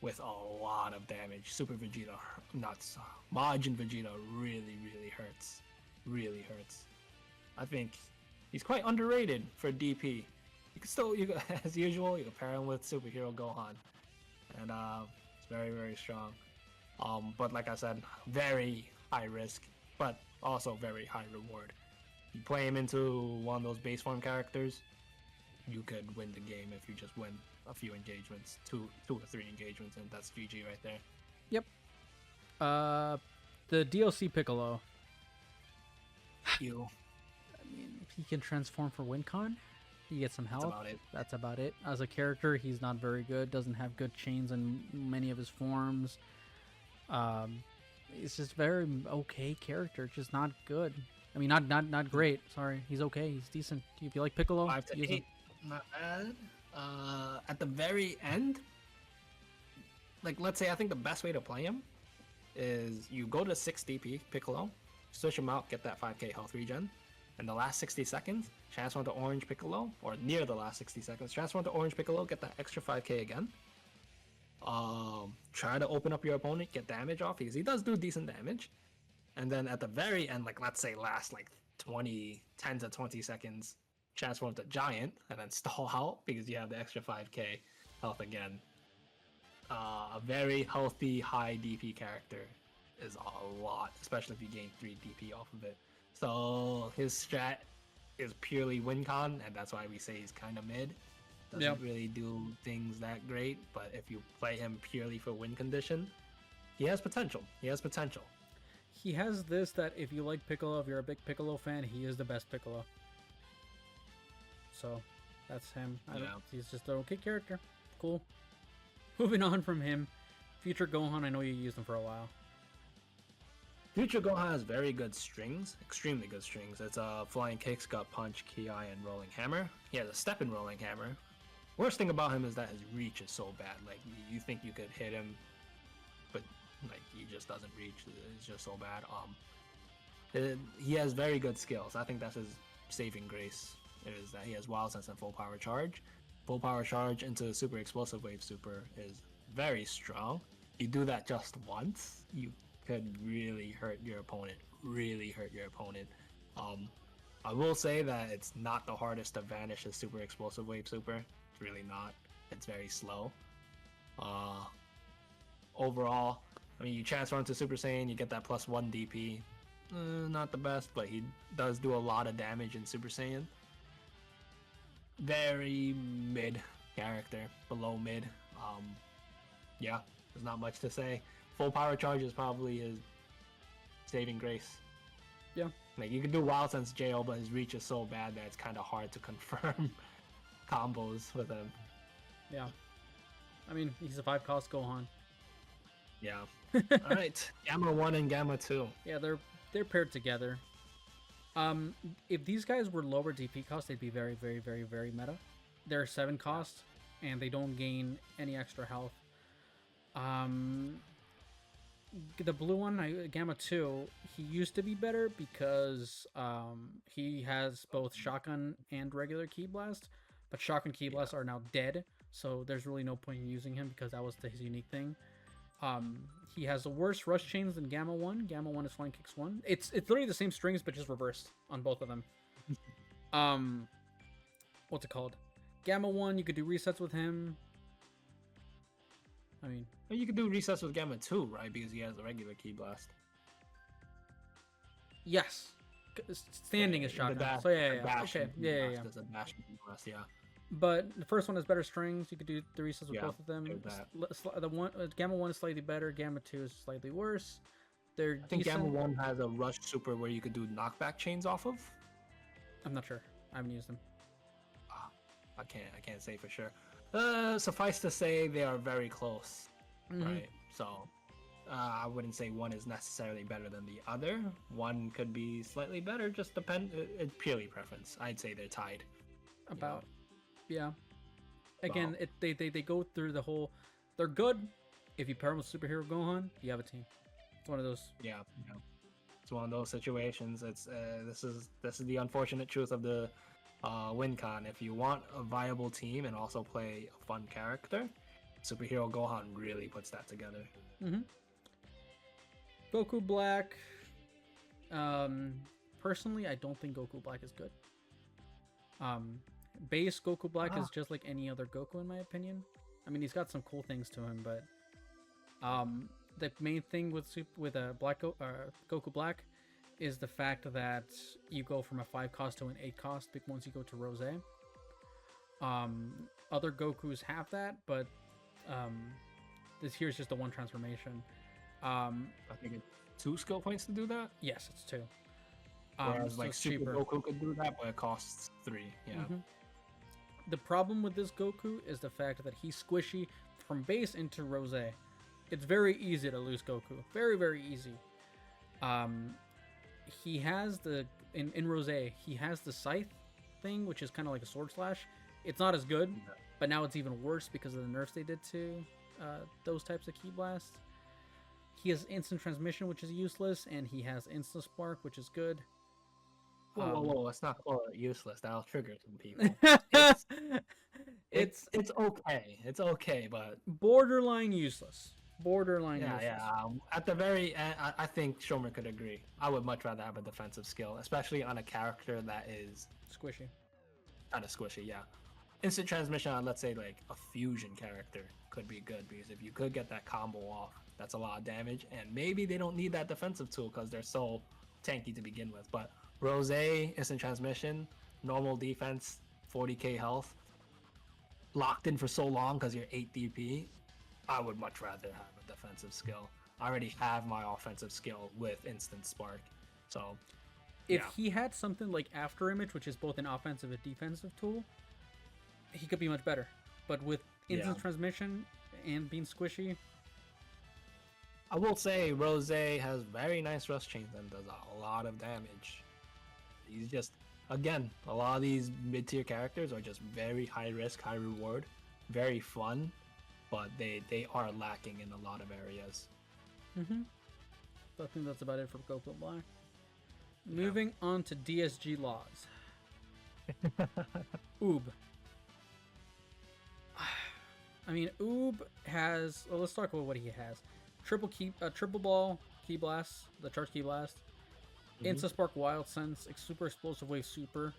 with a lot of damage. Super Vegeta, nuts. Majin Vegeta really, really hurts. Really hurts. I think he's quite underrated for DP. As usual, you can pair him with Superhero Gohan. And it's very, very strong. But like I said, very high risk, but also very high reward. You play him into one of those base form characters, you could win the game if you just win a few engagements, two or three engagements, and that's GG right there. Yep. The DLC Piccolo. I mean, he can transform for WinCon. He gets some health. That's about it. As a character, he's not very good. Doesn't have good chains in many of his forms. It's just very okay character, just not good. I mean, not great. Sorry, he's okay. He's decent. If you like Piccolo, 5 to 8, not bad. At the very end, like let's say, I think the best way to play him is you go to 6 DP Piccolo, switch him out, get that 5k health regen, and the last 60 seconds transform to Orange Piccolo, or near the last 60 seconds transform to Orange Piccolo, get that extra 5k again. Try to open up your opponent, get damage off, because he does do decent damage. And then at the very end, like let's say last like 10 to 20 seconds, transform to Giant, and then stall out because you have the extra 5k health again. A very healthy high DP character is a lot, especially if you gain 3 DP off of it. So his strat is purely WinCon, and that's why we say he's kind of mid. Doesn't really do things that great, but if you play him purely for win condition, he has potential. He has this that if you like Piccolo, if you're a big Piccolo fan, he is the best Piccolo. So that's him. He's just an okay character. Cool. Moving on from him, Future Gohan. I know you used him for a while. Future Gohan has very good strings, extremely good strings. It's Flying Kicks, Gut Punch, Ki, and Rolling Hammer. He has a step in Rolling Hammer. Worst thing about him is that his reach is so bad. Like, you think you could hit him, but like he just doesn't reach. It's just so bad. He has very good skills. I think that's his saving grace. Is that he has Wild Sense and Full Power Charge. Full Power Charge into Super Explosive Wave Super is very strong. You do that just once, you could really hurt your opponent. I will say that it's not the hardest to vanish a Super Explosive Wave Super. It's really not. It's very slow. Overall, I mean, you transform to Super Saiyan, you get that +1 DP. Not the best, but he does do a lot of damage in Super Saiyan. Very mid character, below mid. Yeah, there's not much to say. Full Power Charge is probably his saving grace. Yeah. Like, you can do Wild Sense JO, but his reach is so bad that it's kind of hard to confirm combos with him. Yeah. I mean, he's a 5-cost Gohan. Yeah. Alright. Gamma 1 and Gamma 2. Yeah, they're paired together. If these guys were lower DP cost, they'd be very, very, very, very meta. They're 7 cost, and they don't gain any extra health. The blue one, Gamma 2, he used to be better because he has both Shotgun and regular Ki Blast, but Shotgun Ki Blast are now dead, so there's really no point in using him because that was his unique thing. He has the worst rush chains than Gamma 1. Gamma 1 is Flying Kicks 1. It's literally the same strings, but just reversed on both of them. What's it called? Gamma 1, you could do resets with him. I mean, you could do resets with Gamma 2, right? Because he has a regular Ki Blast. Yes. Standing is Shotgun. So yeah. Okay. Yeah. There's a dash Ki Blast, yeah. But the first one has better strings. You could do the resets with both of them. The one Gamma 1 is slightly better. Gamma 2 is slightly worse. I think Gamma 1 has a rush super where you could do knockback chains off of. I'm not sure. I haven't used them. I can't say for sure. Suffice to say, they are very close, right? So, I wouldn't say one is necessarily better than the other. One could be slightly better, just it's purely preference. I'd say they're tied. About, yeah. Again, they go through the whole. They're good. If you pair them with superhero Gohan, you have a team. It's one of those. Yeah. It's one of those situations. It's this is the unfortunate truth of the WinCon. If you want a viable team and also play a fun character, superhero Gohan really puts that together. Goku Black. Personally, I don't think Goku Black is good. Base Goku Black is just like any other Goku in my opinion. I mean, he's got some cool things to him, but the main thing with Goku Black is the fact that you go from a 5 cost to an 8 cost once you go to Rose. Other Gokus have that, but this here's just a 1 transformation. I think it's 2 skill points to do that. Yes, it's 2. Whereas so like Super cheaper. Goku could do that, but it costs 3. Yeah. The problem with this Goku is the fact that he's squishy from base into Rose. It's very easy to lose Goku. Very, very easy. He has in Rose, he has the Scythe thing, which is kind of like a sword slash. It's not as good, but now it's even worse because of the nerfs they did to those types of Ki Blasts. He has instant transmission, which is useless, and he has instant spark, which is good. Whoa! Let's not call it useless. That'll trigger some people. It's okay. It's okay, but borderline useless. Borderline useless. Yeah. At the very end, I think Shromer could agree. I would much rather have a defensive skill, especially on a character that is squishy. Kind of squishy, yeah. Instant transmission on, let's say, like a fusion character could be good because if you could get that combo off, that's a lot of damage, and maybe they don't need that defensive tool because they're so tanky to begin with. But Rose, instant transmission, normal defense, 40k health, locked in for so long because you're 8 DP. I would much rather have a defensive skill. I already have my offensive skill with instant spark, so if he had something like After Image, which is both an offensive and defensive tool, he could be much better. But with instant transmission and being squishy, I will say Rose has very nice rush chains and does a lot of damage. He's just, again, a lot of these mid-tier characters are just very high risk, high reward, very fun, but they are lacking in a lot of areas. I think that's about it for Goku Black. Moving on to DSG laws. Oob. I mean, Oob has. Well, let's talk about what he has. Triple ball Ki Blast, the charge Ki Blast, Insta Spark Wild Sense, Super Explosive Wave Super,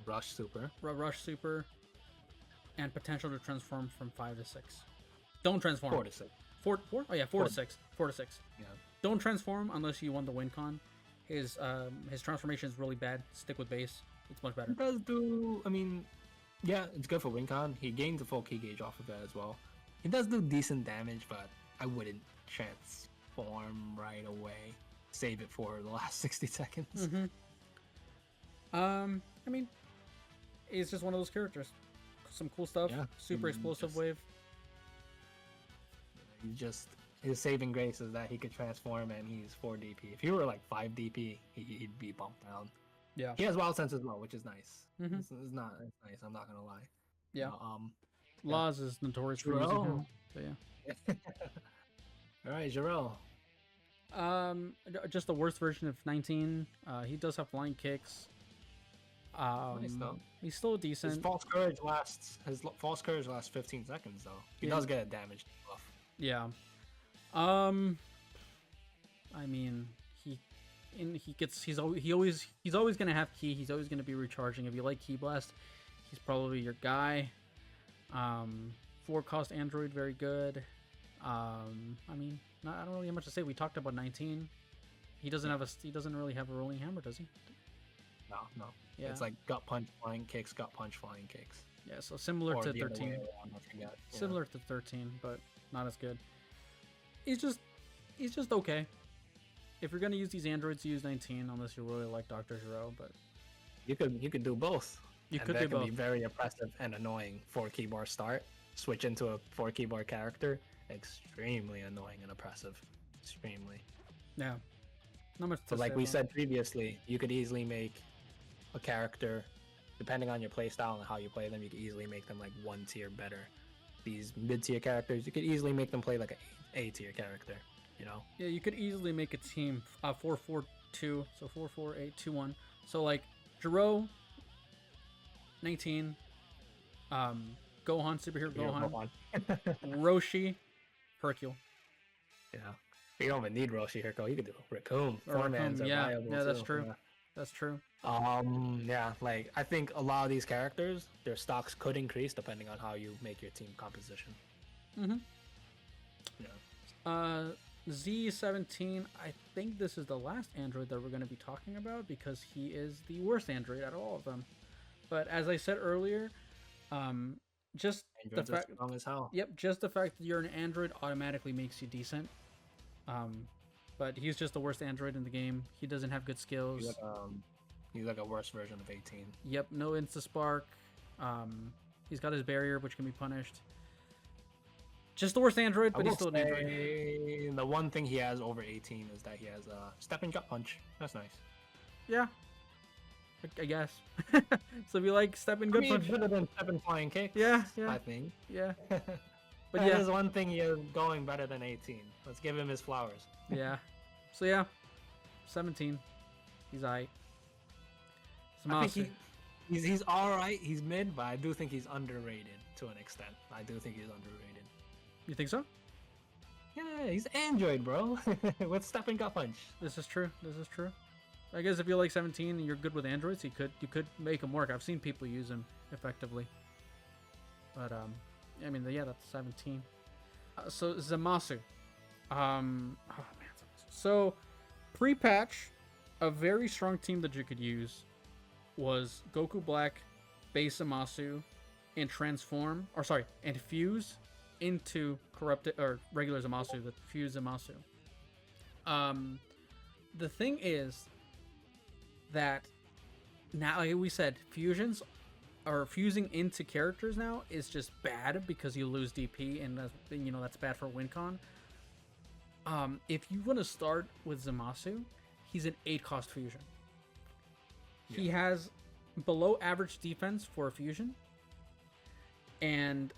Rush Super, Rush Super, and potential to transform from 5 to 6. Don't transform. 4 to 6. 4? Oh yeah, 4 to 6. 4 to 6. Yeah. Don't transform unless you won the WinCon. His transformation is really bad. Stick with base. It's much better. It does do. I mean, yeah, it's good for WinCon. He gains a full key gauge off of that as well. He does do decent damage, but I wouldn't transform right away. Save it for the last 60 seconds. I mean, he's just one of those characters. Some cool stuff. Yeah. Super explosive wave. His saving grace is that he could transform and he's 4 DP. If he were like 5 DP, he'd be bumped down. Yeah. He has wild sense as well, which is nice. It's nice. I'm not gonna lie. Yeah. Laws is notorious for using him. So yeah. All right, Jarrell. Just the worst version of 19. He does have flying kicks. Nice, though. He's still decent. His false courage lasts 15 seconds though. He does get a damage buff. Yeah. I mean, he's always gonna have Ki. He's always gonna be recharging. If you like Ki Blast, he's probably your guy. 4 cost android, very good. I mean, I don't really have much to say. We talked about 19. He doesn't really have a rolling hammer, does he? No. Yeah. It's like gut punch, flying kicks, gut punch, flying kicks. Yeah, so similar to 13. Similar to 13, but not as good. He's just okay. If you're gonna use these androids, use 19, unless you really like Dr. Gero, but you could do both. You could do both. Be very oppressive and annoying 4 keyboard start. Switch into a 4 keyboard character extremely annoying and oppressive. Extremely. Yeah. Not much to So like say we about said previously, you could easily make a character, depending on your playstyle and how you play them, you could easily make them like 1 tier better. These mid-tier characters, you could easily make them play like a A-tier character, you know? Yeah, you could easily make a team 4-4-2, so 4-4-8-2-1. So like Jiro, 19, Gohan, superhero Gohan, Roshi, Hercule. Yeah. You don't even need Roshi here, you could do Raccoon. Four-mans are viable yeah, that's too. true. Yeah. That's true. Yeah, like I think a lot of these characters, their stocks could increase depending on how you make your team composition. Mm-hmm. Yeah. Z17, I think this is the last android that we're going to be talking about because he is the worst android out of all of them. But as I said earlier, just Androids the fact, are strong as hell. Yep, just the fact that you're an android automatically makes you decent. But he's just the worst android in the game. He doesn't have good skills. He's like a worse version of 18. Yep, no insta spark. He's got his barrier, which can be punished. Just the worst android, but he's still an android. The one thing he has over 18 is that he has a step and gut punch. That's nice. Yeah, I guess. So if you like step and gut punch, better than step and flying kick. Yeah. I think. Yeah. But yeah, there's one thing he is going better than 18. Let's give him his flowers. Yeah. So yeah, 17. He's alright. I think he's all right. He's mid, but I do think he's underrated to an extent. I do think he's underrated. You think so? Yeah, he's Android, bro. With step and gut punch. This is true. I guess if you like 17 and you're good with androids, you could make him work. I've seen people use him effectively. But I mean, yeah, that's 17. So Zamasu. Oh man, so pre-patch, a very strong team that you could use was Goku Black, base Zamasu, and and fuse into corrupted or regular Zamasu, the fuse Zamasu. The thing is that now, like we said, fusions or fusing into characters now is just bad because you lose DP, and that's bad for WinCon. If you want to start with Zamasu, he's an 8-cost fusion. Yeah. He has below average defense for a fusion, and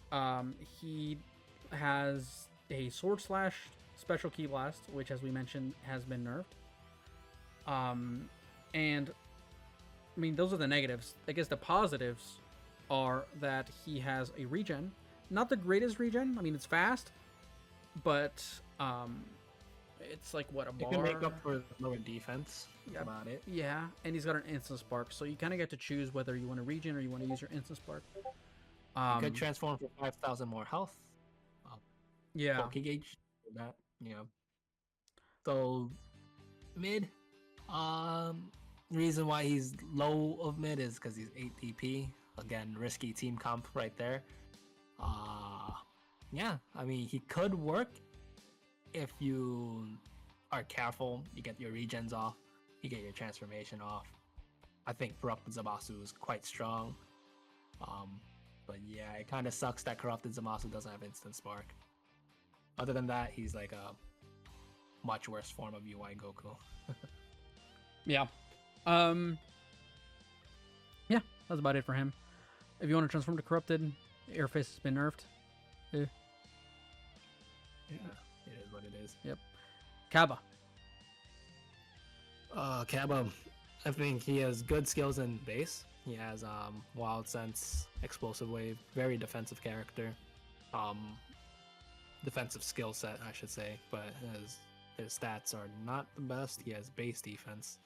he has a sword slash special ki blast, which, as we mentioned, has been nerfed. And I mean, those are the negatives. I guess the positives are that he has a regen, not the greatest regen. I mean, it's fast, but it's like what a bar. You can make up for lower defense. Yep. About it. Yeah, and he's got an instant spark, so you kind of get to choose whether you want to regen or you want to use your instant spark. You could transform for 5,000 more health. Yeah. Bulky gauge. That, So mid. Reason why he's low of mid is because he's 8 DP. Again, risky team comp right there. Yeah, I mean, he could work if you are careful. You get your regens off. You get your transformation off. I think Corrupted Zamasu is quite strong. But yeah, it kind of sucks that Corrupted Zamasu doesn't have instant spark. Other than that, he's like a much worse form of UI Goku. Yeah. Yeah, that's about it for him. If you want to transform to Corrupted, Airface has been nerfed. Yeah, it is what it is. Yep. Kaba. Kaba, I think he has good skills in base. He has Wild Sense, Explosive Wave, very defensive character. Defensive skill set, I should say, but his stats are not the best. He has base defense.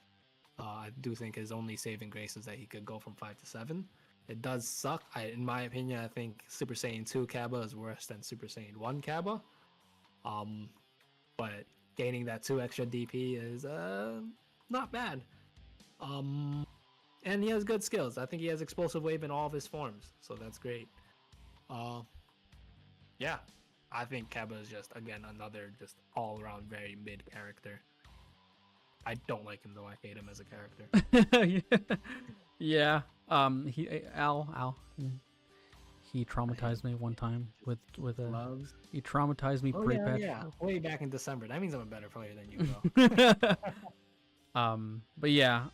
I do think his only saving grace is that he could go from 5 to 7. It does suck. In my opinion, I think Super Saiyan 2 Kaba is worse than Super Saiyan 1 Kaba. But gaining that 2 extra DP is not bad. And he has good skills. I think he has Explosive Wave in all of his forms, so that's great. Yeah, I think Kaba is just, again, another just all-around very mid character. I don't like him though. I hate him as a character. Yeah. He traumatized me one time with a. Gloves. He traumatized me Oh pre-patch. yeah. Way back in December. That means I'm a better player than you, bro. But yeah.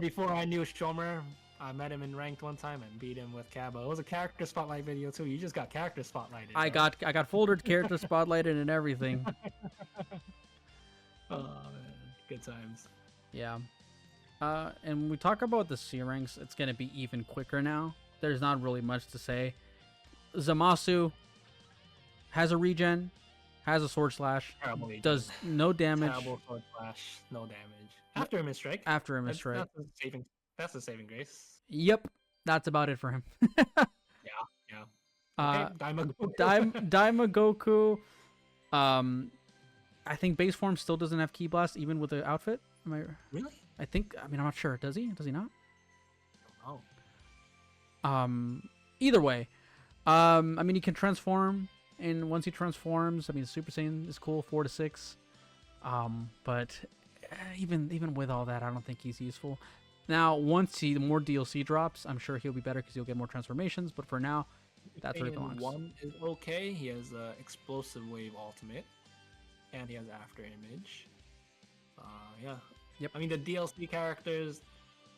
Before I knew Shromer, I met him in ranked one time and beat him with Cabo. It was a character spotlight video too. You just got character spotlighted. I bro. got foldered character spotlighted and everything. Oh man, good times. Yeah. And when we talk about the C ranks, it's gonna be even quicker now. There's not really much to say. Zamasu has a regen, has a sword slash, Terrible agent. does no damage. Terrible sword slash, no damage. After a misstrike. After a misstrike. That's a saving grace. Yep, that's about it for him. Yeah. Okay, Daimagoku. I think base form still doesn't have Ki Blast even with the outfit. Am I? Really? I mean, I'm not sure. Does he? Does he not? Oh. Either way, I mean, he can transform, and once he transforms, I mean, Super Saiyan is cool, 4 to 6. But even with all that, I don't think he's useful. Now, once the more DLC drops, I'm sure he'll be better because he'll get more transformations. But for now, that's where he belongs. One is okay. He has explosive wave ultimate, and he has after image. Yeah. Yep. I mean, the DLC characters,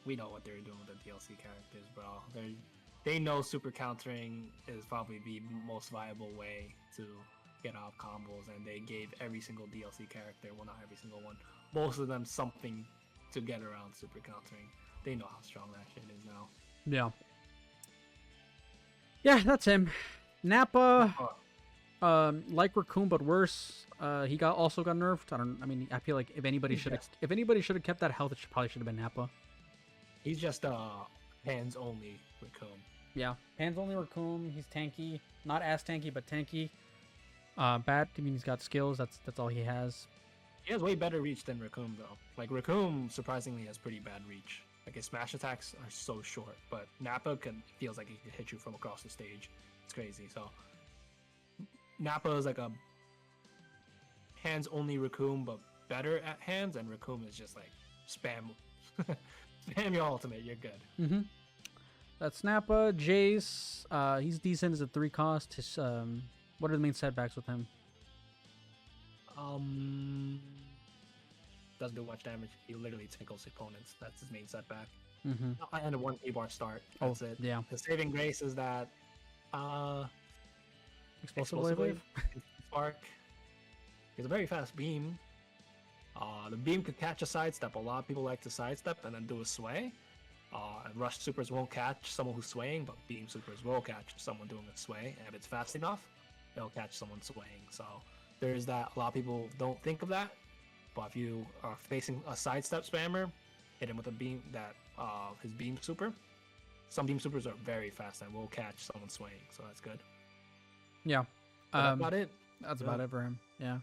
we know what they're doing with the DLC characters, bro. They know super countering is probably the most viable way to get off combos, and they gave every single DLC character, well, not every single one, most of them something to get around super countering. They know how strong that shit is now. Yeah. Yeah, that's him. Nappa, like Raccoon but worse. He also got nerfed. I feel like if anybody should have kept that health, it probably should have been Nappa. He's just hands only Raccoon. Yeah, hands only Raccoon. He's tanky, not as tanky, but tanky. Bad. I mean, he's got skills. That's all he has. He has way better reach than Raccoon though. Like Raccoon surprisingly has pretty bad reach. Like his smash attacks are so short, but Nappa feels like he can hit you from across the stage. It's crazy. So Nappa is like a hands only Raccoon, but better at hands, and Raccoon is just like spam your ultimate, you're good. Mm-hmm. That's Nappa. Jace, he's decent as a 3 cost. His what are the main setbacks with him? Doesn't do much damage. He literally tickles opponents. That's his main setback. Mm-hmm. And a 1 A-bar start. That's it. Yeah. The saving grace is that Explosive wave. Spark. He's a very fast beam. The beam could catch a sidestep. A lot of people like to sidestep and then do a sway. And rush supers won't catch someone who's swaying, but beam supers will catch someone doing a sway. And if it's fast enough, it'll catch someone swaying. So there's that. A lot of people don't think of that. But if you are facing a sidestep spammer, hit him with a beam his beam super. Some beam supers are very fast and will catch someone swaying, so that's good. Yeah. That's about it. That's about it for him. Yeah.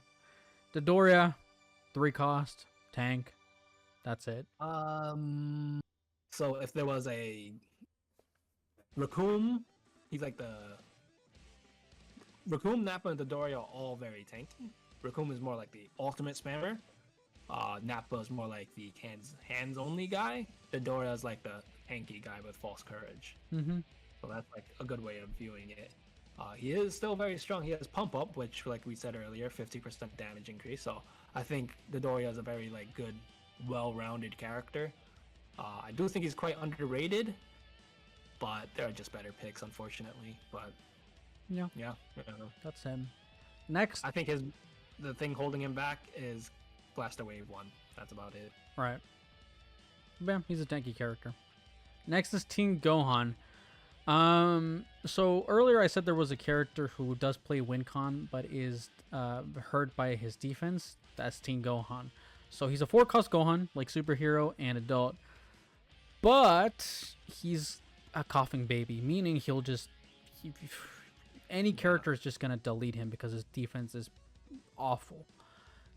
Dodoria, 3 cost, tank. That's it. So if there was a Raccoon, he's like the Raccoon, Nappa, and Dodoria are all very tanky. Raccoon is more like the ultimate spammer. Nappa is more like the hands only guy. Dodoria is like the tanky guy with false courage. Mm-hmm. So that's like a good way of viewing it. He is still very strong. He has pump up, which, like we said earlier, 50% damage increase. So I think Dodoria is a very good, well-rounded character. I do think he's quite underrated, but there are just better picks, unfortunately. But yeah, that's him. Next, I think the thing holding him back is Blaster Wave 1. That's about it. Right. Yeah, he's a tanky character. Next is Teen Gohan. So earlier I said there was a character who does play WinCon, but is hurt by his defense. That's Teen Gohan. So he's a 4-cost Gohan, like superhero and adult, but he's a coughing baby, meaning any character is just gonna delete him because his defense is awful.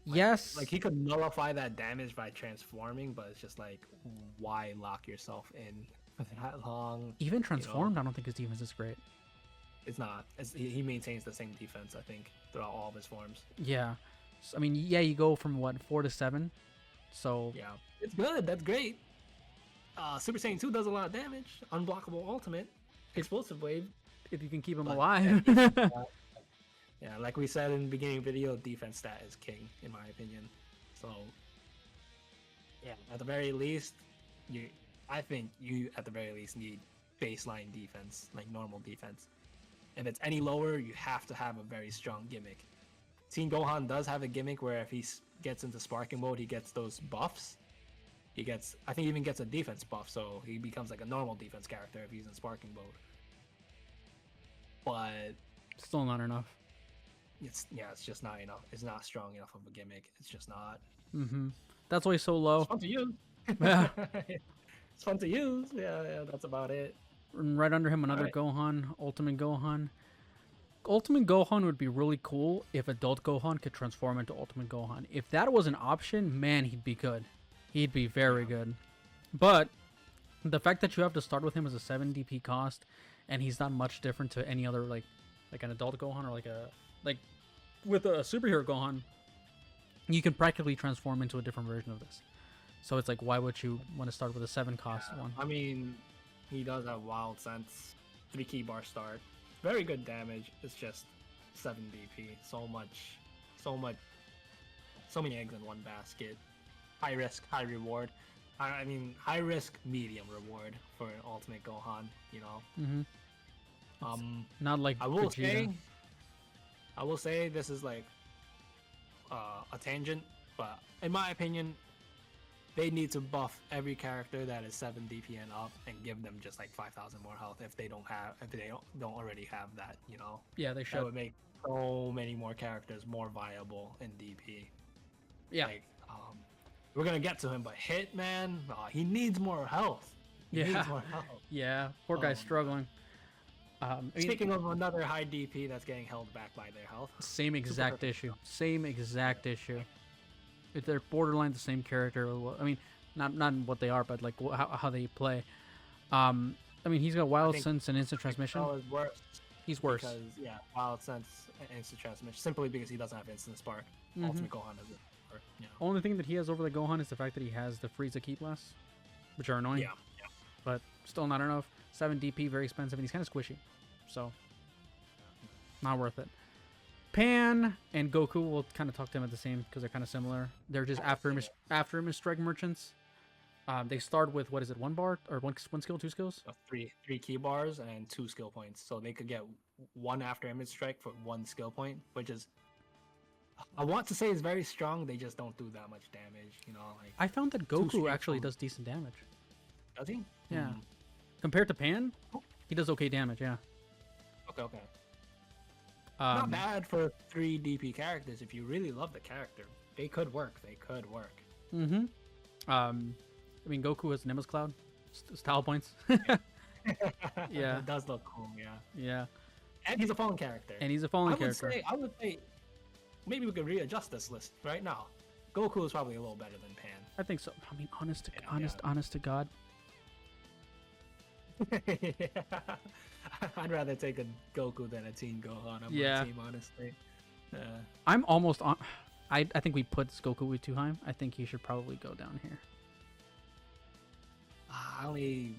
Yes, like he could nullify that damage by transforming, but it's just like, why lock yourself in for that long? Even transformed, I don't think his defense is great. It's not. He maintains the same defense, I think, throughout all of his forms. Yeah, so, I mean, yeah, you go from 4 to 7, so yeah, it's good. That's great. Super Saiyan 2 does a lot of damage. Unblockable ultimate, explosive wave. if you can keep him But, alive. yeah, like we said in the beginning video, defense stat is king in my opinion. So yeah, at the very least, I think you at the very least need baseline defense, like normal defense. If it's any lower, you have to have a very strong gimmick. Teen Gohan does have a gimmick where if he gets into sparking mode, he gets those buffs. I think he even gets a defense buff, so he becomes like a normal defense character if he's in sparking mode. But Still not enough. it's just not enough. It's not strong enough of a gimmick. It's just not. That's why he's so low. It's fun to use. Yeah. It's fun to use. Yeah, that's about it. And right under him, another Alright. Gohan, Ultimate Gohan. Ultimate Gohan would be really cool if Adult Gohan could transform into Ultimate Gohan. If that was an option, man, he'd be good. He'd be very good. But the fact that you have to start with him as a 7 DP cost, and he's not much different to any other like an Adult Gohan or like with a superhero Gohan, you can practically transform into a different version of this. So it's like, why would you want to start with a 7 cost one? I mean, he does have Wild Sense, 3 key bar start, very good damage. It's just 7 DP. So many eggs in one basket. High risk, high reward. I mean, high risk, medium reward for an Ultimate Gohan. You know. Not like I will Vegeta. say this is like a tangent, but in my opinion, they need to buff every character that is 7 DP and up and give them just like 5,000 more health if they don't already have that. You know. Yeah, they That should. would make so many more characters more viable in DP. Yeah. Like, we're gonna get to him, but Hitman, he needs more health. He Yeah. needs more health. Yeah, poor guy's struggling. I mean, Speaking of another high DP that's getting held back by their health. same exact issue. Same exact issue. If they're borderline the same character, I mean, not what they are, but like how they play. I mean, he's got Wild think Sense and Instant Transmission. Is worse. He's worse. Because Wild Sense and Instant Transmission, simply because he doesn't have Instant Spark. Ultimate Gohan doesn't. Or, you know. Only thing that he has over the Gohan is the fact that he has the Frieza Ki Blasts, which are annoying. Yeah. But still not enough. 7 DP, very expensive, and he's kind of squishy. So, not worth it. Pan and Goku, we'll kind of talk to them at the same because they're kind of similar. They're just after him strike merchants. They start with, what is it, 1 bar? Or one skill, 2 skills? So three key bars and 2 skill points. So they could get 1 after image strike for 1 skill point, which is, I want to say, is very strong. They just don't do that much damage, you know. Like, I found that Goku actually does decent damage. does he? Yeah. Compared to Pan, he does okay damage, yeah. Okay. Not bad for 3 DP characters. If you really love the character, they could work. Mm-hmm. I mean, Goku has Nimbus Cloud. Style points. Yeah. It does look cool, yeah. Yeah. And he's a fallen character. I would say, maybe we could readjust this list right now. Goku is probably a little better than Pan. I think so. I mean, honest to God. I'd rather take a Goku than a Teen Gohan on Yeah. my team, honestly. I'm almost on. I think we put Goku too high. I think he should probably go down here. I only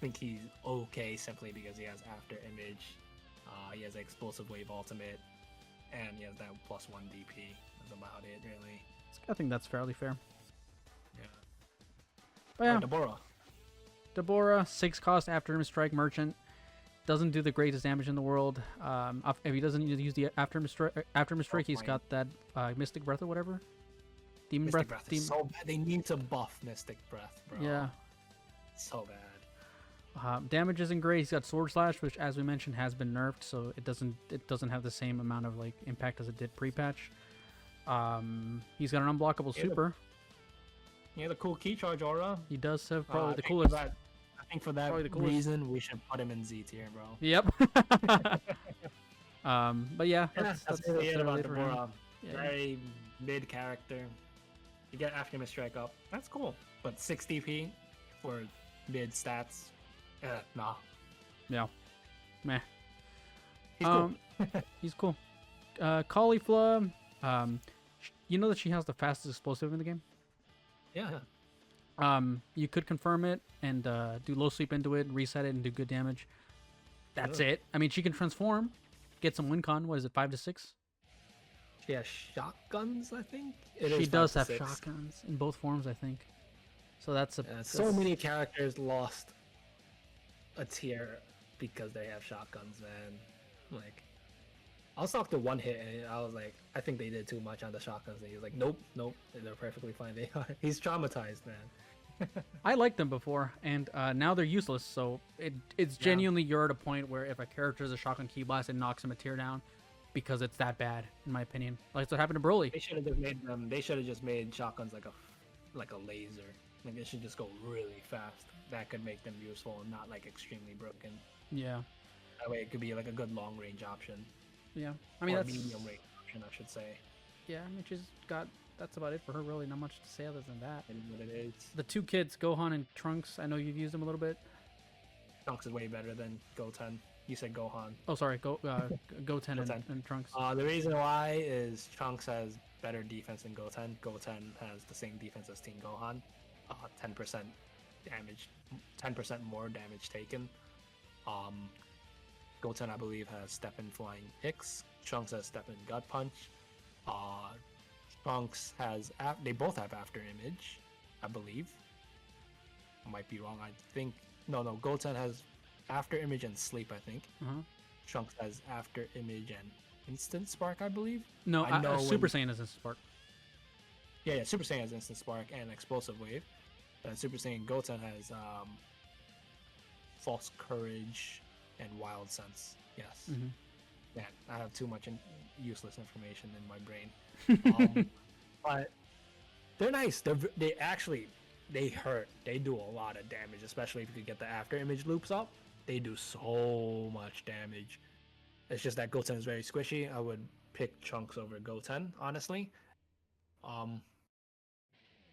think he's okay simply because he has After Image, he has Explosive Wave Ultimate, and he has that +1 DP. That's about it, really. I think that's fairly fair. Yeah. But yeah, Deborah. Deborah, 6 cost after him strike merchant. Doesn't do the greatest damage in the world. If he doesn't use the after him strike, he's got that Mystic Breath or whatever. Mystic Breath is so bad. They need to buff Mystic Breath, bro. Yeah. So bad. Damage isn't great. He's got Sword Slash, which, as we mentioned, has been nerfed, so it doesn't have the same amount of like impact as it did pre-patch. He's got an unblockable super. Yeah, the cool key charge aura. He does have probably the coolest. I think for that reason, we should put him in Z tier, bro. Yep. But yeah, that's really it about for him. Deborah. Yeah. Very mid character. You get after him a strike up. That's cool. But 6 DP for mid stats. Nah. Yeah. Meh. He's cool. He's cool. Caulifla, you know that she has the fastest explosive in the game? Yeah. You could confirm it and do low sweep into it, reset it, and do good damage. That's it. I mean, she can transform, get some win con. What is it, 5 to 6? She has shotguns, I think. She does have shotguns in both forms, I think. So that's a. So many characters lost a tier because they have shotguns, man. Like, I was talking to one hit, and I was like, I think they did too much on the shotguns. And he's like, nope, they're perfectly fine. They are. He's traumatized, man. I liked them before, and now they're useless. So it's genuinely you're at a point where if a character is a shotgun key blast, it knocks him a tier down because it's that bad, in my opinion. Like that's what happened to Broly. They should have just made them. They should have just made shotguns like a laser. Like it should just go really fast. That could make them useful and not like extremely broken. Yeah. That way it could be like a good long range option. Yeah. I mean, or that's medium range option, I should say. Yeah, I mean, she's got. That's about it for her, really. Not much to say other than that. And what it is. The two kids, Gohan and Trunks. I know you've used them a little bit. Trunks is way better than Goten. You said Gohan. Oh, sorry, Goten and Trunks. The reason why is Trunks has better defense than Goten. Goten has the same defense as Teen Gohan. 10% damage, 10% more damage taken. Goten, I believe, has Step in Flying Kicks. Trunks has Step in Gut Punch. Trunks has they both have After Image, I believe. I might be wrong. I think no. Goten has After Image and Sleep, I think. Trunks has After Image and Instant Spark, I believe. No, Super Saiyan is Instant Spark. Yeah, Super Saiyan has Instant Spark and Explosive Wave. Super Saiyan Goten has False Courage and Wild Sense. Yes. Man, I have too much useless information in my brain. But they're nice. They hurt. They do a lot of damage, especially if you could get the After Image loops up. They do so much damage. It's just that Goten is very squishy. I would pick Trunks over Goten, honestly.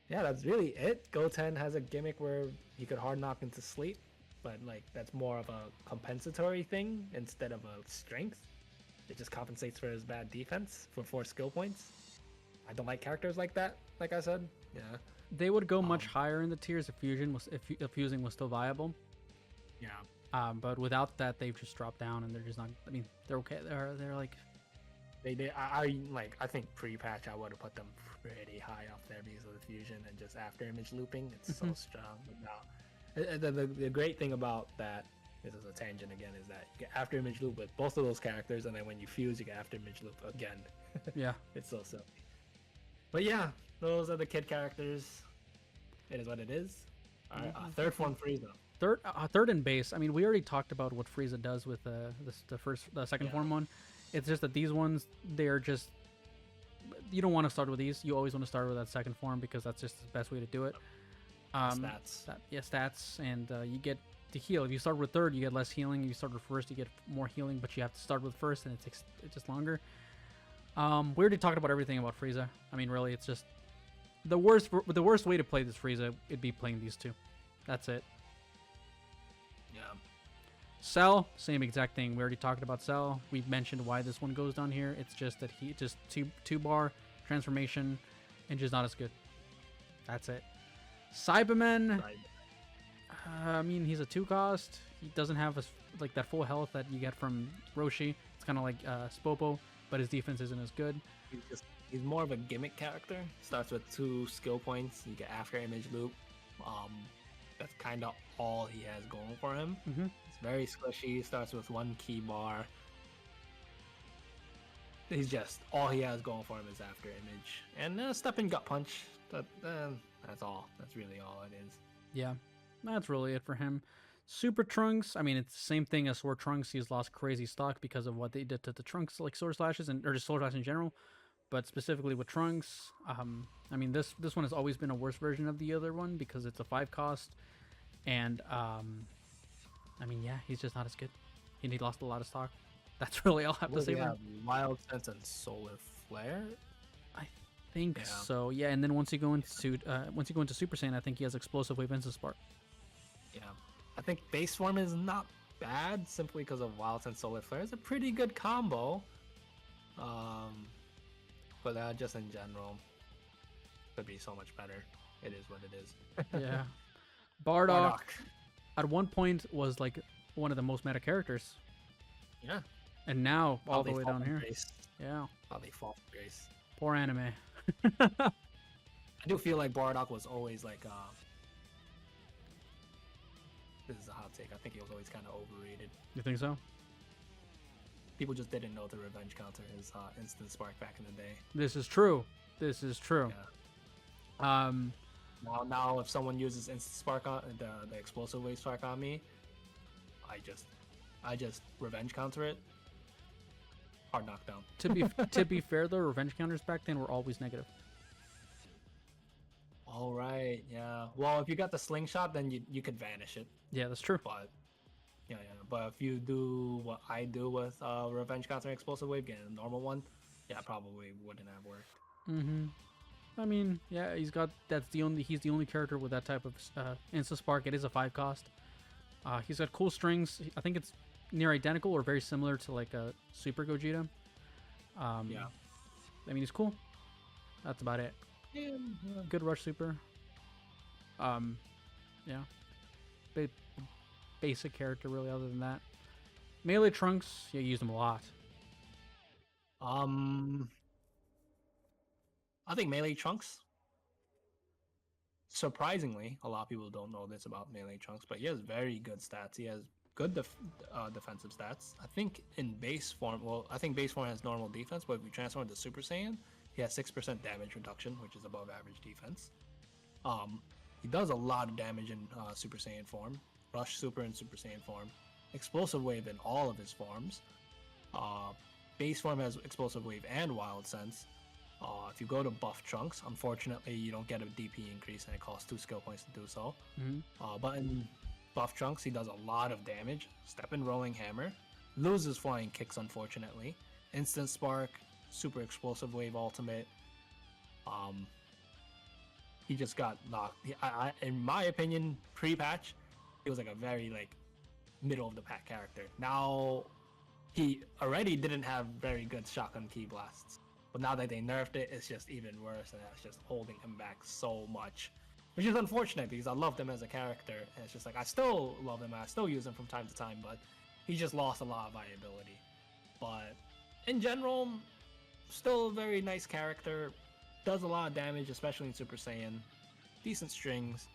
Yeah, that's really it. Goten has a gimmick where he could hard knock into sleep, but like that's more of a compensatory thing instead of a strength. It just compensates for his bad defense for 4 skill points. I don't like characters like that, like I said. Yeah. They would go much higher in the tiers if fusing was still viable. Yeah. But without that, they've just dropped down, and they're just not. I mean, they're okay. They're like. I think pre-patch I would have put them pretty high up there because of the fusion and just After Image looping. It's so strong. But now, the great thing about that, this is a tangent again, is that you get After Image loop with both of those characters, and then when you fuse, you get After Image loop again. Yeah. It's so silly. But yeah, those are the kid characters. It is what it is. All right, third form Frieza. Third in base. I mean, we already talked about what Frieza does with the second form one. It's just that these ones, they're just. You don't want to start with these. You always want to start with that second form because that's just the best way to do it. Stats. Stats, and you get to heal. If you start with third, you get less healing. If you start with first, you get more healing, but you have to start with first, and it's just longer. We already talked about everything about Frieza. I mean, really, it's just the worst way to play this Frieza. It'd be playing these two. That's it. Yeah. Cell, same exact thing. We already talked about Cell. We mentioned why this one goes down here. It's just that he just two bar transformation and just not as good. That's it. Cyberman. I mean, he's a 2-cost. He doesn't have like that full health that you get from Roshi. It's kind of like Spopo, but his defense isn't as good. He's more of a gimmick character. Starts with 2 skill points. You get After Image loop. That's kind of all he has going for him. It's very squishy. Starts with 1 key bar. He's just all he has going for him is After Image and Step in Gut Punch. That's all. That's really all it is. Yeah, that's really it for him. Super Trunks. I mean, it's the same thing as Sword Trunks. He's lost crazy stock because of what they did to the Trunks, like Sword Slashes or just Sword Slash in general. But specifically with Trunks, I mean, this one has always been a worse version of the other one because it's a 5-cost, and I mean, yeah, he's just not as good. And he lost a lot of stock. That's really all I have to say. Wild Sense and Solar Flare. I think so. Yeah, and then once you go into Super Saiyan, I think he has Explosive Wave Instant Spark. Yeah, I think base form is not bad simply because of Wild Sense Solar Flare. It's a pretty good combo. But just in general, could be so much better. It is what it is. Yeah. Bardock at one point was like one of the most meta characters Yeah. And now How all the they way fall down from here. grace. Yeah. How they fall from grace. Poor anime. I do feel like Bardock was always like, this is a hot take. I think he was always kind of overrated. You think so? People just didn't know to revenge counter his instant spark back in the day. This is true. This is true. Yeah. Now if someone uses instant spark on the explosive wave spark on me, I just revenge counter it. Hard knockdown. To be fair though, revenge counters back then were always negative. All right, yeah. Well, if you got the slingshot, then you could vanish it. Yeah, that's true. But yeah. But if you do what I do with revenge counter explosive wave, get a normal one, yeah, probably wouldn't have worked. Mm-hmm. I mean, yeah, he's the only character with that type of instant spark. It is a 5 cost. He's got cool strings. I think it's near identical or very similar to like a Super Gogeta. Yeah. I mean, he's cool. That's about it. Yeah. Good rush super. Yeah. Basic character, really. Other than that, melee Trunks, yeah, you use them a lot. I think melee Trunks. Surprisingly, a lot of people don't know this about melee Trunks, but he has very good stats. He has good defensive stats. I think in base form, I think base form has normal defense, but if you transform to Super Saiyan, he has 6% damage reduction, which is above average defense. He does a lot of damage in Super Saiyan form, Rush Super in Super Saiyan form, Explosive Wave in all of his forms. Base form has Explosive Wave and Wild Sense. If you go to buff Trunks, unfortunately you don't get a DP increase and it costs 2 skill points to do so. Mm-hmm. But in buff Trunks, he does a lot of damage. Step in Rolling Hammer, loses flying kicks unfortunately, Instant Spark, Super Explosive Wave Ultimate. He just got knocked. In my opinion, pre-patch, he was like a very like middle of the pack character. Now he already didn't have very good shotgun ki blasts. But now that they nerfed it, it's just even worse, and that's just holding him back so much. Which is unfortunate, because I loved him as a character, and it's just like, I still love him, and I still use him from time to time, but he just lost a lot of viability. But in general, still a very nice character, does a lot of damage, especially in Super Saiyan, decent strings,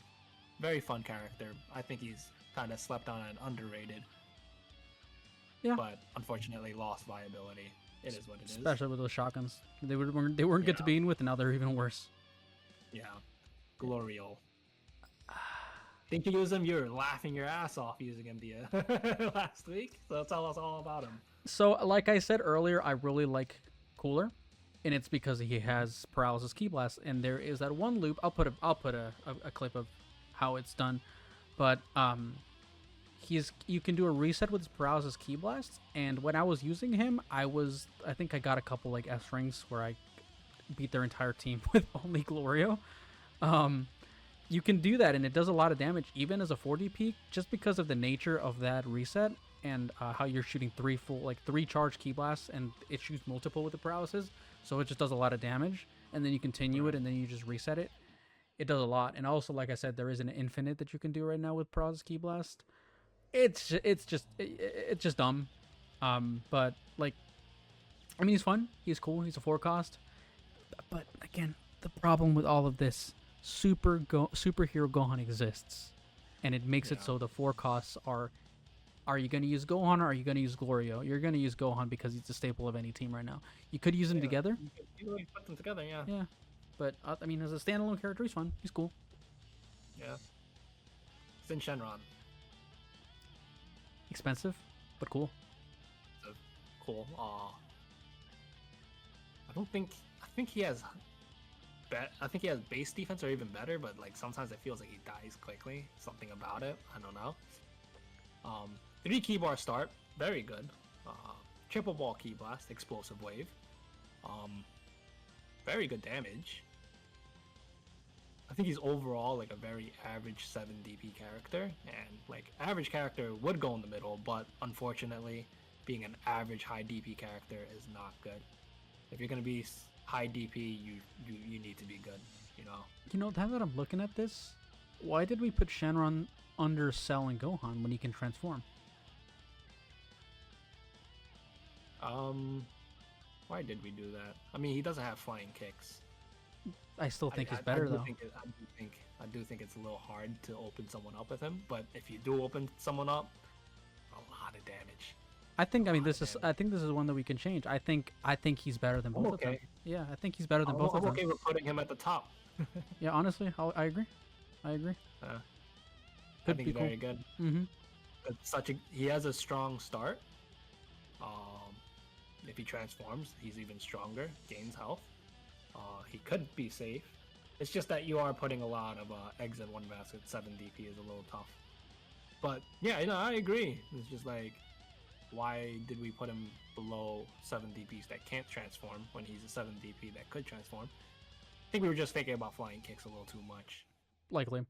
very fun character. I think he's kind of slept on and underrated. Yeah. But unfortunately lost viability. It is what it is. Especially with those shotguns. They weren't good to begin with, and now they're even worse. Yeah. Glorial. Think you use him? You're laughing your ass off using him last week. So tell us all about him. So, like I said earlier, I really like Cooler, and it's because he has Paralysis Ki Blast, and there is that one loop. I'll put a clip of how it's done, but you can do a reset with his Paralysis Ki Blast, and when I was using him, I think I got a couple like S rings where I beat their entire team with only Glorio. You can do that, and it does a lot of damage even as a 4DP, just because of the nature of that reset and how you're shooting 3 charge Ki Blasts, and it shoots multiple with the paralysis, so it just does a lot of damage, and then you continue it, and then you just reset it. It does a lot, and also, like I said, there is an infinite that you can do right now with Paralysis Ki Blast. It's just dumb, but like, I mean, he's fun, he's cool, he's a 4 cost, but again, the problem with all of this, superhero Gohan exists, and it makes it so the 4 costs are you going to use Gohan or are you going to use Glorio? You're going to use Gohan because he's the staple of any team right now. You could use them together. You can put them together, yeah. Yeah, but I mean, as a standalone character, he's fun. He's cool. Yeah. It's in Shenron. Expensive, but cool. Cool. I think he has base defense or even better, but like sometimes it feels like he dies quickly. Something about it, I don't know. 3 key bar start, very good. Triple ball Ki Blast, Explosive Wave. Very good damage. I think he's overall like a very average 7 DP character, and like average character would go in the middle, but unfortunately, being an average high DP character is not good. If you're gonna be high DP, you need to be good, you know. You know, now that I'm looking at this, why did we put Shenron under Cell and Gohan when he can transform? Why did we do that? I mean, he doesn't have flying kicks. I still think he's better though. I do think it's a little hard to open someone up with him. But if you do open someone up, a lot of damage. I think this is one that we can change. I think he's better than both of them. Yeah, I think he's better than both of them. I'm okay with putting him at the top. Yeah, honestly, I agree. I think he's very good. Mm-hmm. He has a strong start. If he transforms, he's even stronger, gains health. He could be safe. It's just that you are putting a lot of eggs in one basket. 7 DP is a little tough. But yeah, I agree. It's just like, why did we put him below 7 DPs that can't transform when he's a 7 DP that could transform? I think we were just thinking about flying kicks a little too much. Likely.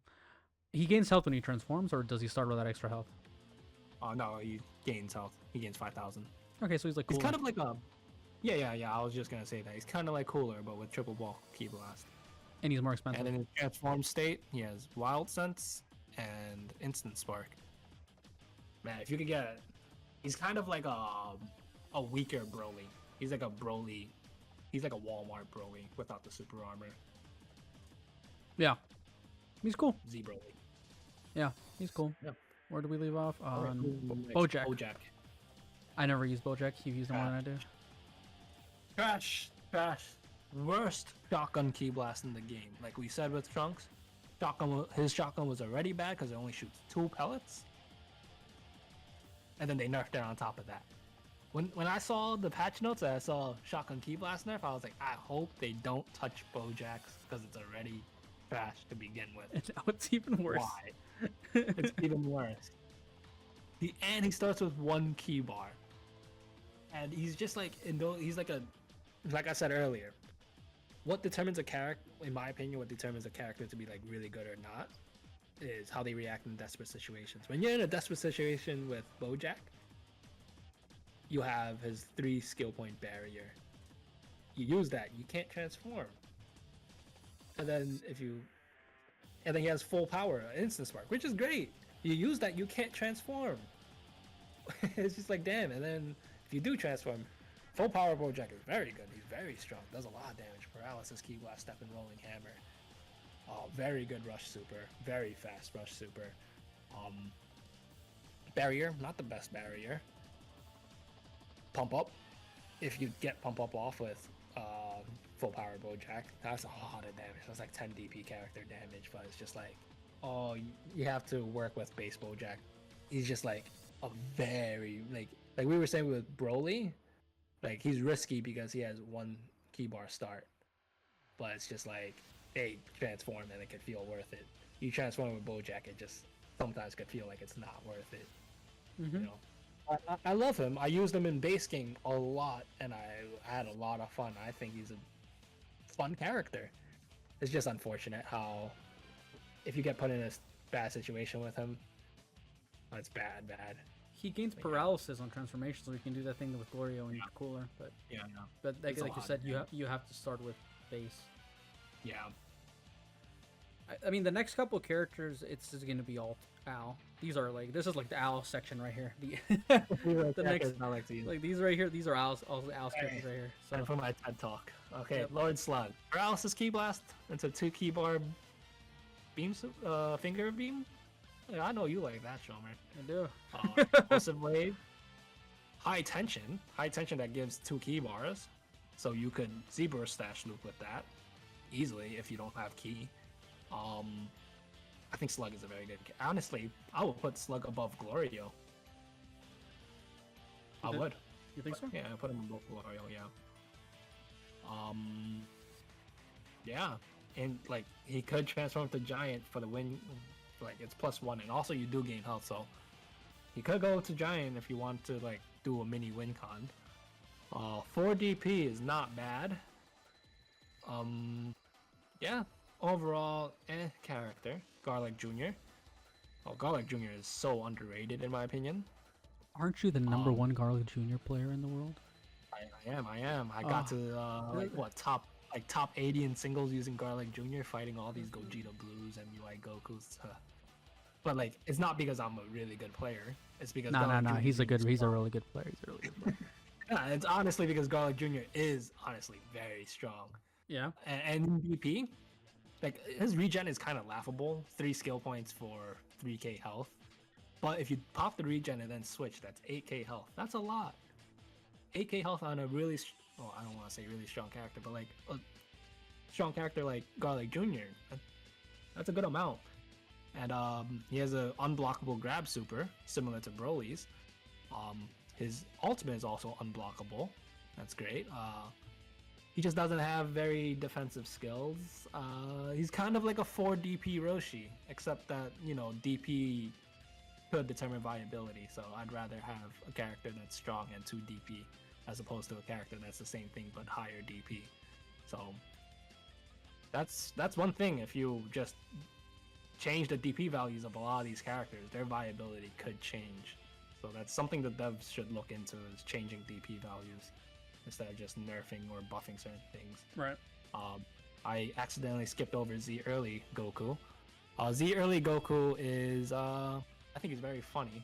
He gains health when he transforms, or does he start with that extra health? No, he gains health. He gains 5,000. Okay, so he's like cooler. He's kind of like a... Yeah, I was just going to say that. He's kind of like Cooler, but with triple ball Ki Blast. And he's more expensive. And in his transform state, he has Wild Sense and Instant Spark. Man, if you could get... He's kind of like a weaker Broly. He's like a Broly... He's like a Walmart Broly without the super armor. Yeah. He's cool. Z Broly. Yeah, he's cool. Yeah. Where do we leave off? On Bojack. I never use Bojack. You've used him more than I do. Trash. Worst shotgun Ki Blast in the game. Like we said with Trunks, his shotgun was already bad because it only shoots 2 pellets. And then they nerfed it on top of that. When I saw the patch notes and I saw shotgun Ki Blast nerf, I was like, I hope they don't touch Bojack's because it's already trash to begin with. It's even worse. Why? It's even worse. And he starts with 1 key bar. And he's just like, he's like like I said earlier, what determines a character, in my opinion, what determines a character to be like really good or not is how they react in desperate situations. When you're in a desperate situation with Bojack, you have his 3 skill point barrier. You use that, you can't transform. And then he has full power, instant spark, which is great. You use that, you can't transform. It's just like, damn. And then if you do transform, full power Bojack is very good. He's very strong, does a lot of damage. Paralysis, Ki Blast, Step, and Rolling Hammer. Very good rush super, very fast rush super. Barrier, not the best barrier. Pump up, if you get pump up off with full power Bojack, that's a lot of damage. That's like 10 DP character damage, but it's just like, you have to work with base Bojack. He's just like a very, like we were saying with Broly, like he's risky because he has 1 key bar start, but it's just like they transform and it could feel worth it. You transform with Bojack, it just sometimes could feel like it's not worth it. Mm-hmm. You know, I love him. I used him in base game a lot, and I had a lot of fun. I think he's a fun character. It's just unfortunate how if you get put in a bad situation with him, it's bad. He gains paralysis on transformation, so he can do that thing with Glorio and Cooler. But but like you said, you have to start with base. Yeah. I mean, the next couple of characters, it's just going to be all Al. This is like the Al section right here. The next, like these right here, these are Al's characters right here. So for my TED talk. Okay, yep. Lord Slug. Paralysis Ki Blast into 2 key bar beams, finger beam. Yeah, I know you like that, Shromer. I do. Explosive Blade. High tension that gives 2 key bars, so you could Zebra stash loop with that easily if you don't have key. I think Slug is a very good. Honestly, I would put Slug above Glorio. I would. You think so? Yeah, I put him above Glorio. Yeah. Yeah, and like he could transform to Giant for the win. Like it's +1, and also you do gain health, so you could go to Giant if you want to like do a mini win con. 4 DP is not bad. Yeah, overall, character. Garlic Jr. Oh, Garlic Jr. is so underrated in my opinion. Aren't you the number 1 Garlic Jr. player in the world? I am. I got to top 80 in singles using Garlic Jr. fighting all these Gogeta Blues and UI Gokus. But like, it's not because I'm a really good player. It's because no. He's a really good player. Yeah, it's honestly because Garlic Jr. is honestly very strong. Yeah. And in DP, like his regen is kind of laughable. 3 skill points for 3k health. But if you pop the regen and then switch, that's 8k health. That's a lot. 8k health on a really, well, I don't want to say really strong character, but like a strong character like Garlic Jr. That's a good amount. And he has an unblockable grab super, similar to Broly's. His ultimate is also unblockable. That's great. He just doesn't have very defensive skills. He's kind of like a 4 DP Roshi, except that, you know, DP could determine viability. So I'd rather have a character that's strong and 2 DP as opposed to a character that's the same thing but higher DP. So that's one thing. If you just change the DP values of a lot of these characters, their viability could change. So that's something that devs should look into, is changing DP values instead of just nerfing or buffing certain things. Right. I accidentally skipped over Z early Goku. Z early Goku is I think he's very funny,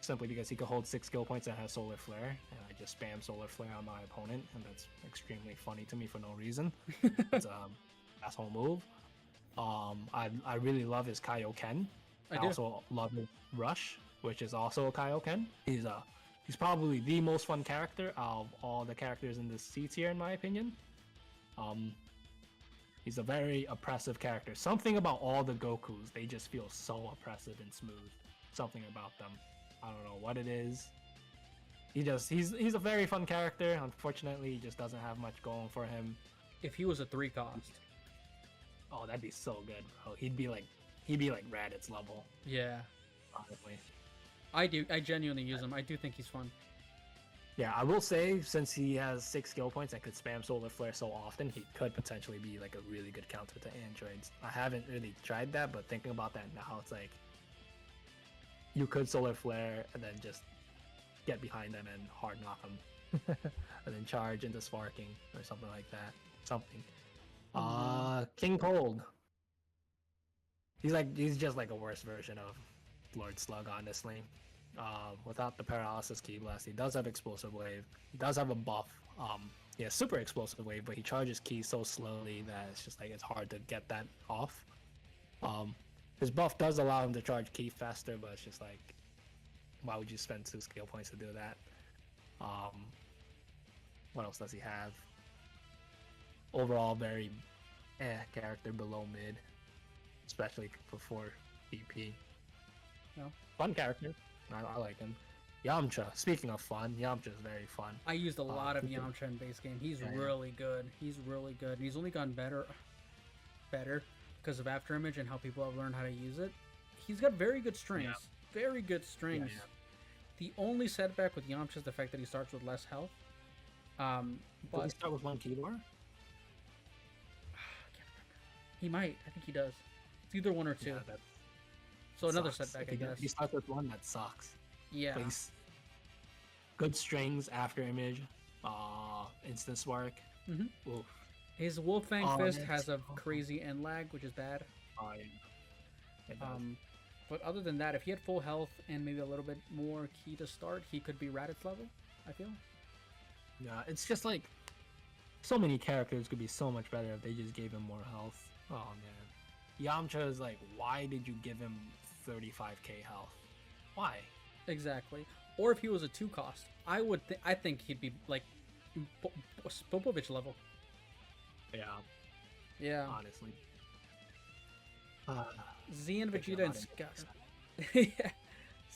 simply because he can hold 6 skill points and has Solar Flare, and I just spam Solar Flare on my opponent, and that's extremely funny to me for no reason. It's asshole move. I really love his Kaioken. I also love his Rush, which is also a Kaioken. He's probably the most fun character of all the characters in this C tier, in my opinion. He's a very oppressive character. Something about all the Gokus, they just feel so oppressive and smooth. Something about them. I don't know what it is. He's a very fun character. Unfortunately, he just doesn't have much going for him. If he was a 3 cost. Oh, that'd be so good, bro. He'd be like Raditz level. Yeah. Honestly. I genuinely use him. I do think he's fun. Yeah, I will say, since he has 6 skill points and could spam Solar Flare so often, he could potentially be like a really good counter to androids. I haven't really tried that, but thinking about that now, it's like you could Solar Flare and then just get behind them and hard knock them, and then charge into Sparking or something like that. Something. King Cold. He's just like a worse version of Lord Slug, honestly. Without the paralysis key blast, he does have explosive wave. He does have a buff. Yeah, super explosive wave, but he charges ki so slowly that it's just like it's hard to get that off. His buff does allow him to charge ki faster, but it's just like, why would you spend 2 skill points to do that? What else does he have? Overall, very character below mid, especially before DP. No. Fun character. I like him. Yamcha. Speaking of fun, Yamcha is very fun. I used a lot of Yamcha in base game. He's really good. He's really good. He's only gotten better because of After Image and how people have learned how to use it. He's got very good strings. Yeah. Very good strings. Yeah. The only setback with Yamcha is the fact that he starts with less health. Does he start with 1 key bar? He might. I think he does. It's either 1 or 2. Yeah, so another setback, I guess. He starts with 1, that sucks. Yeah. Good strings, After Image, Instant Spark. Mm-hmm. His Wolfang Fist has a crazy end lag, which is bad. Oh, yeah. But other than that, if he had full health and maybe a little bit more key to start, he could be Raditz level, I feel. Yeah, it's just like so many characters could be so much better if they just gave him more health. Oh, man. Yamcha is like, why did you give him 35k health? Why? Exactly. Or if he was a 2 cost, I think he'd be like Popovich level. Yeah. Yeah. Honestly. Z and Vegeta and Scouter. Yeah.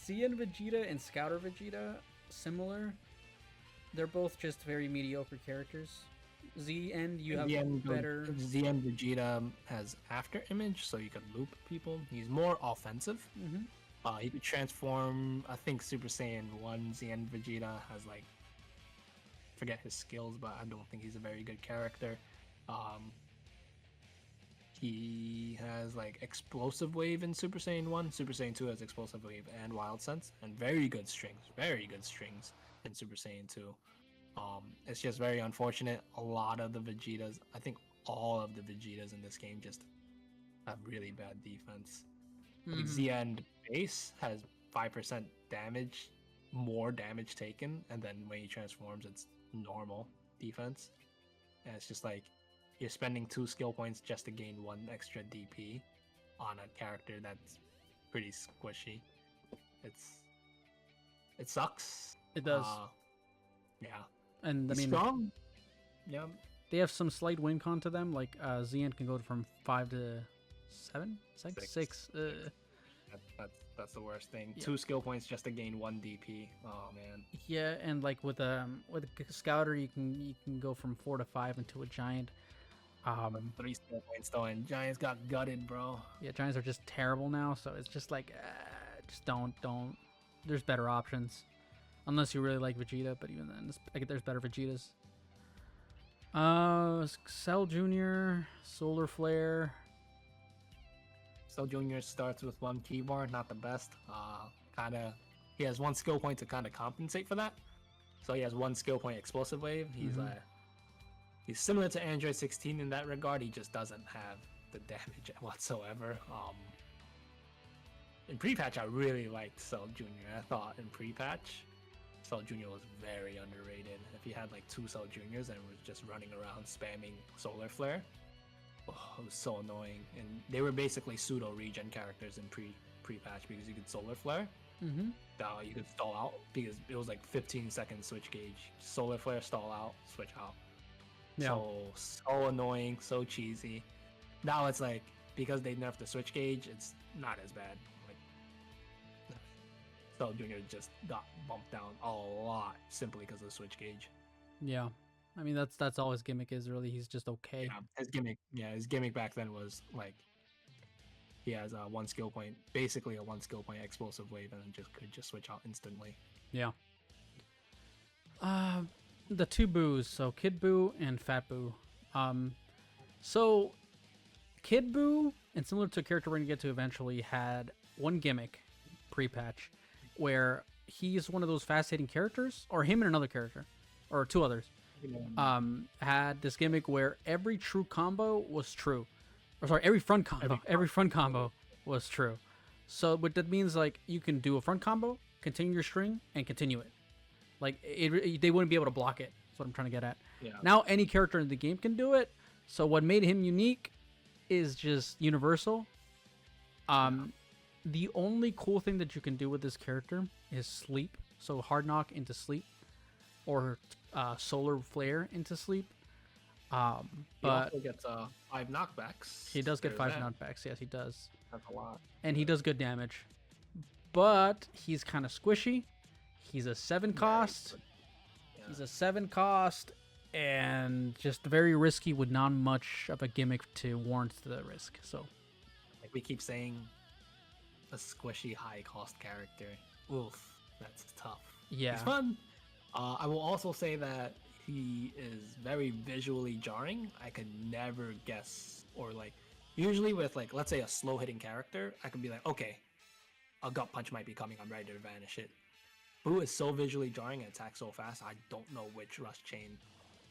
Z and Vegeta and Scouter Vegeta, similar. They're both just very mediocre characters. Z and you have better. Z and Vegeta has After Image, so you can loop people. He's more offensive. Mm-hmm. He could transform. I think Super Saiyan 1 Z and Vegeta has like, forget his skills, but I don't think he's a very good character. He has like Explosive Wave in Super Saiyan 1. Super Saiyan 2 has Explosive Wave and Wild Sense, and very good strings in Super Saiyan 2. It's just very unfortunate. A lot of the Vegetas, I think all of the Vegetas in this game just have really bad defense. Like Z and base has 5% damage more damage taken, and then when he transforms, it's normal defense. And it's just like you're spending 2 skill points just to gain 1 extra DP on a character that's pretty squishy. It sucks. It does. Yeah. And I He's mean, strong. Yeah. they have some slight win con to them. Like Xian can go from 5 to 7, 6. That's the worst thing. Yeah. 2 skill points just to gain 1 DP. Oh man. Yeah, and like with a scouter, you can go from 4 to 5 into a giant. 3 skill points though, and Giants got gutted, bro. Yeah, giants are just terrible now. So it's just like, just don't. There's better options, unless you really like Vegeta. But even then, there's better Vegetas. Cell Junior, Solar Flare. Cell Junior starts with 1 keyboard, not the best. He has 1 skill point to kind of compensate for that. So he has 1 skill point explosive wave. He's similar to Android 16 in that regard. He just doesn't have the damage whatsoever. In pre-patch, I really liked Cell Junior. I thought in pre-patch, Cell Junior was very underrated. If you had like 2 Cell Juniors and was just running around spamming Solar Flare, it was so annoying. And they were basically pseudo regen characters in pre-patch because you could Solar Flare. You could stall out because it was like 15-second switch gauge. Solar Flare, stall out, switch out. Yeah. So annoying, so cheesy. Now it's like, because they nerfed the switch gauge, it's not as bad. Like, Cell Junior just got bumped down a lot simply because of the switch gauge. Yeah, I mean that's all his gimmick is really. He's just okay. Yeah, his gimmick back then was like he has 1 skill point, basically a 1 skill point explosive wave, and then could switch out instantly. Yeah. The 2 Boos, so Kid Buu and Fat Buu. So Kid Buu, and similar to a character we're gonna get to eventually, had 1 gimmick pre-patch where he's one of those fast-hitting characters, or him and another character, or 2 others, had this gimmick where every true combo was true. Or sorry, every front combo was true. So what that means, like, you can do a front combo, continue your string, and continue it. Like, they wouldn't be able to block it. That's what I'm trying to get at. Yeah. Now any character in the game can do it. So what made him unique is just universal. The only cool thing that you can do with this character is sleep. So hard knock into sleep, or solar flare into sleep. But he also gets 5 knockbacks. He does get 5 knockbacks. Yes, he does. That's a lot. And he does good damage. But he's kind of squishy. He's a 7 cost. Yeah. He's a 7 cost, and just very risky with not much of a gimmick to warrant the risk. So, like we keep saying, a squishy high cost character. Oof, that's tough. Yeah. He's fun. I will also say that he is very visually jarring. I could never guess, or like usually with like, let's say a slow hitting character, I could be like, okay, a gut punch might be coming. I'm ready to vanish it. Buu is so visually jarring and attacks so fast. I don't know which rush chain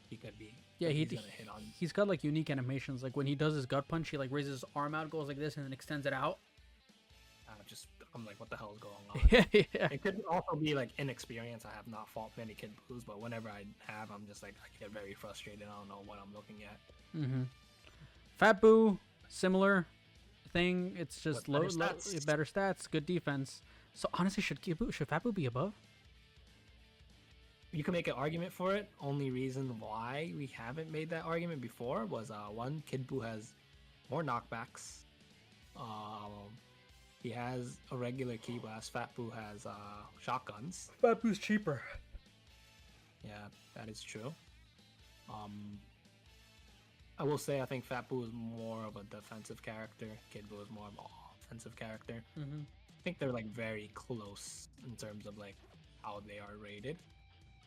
he could be. Yeah, he's gonna hit on. He's got like unique animations. Like when he does his gut punch, he like raises his arm out, goes like this, and then extends it out. I'm like, what the hell is going on? Yeah. It could also be like inexperience. I have not fought many Kid Buus, but whenever I have, I'm just like, I get very frustrated. I don't know what I'm looking at. Fat Buu, similar thing. It's just With better stats, good defense. So honestly, should Fat Buu be above? You can make an argument for it. Only reason why we haven't made that argument before was one, Kid Buu has more knockbacks. He has a regular Ki Blast. Fat Buu has shotguns. Fat Buu's cheaper. Yeah, that is true. I will say I think Fat Buu is more of a defensive character. Kid Buu is more of an offensive character. I think they're like very close in terms of like how they are rated.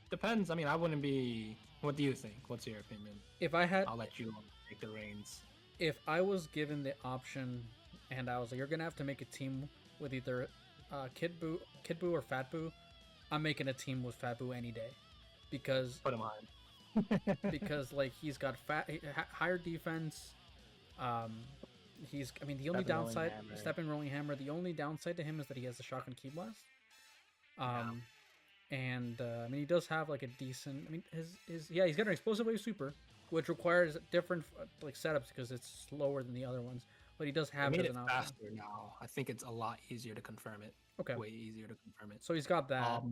Depends. I mean, I wouldn't be. What do you think? What's your opinion? If I had, I'll let you take the reins. If I was given the option, and I was like, you're gonna have to make a team with either Kid Buu or Fat Buu, I'm making a team with Fat Buu any day, because put him on. Because like he's got higher defense. The only downside, stepping rolling hammer. The only downside to him is that he has a shotgun Ki Blast. And I mean, he does have like a decent. I mean, his yeah, he's got an explosive wave super, which requires different like setups because it's slower than the other ones. But he does I have it made as it an option. faster now. I think it's a lot easier to confirm it. Okay, Way easier to confirm it. so he's got that.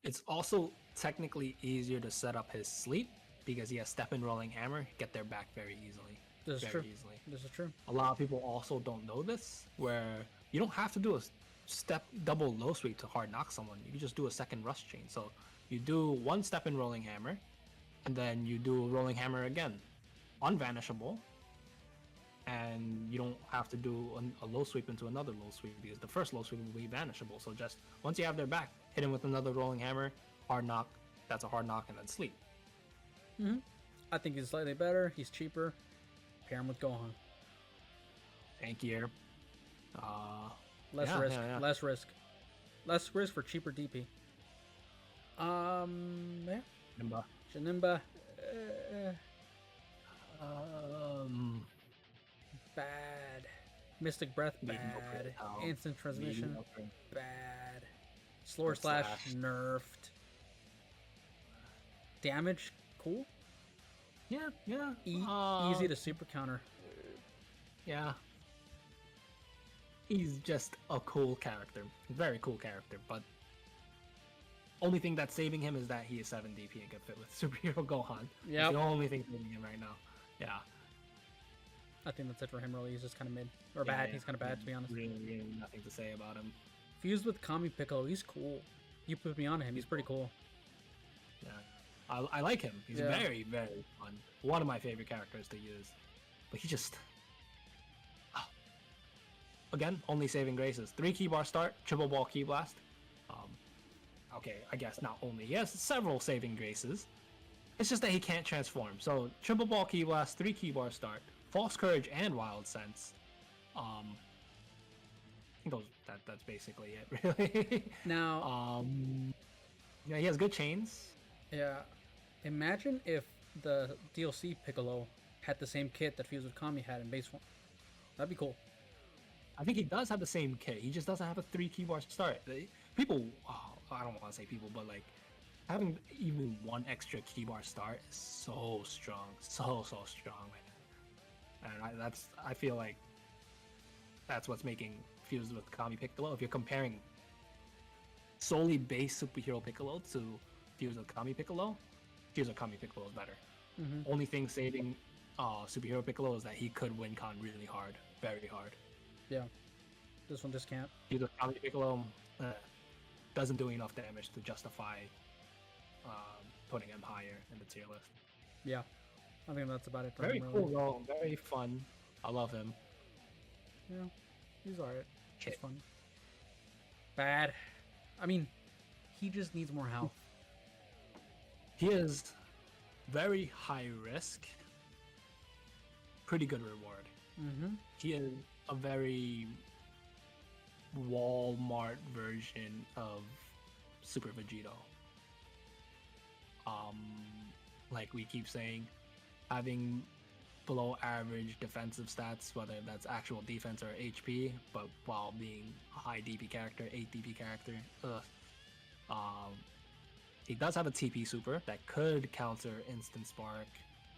It's also technically easier to set up his sleep because he has step and rolling hammer. Get there back very easily. This is very true. easily. This is true. A lot of people also don't know this, where you don't have to do a step double low sweep to hard knock someone. You can just do a second rush chain. So you do one step in rolling hammer, and then you do rolling hammer again, unvanishable, and you don't have to do a low sweep into another low sweep because the first low sweep will be vanishable. So just once you have their back, hit him with another rolling hammer, hard knock. That's a hard knock, and then sleep. I think he's slightly better. He's cheaper. Pair him with Gohan. Tankier. Less Yeah, risk. yeah, yeah. Less risk. Less risk for cheaper DP. Yeah. Nimba. Shinimba. Bad. Mystic Breath, Mediocre. bad. Oh, Instant Transmission, mediocre. bad. Slower Slash. Slash, nerfed. Damage, cool. Yeah, yeah. Easy to super counter. Yeah. He's just a cool character. Very cool character, but only thing that's saving him is that he is 7 DP and can fit with Superhero Gohan. Yep. It's the only thing saving him right now. Yeah. I think that's it for him, really. He's just kind of mid. Or bad. Yeah, He's kind of bad, to be honest. Really nothing to say about him. Fused with Kami Piccolo, he's cool. You put me on him, he's pretty cool. Yeah. I like him. He's Yeah. very, very fun. One of my favorite characters to use. But he just... Again, only saving graces. 3 key bar start, triple ball key blast. Okay, I guess not only. He has several saving graces. It's just that he can't transform. So, triple ball key blast, 3 key bar start, false courage and wild sense. I think that's basically it, really. Now, yeah, he has good chains. yeah, imagine if the DLC Piccolo had the same kit that Fused with Kami had in base form. That'd be cool. I think he does have the same kit. He just doesn't have a 3 key bar start. People, I don't want to say people, but like having even one extra key bar start is so strong, so strong, man. And I feel like that's what's making Fused with Kami Piccolo. If you're comparing solely base Superhero Piccolo to Fused with Kami Piccolo, Fused with Kami Piccolo is better. Only thing saving Superhero Piccolo is that he could win con really hard, very hard. Yeah. This one just can't. Fused with Kami Piccolo doesn't do enough damage to justify putting him higher in the tier list. Yeah. I think that's about it for Very him, cool really. though, very fun. I love him. Yeah. He's alright. It's Kit. fun. Bad. I mean, he just needs more health. He is very high risk, pretty good reward. He is a very Walmart version of Super Vegito. Like we keep saying, having below average defensive stats, whether that's actual defense or HP, but while being a high DP character, 8 DP character. He does have a TP super that could counter instant spark,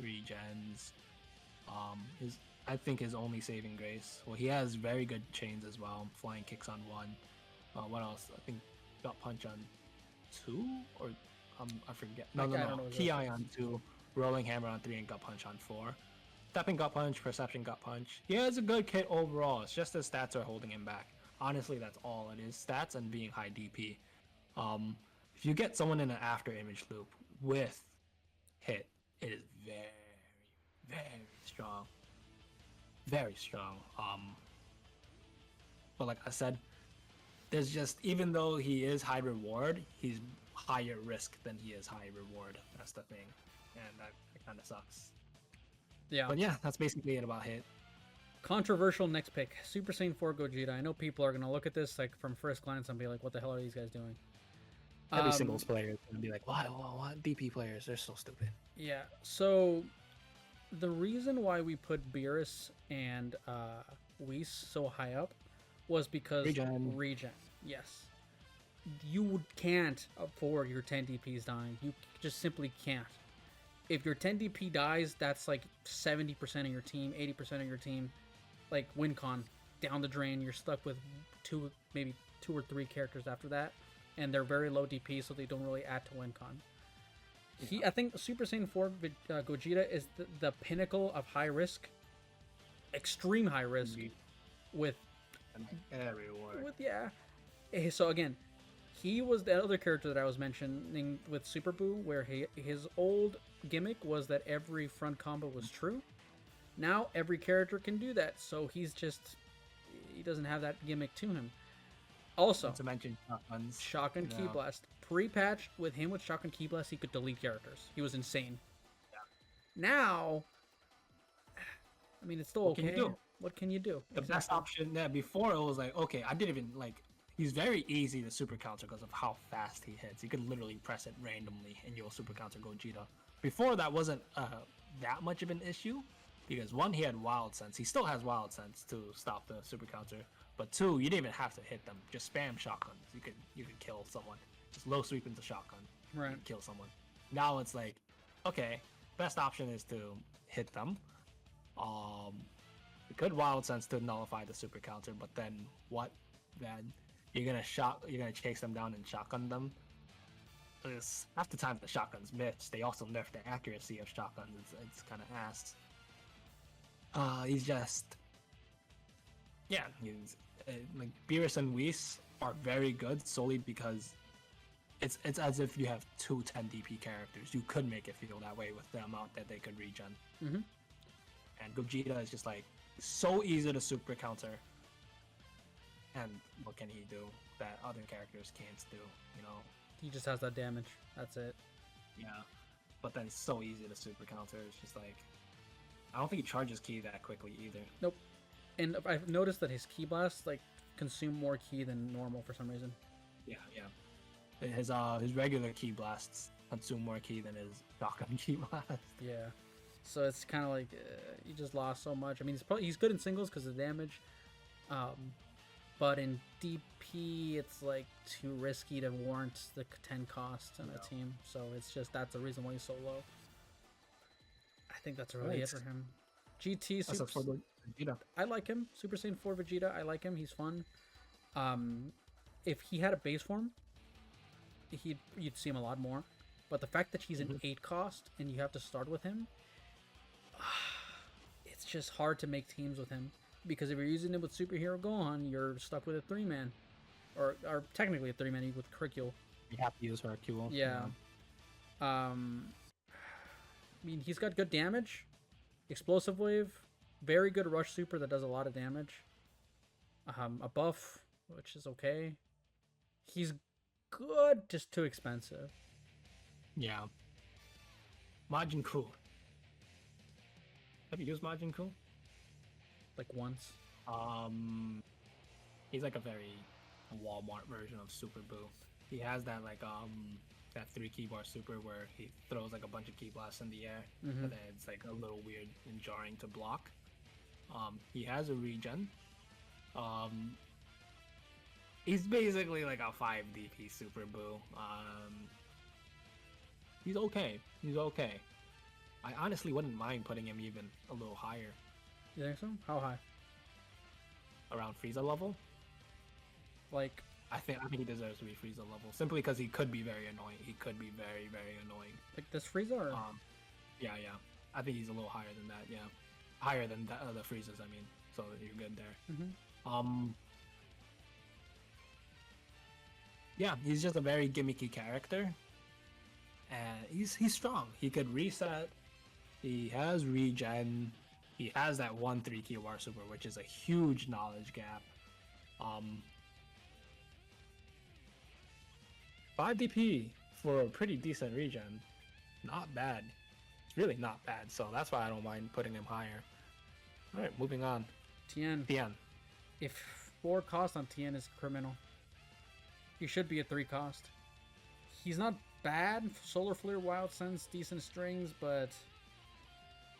regens. I think his only saving grace. Well, he has very good chains as well. Flying kicks on 1. What else? I think gut punch on 2, or I forget. No. Ki on 2, rolling hammer on 3, and gut punch on 4. Stepping gut punch, perception gut punch. He has a good kit overall. It's just his stats are holding him back. Honestly, that's all it is. Stats and being high DP. If you get someone in an after image loop with hit, it is very, very strong. Very strong. But like I said, there's just, even though he is high reward, he's higher risk than he is high reward. That's the thing. And that kind of sucks. Yeah. But yeah, that's basically it about hit. Controversial next pick. Super Saiyan 4 Gogeta. I know people are going to look at this like from first glance and be like, what the hell are these guys doing? Every singles player is going to be like, why DP players? They're so stupid. Yeah. So the reason why we put Beerus and Whis so high up was because Regen. Yes. you can't afford your 10 DPs dying. You just simply can't. If your 10 DP dies, that's like 70% of your team, 80% of your team. Like win con, down the drain. You're stuck with maybe two or three characters after that, and they're very low DP, so they don't really add to win con. I think Super Saiyan 4 Gogeta is the pinnacle of high risk, extreme high risk, with everywhere. So again, he was the other character that I was mentioning with Super Buu, where his old gimmick was that every front combo was true. Now every character can do that, so he doesn't have that gimmick to him. Also, to mention shotguns. Shotgun Ki Blast. Pre-patch with him with Shotgun Ki Blast, he could delete characters. He was insane. Yeah. Now, I mean, it's still okay. What can you do? The best option, before it was like, okay, I didn't even, like, he's very easy to super counter because of how fast he hits. You can literally press it randomly and you'll super counter Gogeta. Before that wasn't that much of an issue because one, he had Wild Sense. He still has Wild Sense to stop the super counter. But two, you didn't even have to hit them. Just spam shotguns. You could kill someone. Just low sweep into shotgun. Right. You kill someone. Now it's like, okay, best option is to hit them. Good Wild Sense to nullify the super counter, but then what? Then you're gonna chase them down and shotgun them. Because half the time the shotguns miss, they also nerf the accuracy of shotguns. It's kind of ass. He's just, he's like Beerus and Whis are very good solely because it's as if you have two 10 DP characters. You could make it feel that way with the amount that they could regen. Mm-hmm. And Gogeta is just like so easy to super counter. And what can he do that other characters can't do? You know, he just has that damage. That's it. Yeah, but then it's so easy to super counter. It's just like I don't think he charges ki that quickly either. Nope. And I've noticed that his ki blasts like consume more ki than normal for some reason. Yeah. His regular ki blasts consume more ki than his shotgun ki blast. Yeah. So it's kind of like he just lost so much. I mean, he's good in singles because of the damage, but in DP it's like too risky to warrant the 10 cost on a team. So that's the reason why he's so low. I think that's really it for him. GT Super. For Vegeta. I like him. Super Saiyan 4 Vegeta. I like him. He's fun. If he had a base form, you'd see him a lot more. But the fact that he's an 8 cost and you have to start with him, it's just hard to make teams with him. Because if you're using it with Superhero Gohan, you're stuck with a 3-man. Or technically a 3-man with Hercule. You have to use Hercule. Yeah. I mean, he's got good damage. Explosive Wave. Very good Rush Super that does a lot of damage. A buff, which is okay. He's good, just too expensive. Yeah. Majin Ku. Have you used Majin Ku? Like once. He's like a very Walmart version of Super Buu. He has that like that 3 key bar super where he throws like a bunch of ki blasts in the air, and then it's like a little weird and jarring to block. He has a regen. He's basically like a 5 DP Super Buu. He's okay. I honestly wouldn't mind putting him even a little higher. You think so? How high? Around Frieza level? Like, I think he deserves to be Frieza level simply because he could be very annoying. He could be very, very annoying. Like this Frieza? Or? Yeah. I think he's a little higher than that. Yeah, higher than the Friezas. I mean, so you're good there. Yeah, he's just a very gimmicky character, and he's strong. He could reset. He has regen. He has that 1-3 Kiwar super, which is a huge knowledge gap. 5 DP for a pretty decent regen. Not bad. It's really not bad, so that's why I don't mind putting him higher. Alright, moving on. Tien. If 4 cost on Tien is criminal. He should be a 3 cost. He's not bad. Solar Flare, Wild Sense, decent strings, but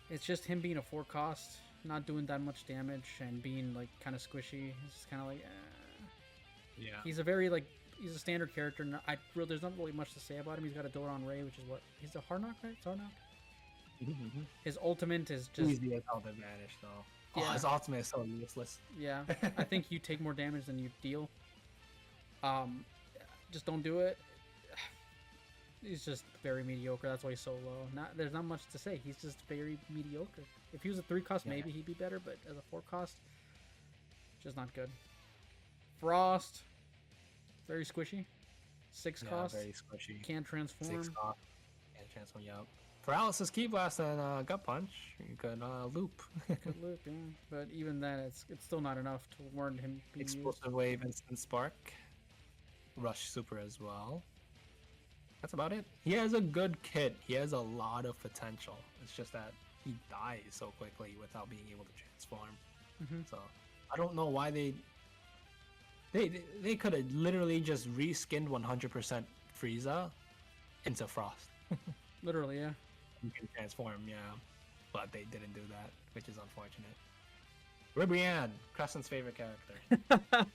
it's just him being a 4 cost, not doing that much damage, and being like kind of squishy. It's just kind of like, yeah. He's a very like he's a standard character. There's not really much to say about him. He's got a Doron Ray, which is what he's a hard knock, right? It's hard knock. His ultimate is just easy as hell to vanish though. Yeah. Oh, his ultimate is so useless. Yeah, I think you take more damage than you deal. Just don't do it. He's just very mediocre. That's why he's so low. There's not much to say. He's just very mediocre. If he was a 3-cost, maybe he'd be better, but as a 4-cost, just not good. Frost, very squishy. 6-cost, very squishy. Can't transform. 6-cost, can't transform. Yup. Paralysis, Key Blast, and Gut Punch, you could loop. Good loop, yeah. But even then, it's still not enough to warrant him being Explosive Wave, Instant Spark, Rush Super as well. That's about it. He has a good kit. He has a lot of potential. It's just that he dies so quickly without being able to transform. So I don't know why they could have literally just reskinned 100% Frieza into Frost. Literally, yeah. You can transform, yeah, but they didn't do that, which is unfortunate. Ribrianne, Crescent's favorite character.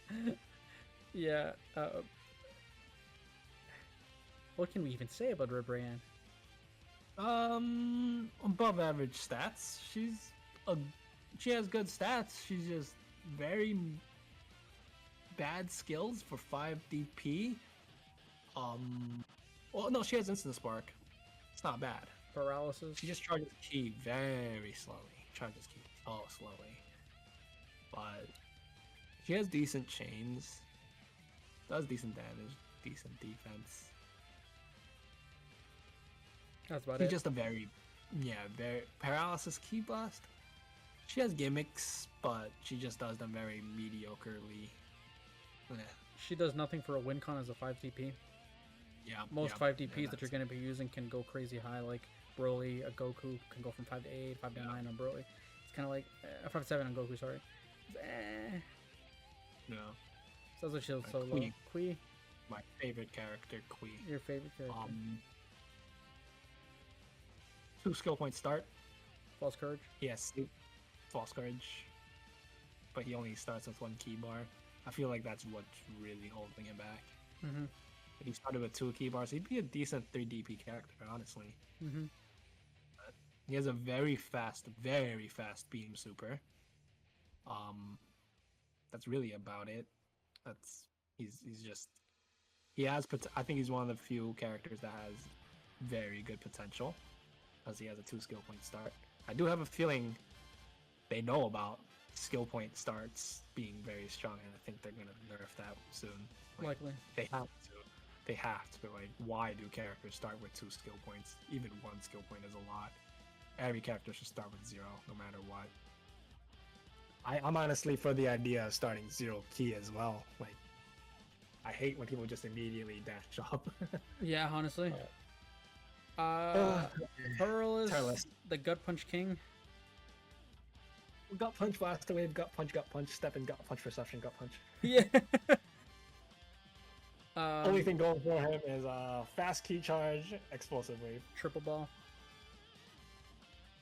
Yeah. What can we even say about Ribrianne? Above average stats. She has good stats. She's just very bad skills for 5 DP. Well, no, she has Instant Spark. It's not bad. Paralysis. She just charges Ki very slowly. Charges Ki so slowly. But she has decent chains. Does decent damage. Decent defense. That's about She's it. just a very Paralysis Ki Blast. She has gimmicks, but she just does them very mediocrely. She does nothing for a win con as a 5 DP. Yeah. Most 5 DPs that you're going to be using can go crazy high, like Broly, a Goku can go from 5 to 8, 5 to 9 on Broly. It's kind of like 5 to 7 on Goku, sorry. No. So that's what she's so Kui. low. Kui, My favorite character, Kui. your favorite character. 2 skill points start. False Courage. Yes, False Courage. But he only starts with 1 key bar. I feel like that's what's really holding him back. If he started with 2 key bars, he'd be a decent 3 DP character, honestly. But he has a very fast beam super. That's really about it. I think he's one of the few characters that has very good potential, because he has a 2 skill point start. I do have a feeling they know about skill point starts being very strong, and I think they're gonna nerf that soon. Likely. They have to. Like, why do characters start with 2 skill points? Even 1 skill point is a lot. Every character should start with 0, no matter what. I'm honestly for the idea of starting 0 key as well. Like, I hate when people just immediately dash up. Yeah, honestly. Turles, the Gut Punch King. Gut Punch, Blaster Wave, Gut Punch, Step and Gut Punch, Perception, Gut Punch. Yeah. Only thing going for him is Fast Key Charge, Explosive Wave. Triple Ball.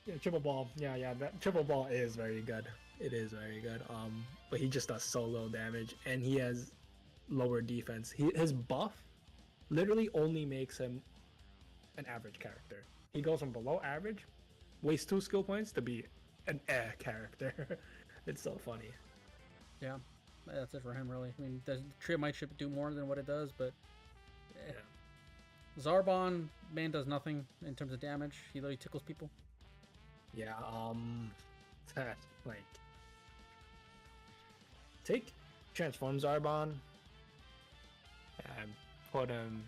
Yeah, Triple Ball. Yeah, that Triple Ball is very good. It is very good. But he just does so low damage, and he has lower defense. His buff literally only makes him an average character. He goes from below average, wastes 2 skill points to be an character. It's so funny. Yeah, that's it for him, really. I mean, the Trio Might should do more than what it does, but Yeah. Zarbon, man, does nothing in terms of damage. He literally tickles people. Yeah, like, take Transform Zarbon and put him.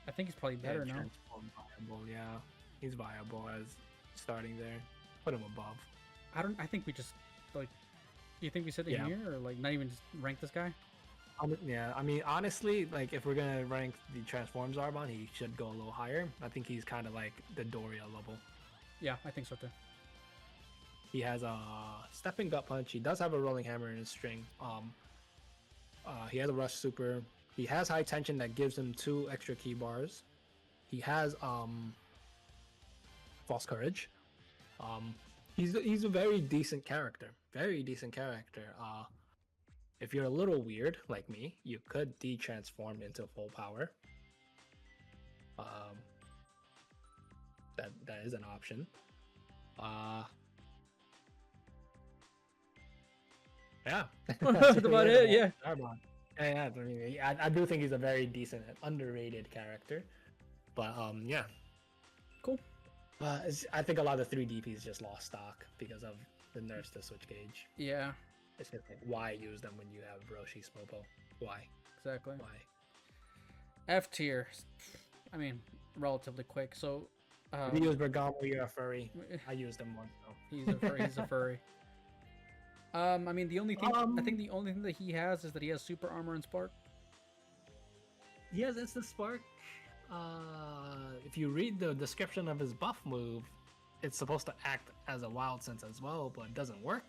I think he's probably better now. Transform viable, yeah. He's viable as starting there. Put him above. I think we just, like, do you think we sit in here, or, like, not even just rank this guy? Yeah, I mean, honestly, like, if we're gonna rank the Transform Zarbon, he should go a little higher. I think he's kind of like the Doria level. Yeah, I think so too. He has a Stepping Gut Punch. He does have a Rolling Hammer in his string. He has a Rush Super. He has High Tension that gives him 2 extra key bars. He has False Courage. He's a very decent character. Very decent character. If you're a little weird like me, you could de-transform into full power. That is an option. Yeah, That's about it. Yeah. Yeah, I mean, I do think he's a very decent and underrated character. But yeah, Cool. I think a lot of 3DPs just lost stock because of the nerfs to Switch Gauge. Yeah. It's just like, why use them when you have Roshi Spopo? Why? Exactly. Why? F tier. I mean, relatively quick. So. If you use Bergamo, you're a furry. I used him once though. He's a furry. I mean, the only thing I think the only thing that he has is that he has super armor and spark. Yes, it's the spark. If you read the description of his buff move, it's supposed to act as a wild sense as well, but it doesn't work.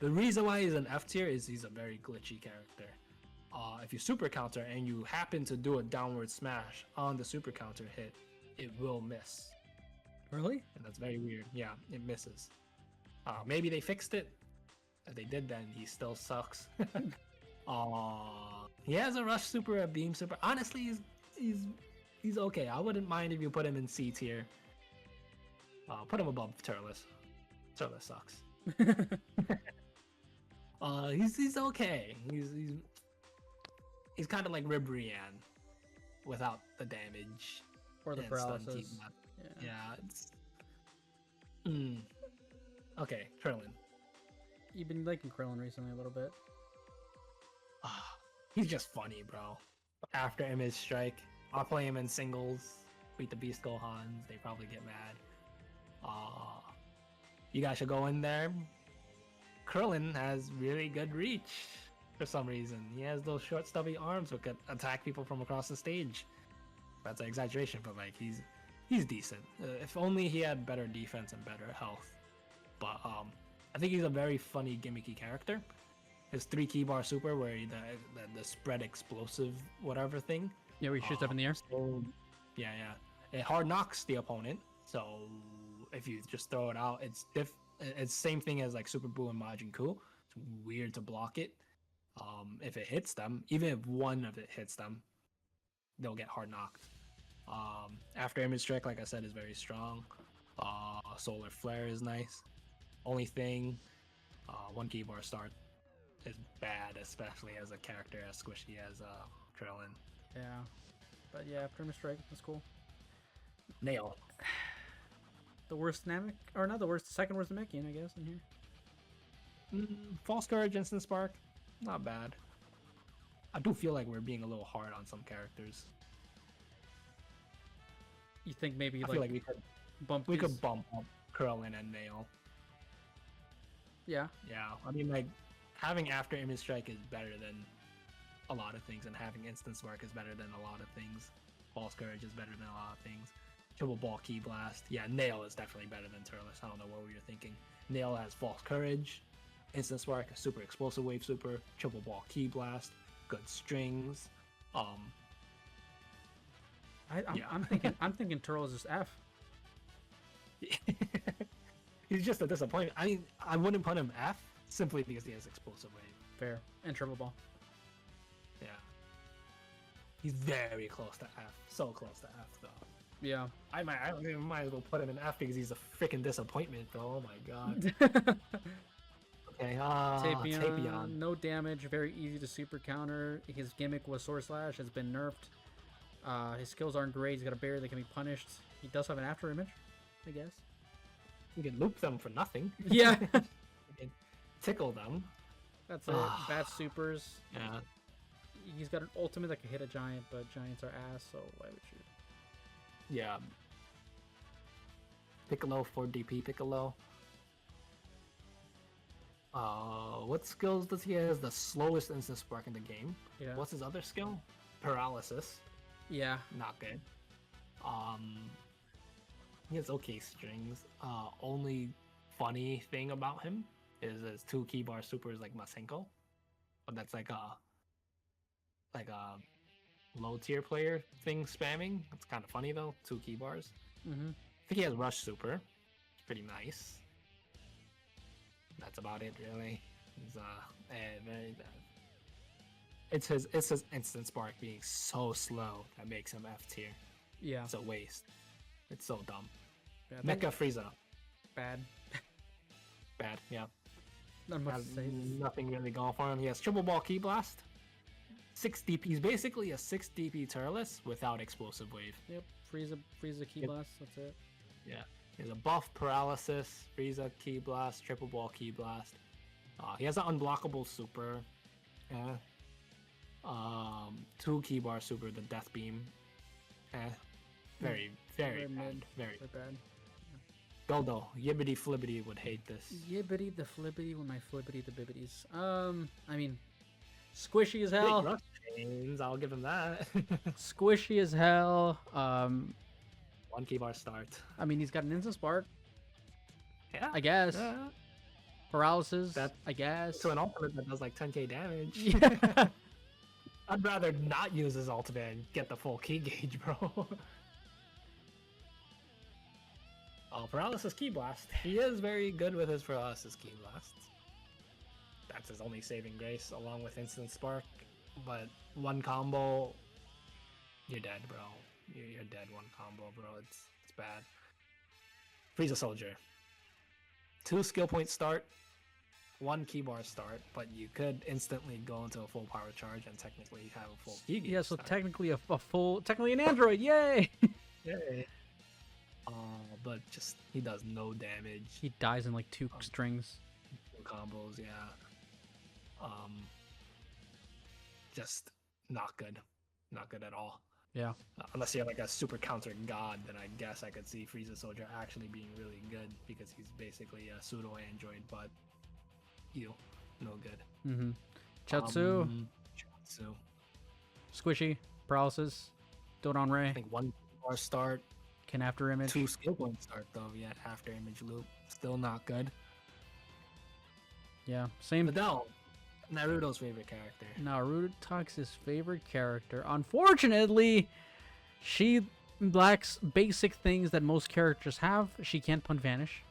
The reason why he's an F tier is he's a very glitchy character. If you super counter and you happen to do a downward smash on the super counter hit, it will miss. Really? And that's very weird. Yeah, it misses. Maybe they fixed it. If they did, then he still sucks. He has a rush super, a beam super. Honestly, he's okay. I wouldn't mind if you put him in C tier. Put him above Turles. Turles sucks. He's okay. He's kind of like Ribrianne without the damage Or the and stun paralysis. Yeah, it's okay. Krillin. You've been liking Krillin recently a little bit. He's just funny, bro. After Image Strike, I'll play him in singles. Beat the Beast Gohans. They probably get mad. You guys should go in there. Krillin has really good reach for some reason. He has those short, stubby arms that could attack people from across the stage. That's an exaggeration, but like he's decent. If only he had better defense and better health. But I think he's a very funny, gimmicky character. His 3 key bar super, where the spread explosive whatever thing. Yeah, where he shoots up in the air. So, yeah. It hard knocks the opponent. So if you just throw it out, it's same thing as like Super Buu and Majin Ku. It's weird to block it. If it hits them, even if one of it hits them, they'll get hard knocked. After Image Strike, like I said, is very strong. Solar Flare is nice. Only thing, 1 key bar start is bad, especially as a character as squishy as Krillin. Yeah. But yeah, after Image Strike, that's cool. Nail. The worst Namek, or not the worst, second worst Namekian, I guess, in here. False Courage, Instant Spark, not bad. I do feel like we're being a little hard on some characters. You think maybe I feel like we these... could bump up Krillin and Nail. Yeah. Yeah, I mean, like, having After Image Strike is better than a lot of things, and having Instant Spark is better than a lot of things. False Courage is better than a lot of things. Triple Ball Key Blast. Yeah, Nail is definitely better than Turles. I don't know what we were thinking. Nail has False Courage, Instant Spark, Super Explosive Wave Super, Triple Ball Key Blast, good strings. I'm thinking Turles is F. He's just a disappointment. I mean, I wouldn't put him F simply because he has Explosive Wave. Fair. And Triple Ball. Yeah. He's very close to F. So close to F, though. Yeah. I might as well put him in F because he's a freaking disappointment, bro. Oh my god. Okay, Tapion, no damage, very easy to super counter. His gimmick was Sword Slash, has been nerfed. His skills aren't great, he's got a barrier that can be punished. He does have an after image, I guess. You can loop them for nothing. Yeah. You can tickle them. That's it. Bad supers. Yeah. He's got an ultimate that can hit a giant, but giants are ass, so why would you? Yeah. Piccolo, 4DP Piccolo. What skills does he have? The slowest instant spark in the game. Yeah. What's his other skill? Paralysis. Yeah. Not good. He has okay strings. Only funny thing about him is his 2 key bar supers like Masenko. But that's like a low tier player thing spamming. It's kind of funny though. 2 key bars. Mm-hmm. I think he has Rush Super. It's pretty nice. That's about it, really. He's very bad. It's his instant spark being so slow that makes him F tier. Yeah. It's a waste. It's so dumb. Yeah, Mecha Frieza. bad. Bad, yeah. Not much Has to say. nothing really going for him. He has triple ball Ki Blast. 6 DP. He's basically a 6 DP Turles without explosive wave. Yep. Frieza Ki Blast. That's it. Yeah. He's a buff paralysis, Frieza Ki Blast, triple ball Ki Blast. He has an unblockable super. 2 Ki Bar super, the Death Beam. Very bad. mid. Very bad. Goldo, Yibbity Flibbity would hate this. Yibbity the flibbity with my flibbity the bibbities. I mean, squishy as Big hell. rush chains, I'll give him that. Squishy as hell. 1 Ki Bar start. I mean, he's got an instant spark. Yeah. I guess. Yeah. Paralysis. That- I guess. To an ultimate that does like 10k damage. Yeah. I'd rather not use his ultimate and get the full key gauge, bro. Paralysis Ki Blast. He is very good with his Paralysis Ki Blast. That's his only saving grace, along with Instant Spark. But 1 combo, you're dead, bro. You're dead 1 combo, bro. It's bad. Frieza Soldier. 2 skill point start, 1 Ki Bar start, but you could instantly go into a full power charge and technically have a full Ki gauge Yeah, so start. technically technically an android. Yay! Yay. But just he does no damage. He dies in like 2 strings. Combos, yeah. Just not good. Not good at all. Yeah. Unless you're like a super counter god, then I guess I could see Frieza Soldier actually being really good because he's basically a pseudo android, but no good. Mm-hmm. Chatsu, Chatsu. squishy, paralysis, Dodon I Ray, think 1 bar start, can after image. 2 skill point start though. Yeah, after image loop, still not good. Yeah, same. Videl, Naruto's favorite character. Naruto Talks his favorite character. Unfortunately, she lacks basic things that most characters have. She can't punch vanish.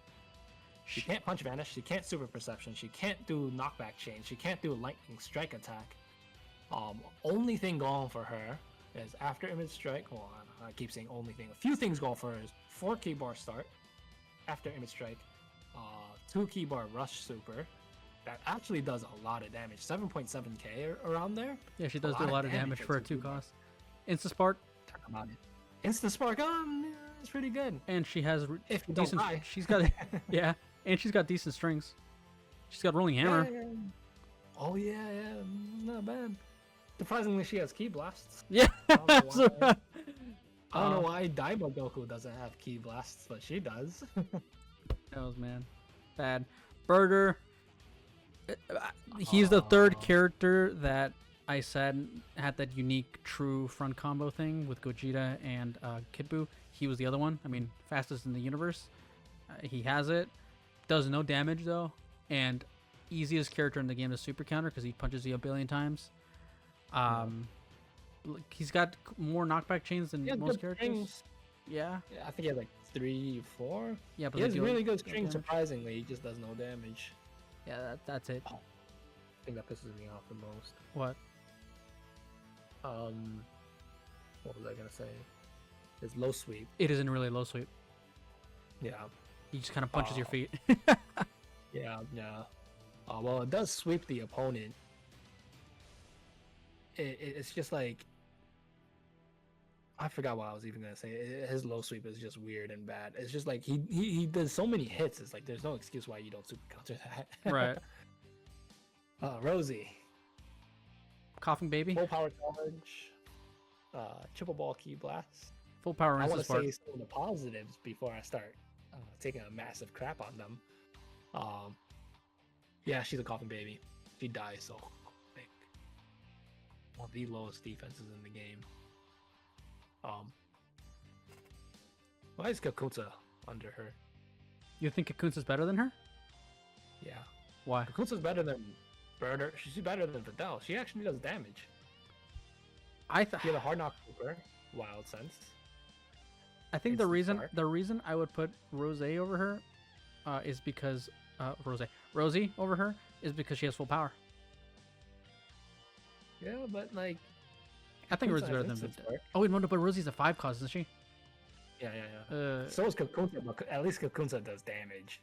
She can't punch vanish. She can't super perception. She can't do knockback chain. She can't do lightning strike attack. Only thing going for her is after image strike. Well, I keep saying only thing. A few things going for her is 4 Ki Bar start, after image strike, 2 Ki Bar rush super. That actually does a lot of damage. 7.7k around there. Yeah, she does do a lot of damage for a 2 cost. Insta Spark. Talk about it. Instant spark. It's pretty good. And she has If you don't decent. die. She's got yeah, and she's got decent strings. She's got rolling hammer. Yeah. Oh yeah, not bad. Surprisingly, she has Ki Blasts. Yeah. I don't know why Daiba Goku doesn't have Ki Blasts, but she does. Knows, man. Bad. Burger. He's the 3rd character that I said had that unique true front combo thing with Gogeta and Kid Buu. He was the other one. I mean, fastest in the universe. He has it. Does no damage though, and easiest character in the game to super counter because he punches you a billion times. He's got more knockback chains than most characters. Strings. Yeah. Yeah, I think he has like 3, 4. Yeah, but He has they do really no good strings. damage. Surprisingly, he just does no damage. Yeah, that's it. I think that pisses me off the most. What? What was I gonna say? His low sweep. It isn't really low sweep. Yeah, He just kind of punches your feet. yeah. Well, it does sweep the opponent. It's just like I forgot what I was even gonna say. His low sweep is just weird and bad. It's just like he does so many hits. It's like there's no excuse why you don't super counter that. Right. Rosie. Coughing baby. Full power charge. Triple ball Ki Blast. Full power I instant want to spark. say some of the positives before I start taking a massive crap on them. Yeah, she's a coughing baby. She dies so quick. One of the lowest defenses in the game. Why is Kakuta under her? You think Kakun's is better than her? Yeah. Why? Kakuta's better than Burner. She's better than Videl. She actually does damage. I thought. She has a hard knock super, wild sense. I think Instant spark. the reason I would put Rose over her is because Rosie over her is because she has full power. Yeah, but like, I think Rosie's better than. Oh wait, no, but Rosie's a 5 cost, isn't she? Yeah. So is Kakunsa, but at least Kakunsa does damage.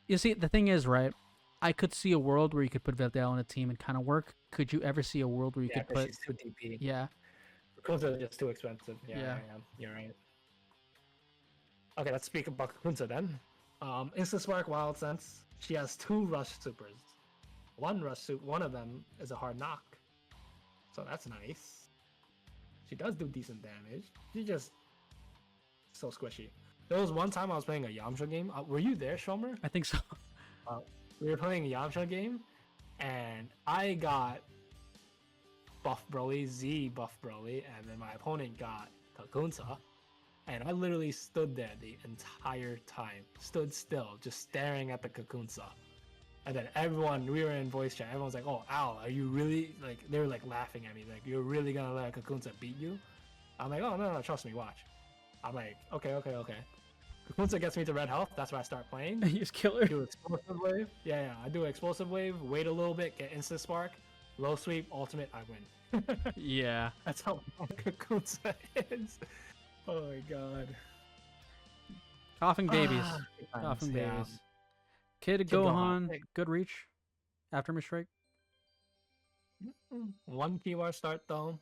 You see, the thing is, right? I could see a world where you could put Videl in a team and kind of work. Could you ever see a world where you could put? She's too DP. Yeah. Kakunsa is just too expensive. Yeah. You're right. Okay, let's speak about Kakunsa then. Instant Spark Wild Sense. She has 2 Rush Supers. One of them is a hard knock. So that's nice. She does do decent damage. She's just so squishy. There was one time I was playing a Yamcha game. Were you there, Shromer? I think so. We were playing a Yamcha game, and I got Buff Broly, Z Buff Broly, and then my opponent got Kakunsa. And I literally stood there the entire time. Stood still, just staring at the Kakunsa. And then we were in voice chat, everyone's like, oh, Al, are you really, like, they were like laughing at me, like, you're really gonna let Kakunsa beat you? I'm like, oh, no, trust me, watch. I'm like, okay. Kakunsa gets me to red health, that's why I start playing. You just kill her. Do explosive wave. Yeah, I do explosive wave, wait a little bit, get instant spark, low sweep, ultimate, I win. Yeah. That's how Kakunsa is. Oh my god. Coughing babies. Coughing babies. Kid Gohan, good reach. After Strike. 1 PR start though.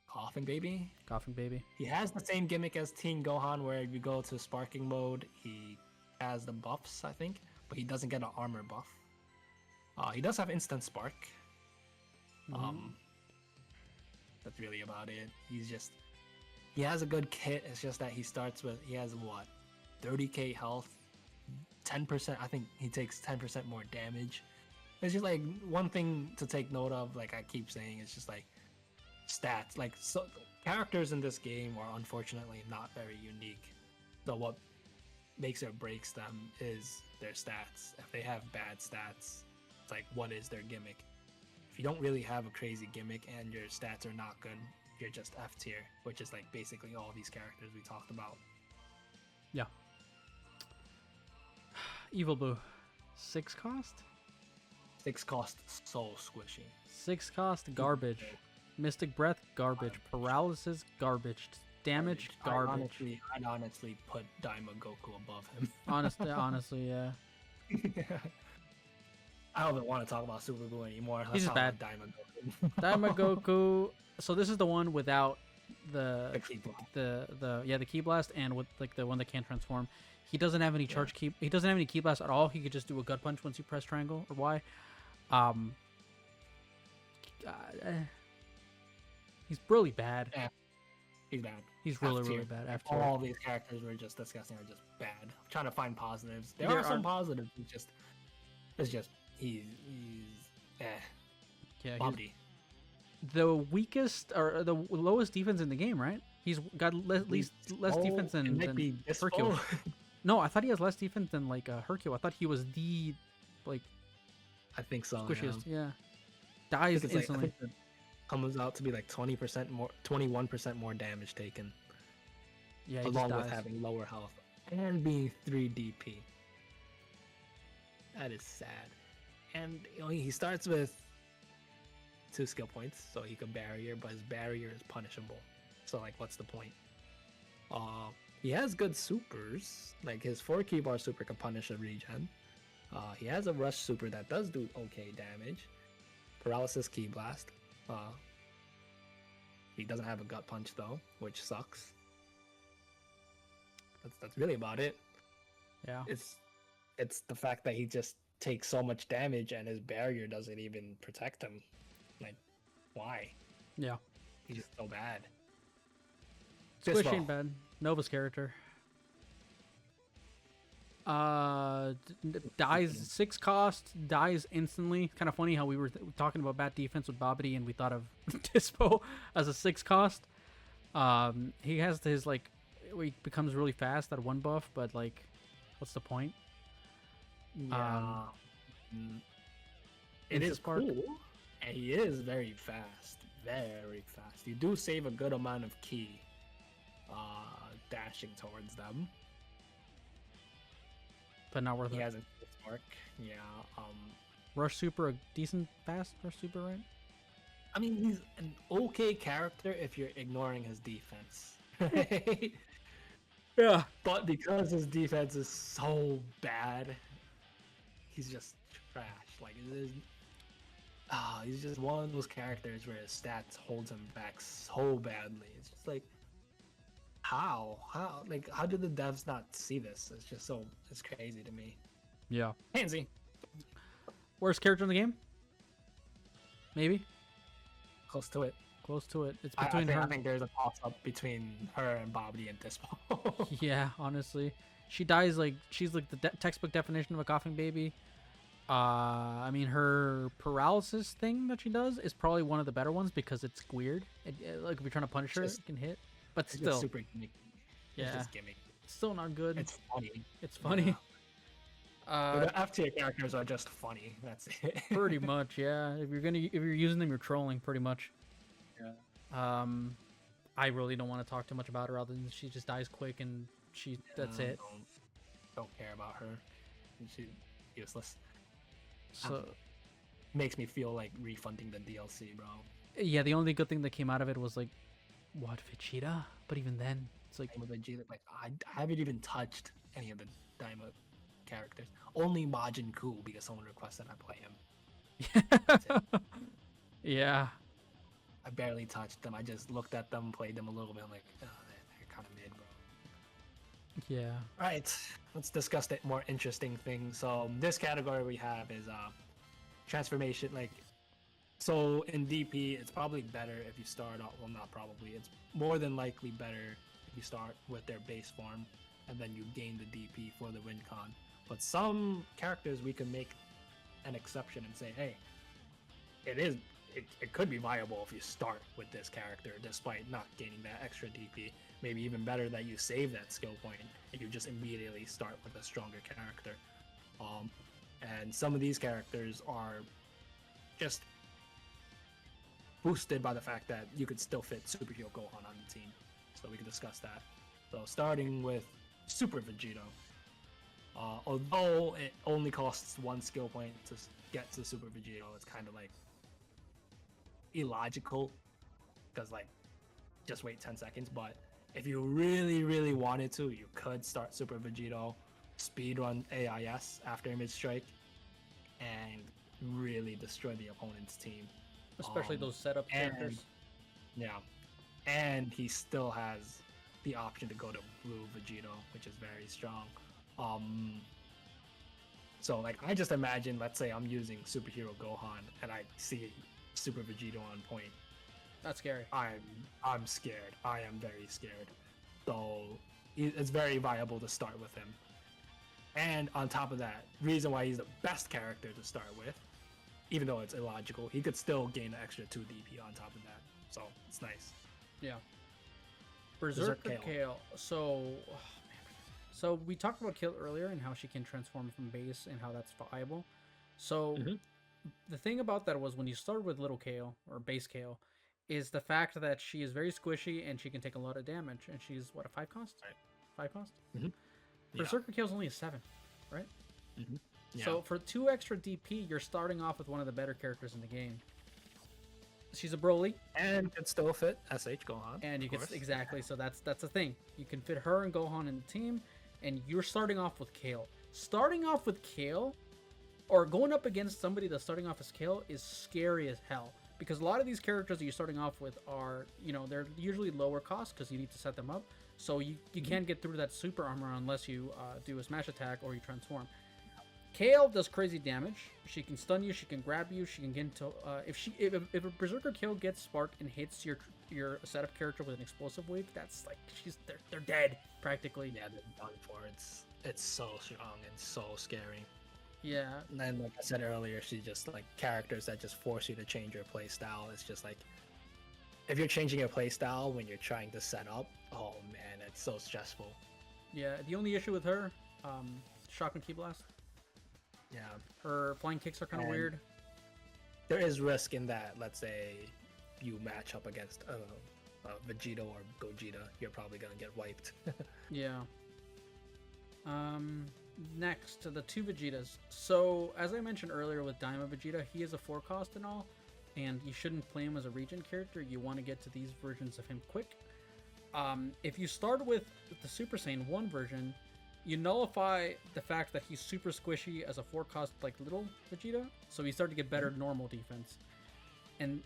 Coughing baby. Coughing baby. He has the same gimmick as Teen Gohan, where you go to sparking mode, he has the buffs, I think, but he doesn't get an armor buff. He does have instant spark. That's really about it. He has a good kit. It's just that he has what, 30k health, 10%. I think he takes 10% more damage. It's just like one thing to take note of. Like I keep saying, it's just like stats. Like characters in this game are unfortunately not very unique. So what makes or breaks them is their stats. If they have bad stats, it's like, what is their gimmick? If you don't really have a crazy gimmick and your stats are not good, you're just F tier, which is like basically all these characters we talked about. Yeah. Evil Boo. 6 cost? 6 cost, so squishy. 6 cost, garbage. Mystic Breath, garbage. Paralysis, garbage. Damage, garbage. I'd honestly put Daima Goku above him. honestly, yeah. I don't even want to talk about Super Boo anymore. He's just bad. Daima Goku. Daima Goku. So this is the one without the Ki Blast. the Ki Blast, and with like the one that can't transform. He doesn't have any charge Ki. He doesn't have any Ki Blast at all. He could just do a gut punch once you press triangle or Y. He's really bad. Yeah, he's bad. He's really bad. After all these characters were just disgusting, are just bad. I'm trying to find positives. There are some positives. It's just he's yeah. Bumpy. The weakest or the lowest defense in the game, right? He's got less defense than Hercule. No, I thought he has less defense than like Hercule. I thought he was the like. I think so. Squishiest, yeah. Dies instantly. I think comes out to be like 20% more, 21% more damage taken. Yeah, along with having lower health and being 3 DP. That is sad. And he starts with 2 skill points, so he can barrier, but his barrier is punishable. So like, what's the point? He has good supers, like his 4 key bar super can punish a regen. He has a rush super that does do okay damage. Paralysis Ki Blast. He doesn't have a gut punch though, which sucks. That's really about it. Yeah. It's the fact that he just takes so much damage and his barrier doesn't even protect him. Like, why? Yeah. He's just so bad. Squishy and bad. Nova's character. Dies 6 cost, dies instantly. Kind of funny how we were talking about bad defense with Babidi and we thought of Dispo as a 6 cost. He has his like, he becomes really fast at 1 buff, but like, what's the point? Yeah. It is cool, and he is very fast. Very fast. You do save a good amount of ki dashing towards them. But not worth it. He has a spark. Yeah. Rush Super, a decent fast Rush Super, right? I mean, he's an okay character if you're ignoring his defense, right? Yeah. But because his defense is so bad, he's just trash. Like, he's just one of those characters where his stats holds him back so badly. It's just like, how did the devs not see this? It's crazy to me. Yeah. Pansy. Worst character in the game? Maybe. Close to it. Close to it. It's I between think, her. I think there's a toss-up between her and Bobby at this point. Yeah, honestly, she dies like she's like the textbook definition of a coughing baby. I mean, her paralysis thing that she does is probably one of the better ones because it's weird. Like if you're trying to punish her, it can hit, but It's still, just super gimmicky. yeah, It's just gimmicky. it's still not good. It's funny. It's funny. But the F tier characters are just funny. That's it. Pretty much, yeah. If you're using them, you're trolling, pretty much. Yeah. I really don't want to talk too much about her other than she just dies quick and that's it. Don't care about her. She's useless. So Makes me feel like refunding the DLC, bro. yeah, the only good thing that came out of it was like, what, Vegeta? But even then, it's like, With Vegeta, like I haven't even touched any of the Daima characters. Only Majin Buu because someone requested I play him. That's it. yeah. I barely touched them. I just looked at them, played them a little bit. I'm like, oh, they're kind of mid, bro. Yeah. All right, let's discuss the more interesting thing. So this category we have is transformation. Like, so in DP, it's probably better if you start off. Well, not probably. It's more than likely better if you start with their base form, and then you gain the DP for the win con. But some characters we can make an exception and say, hey, it could be viable if you start with this character despite not gaining that extra DP. Maybe even better that you save that skill point and you just immediately start with a stronger character. And some of these characters are just boosted by the fact that you could still fit Superhero Gohan on the team. So we can discuss that. So starting with Super Vegito. Although it only costs one skill point to get to Super Vegito, it's kind of like illogical because like just wait 10 seconds. But if you really wanted to, you could start Super Vegito, speedrun AIS after Image Strike, and really destroy the opponent's team, Especially those setup characters. Yeah, and he still has the option to go to Blue Vegito, which is very strong. So like I just imagine, let's say I'm using Superhero Gohan and I see Super Vegito on point. That's scary. I'm scared. I am very scared. So it's very viable to start with him. And on top of that, reason why he's the best character to start with, even though it's illogical, he could still gain an extra 2 DP on top of that. So it's nice. Yeah. Berserker Kale. So we talked about Kale earlier and how she can transform from base and how that's viable. So the thing about that was when you start with little Kale or base Kale is the fact that she is very squishy and she can take a lot of damage, and she's what, a 5 cost? Right. 5 cost? Yeah. Berserker Kale's only a 7, right? Yeah. So for 2 extra DP, you're starting off with one of the better characters in the game. She's a Broly, and could still fit SH Gohan. and you can exactly. So that's the thing. You can fit her and Gohan in the team, and you're starting off with Kale. Starting off with Kale, or going up against somebody that's starting off as Kale, is scary as hell. Because a lot of these characters that you're starting off with are, they're usually lower cost because you need to set them up. So you can't get through that super armor unless you do a smash attack or you transform. Kale does crazy damage. She can stun you. She can grab you. She can get into if a Berserker Kale gets sparked and hits your setup character with an explosive wave, that's like they're dead practically. Yeah, they're done for. It's so strong and so scary. Yeah. And then, like I said earlier, she's just like characters that just force you to change your playstyle. It's just like if you're changing your playstyle when you're trying to set up, oh man, it's so stressful. Yeah. The only issue with her, Shotgun Ki Blast. Yeah. Her flying kicks are kind of weird. There is risk in that. Let's say you match up against Vegeta or Gogeta, you're probably gonna get wiped. Yeah. Next, the two Vegetas. So, as I mentioned earlier with Daima Vegeta, he is a 4 cost and all, and you shouldn't play him as a regen character. You want to get to these versions of him quick. If you start with the Super Saiyan 1 version, you nullify the fact that he's super squishy as a 4 cost like little Vegeta, so you start to get better normal defense.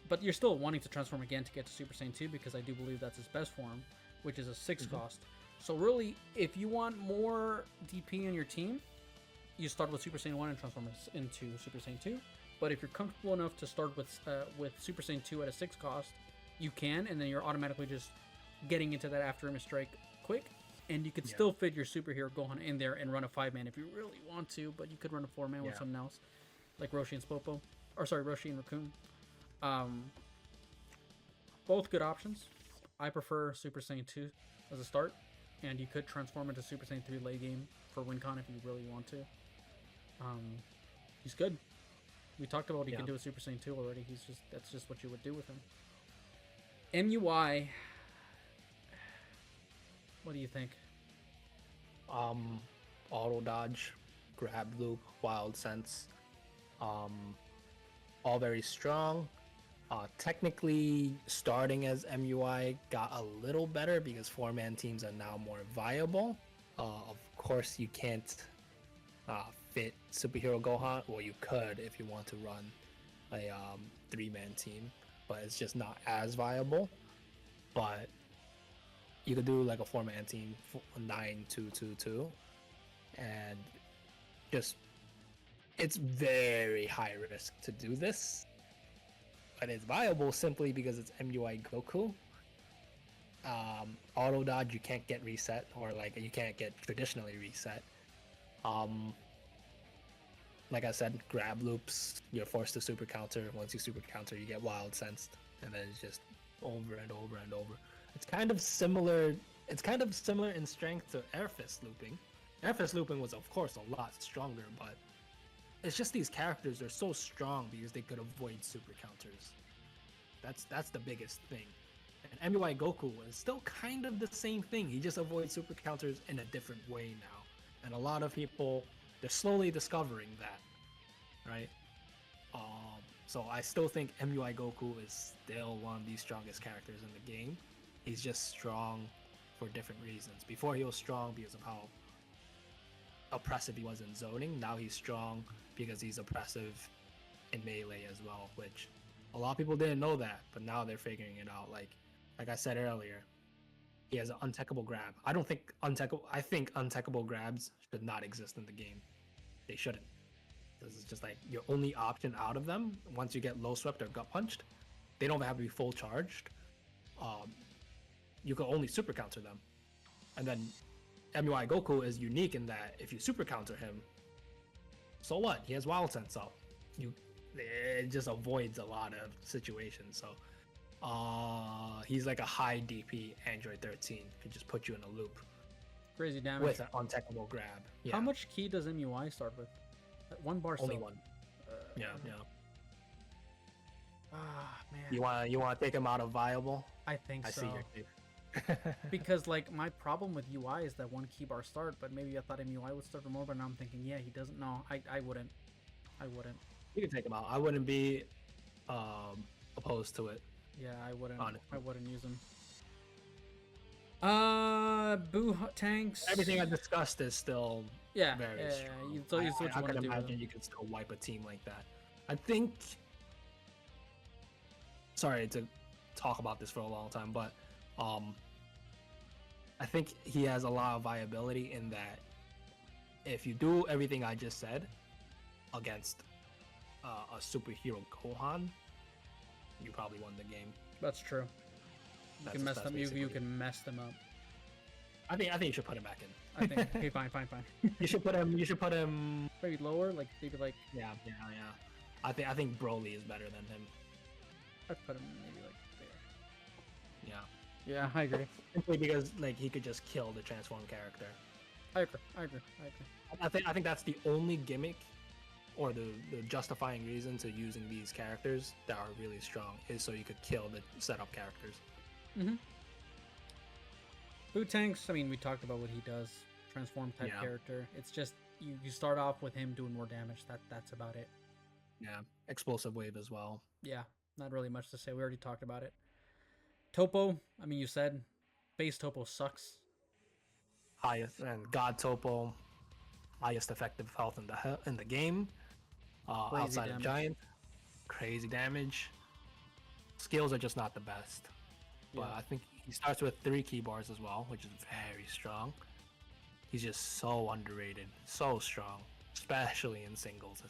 But you're still wanting to transform again to get to Super Saiyan 2 because I do believe that's his best form, which is a 6 cost. So really, if you want more DP in your team, you start with Super Saiyan 1 and transform into Super Saiyan 2. But if you're comfortable enough to start with Super Saiyan 2 at a 6 cost, you can, and then you're automatically just getting into that after him strike quick. And you could still fit your superhero Gohan in there and run a 5-man if you really want to, but you could run a 4-man with something else, like Roshi and Spopo, or sorry, Roshi and Raccoon. Both good options. I prefer Super Saiyan 2 as a start, and you could transform into Super Saiyan 3 late game for WinCon if you really want to. He's good. We talked about what he can do with Super Saiyan 2 already. That's just what you would do with him. MUI. What do you think? Auto dodge, grab loop, wild sense, all very strong. Technically, starting as MUI got a little better because 4-man teams are now more viable. Of course, you can't fit Superhero Gohan. Well, you could if you want to run a 3-man team, but it's just not as viable. But you could do like a 4-man team, 9-2-2-2, and just it's very high risk to do this. But it's viable simply because it's MUI Goku. Auto dodge you can't get reset, or like you can't get traditionally reset. Like I said, grab loops, you're forced to super counter. Once you super counter, you get wild sensed, and then it's just over and over and over. It's kind of similar. It's kind of similar in strength to Air Fist looping. Air Fist looping was of course a lot stronger, but it's just these characters are so strong because they could avoid super counters. That's the biggest thing. And MUI Goku is still kind of the same thing. He just avoids super counters in a different way now. And a lot of people, they're slowly discovering that, right? So I still think MUI Goku is still one of the strongest characters in the game. He's just strong for different reasons. Before he was strong because of how oppressive he was in zoning. Now he's strong because he's oppressive in melee as well, which a lot of people didn't know that, but now they're figuring it out. Like I said earlier, he has an untechable grab. I think untechable grabs should not exist in the game. They shouldn't. This is just like your only option out of them. Once you get low swept or gut punched, they don't have to be full charged. You can only super counter them. And then MUI Goku is unique in that if you super counter him, so what? He has wild sense up. It just avoids a lot of situations. So he's like a high DP Android 13. Could just put you in a loop. Crazy damage. With an untechable grab. Yeah. How much ki does MUI start with? 1 bar. Only so. one. Yeah. Ah, man. You want to take him out of viable? I think so. I see your case. Because like my problem with UI is that 1 key bar start, but maybe I thought MUI would start for more, but now I'm thinking, yeah, he doesn't know. I wouldn't. You can take him out. I wouldn't be opposed to it. Yeah, I wouldn't. Honestly. I wouldn't use him. Boo tanks. Everything I discussed is still very strong. I can imagine you could still wipe a team like that. I think. Sorry to talk about this for a long time, but I think he has a lot of viability in that if you do everything I just said against a superhero Gohan, you probably won the game. That's true. You can mess them. You can mess them up. I think you should put him back in. I think. Okay, fine. You should put him. Maybe lower, like maybe like. Yeah. I think Broly is better than him. I'd put him maybe like there. Yeah. Yeah, I agree. Simply because like he could just kill the transformed character. I agree. I think that's the only gimmick or the justifying reason to using these characters that are really strong is so you could kill the setup characters. Boo tanks, I mean, we talked about what he does. transform type Yeah. character. It's just you start off with him doing more damage. That's about it. Yeah. Explosive wave as well. Yeah, not really much to say. We already talked about it. Topo, I mean, you said base Topo sucks. Highest and God Topo, highest effective health in the game. Crazy Outside damage. of Giant, crazy damage. Skills are just not the best. Yeah. But I think he starts with 3 key bars as well, which is very strong. He's just so underrated, so strong, especially in singles.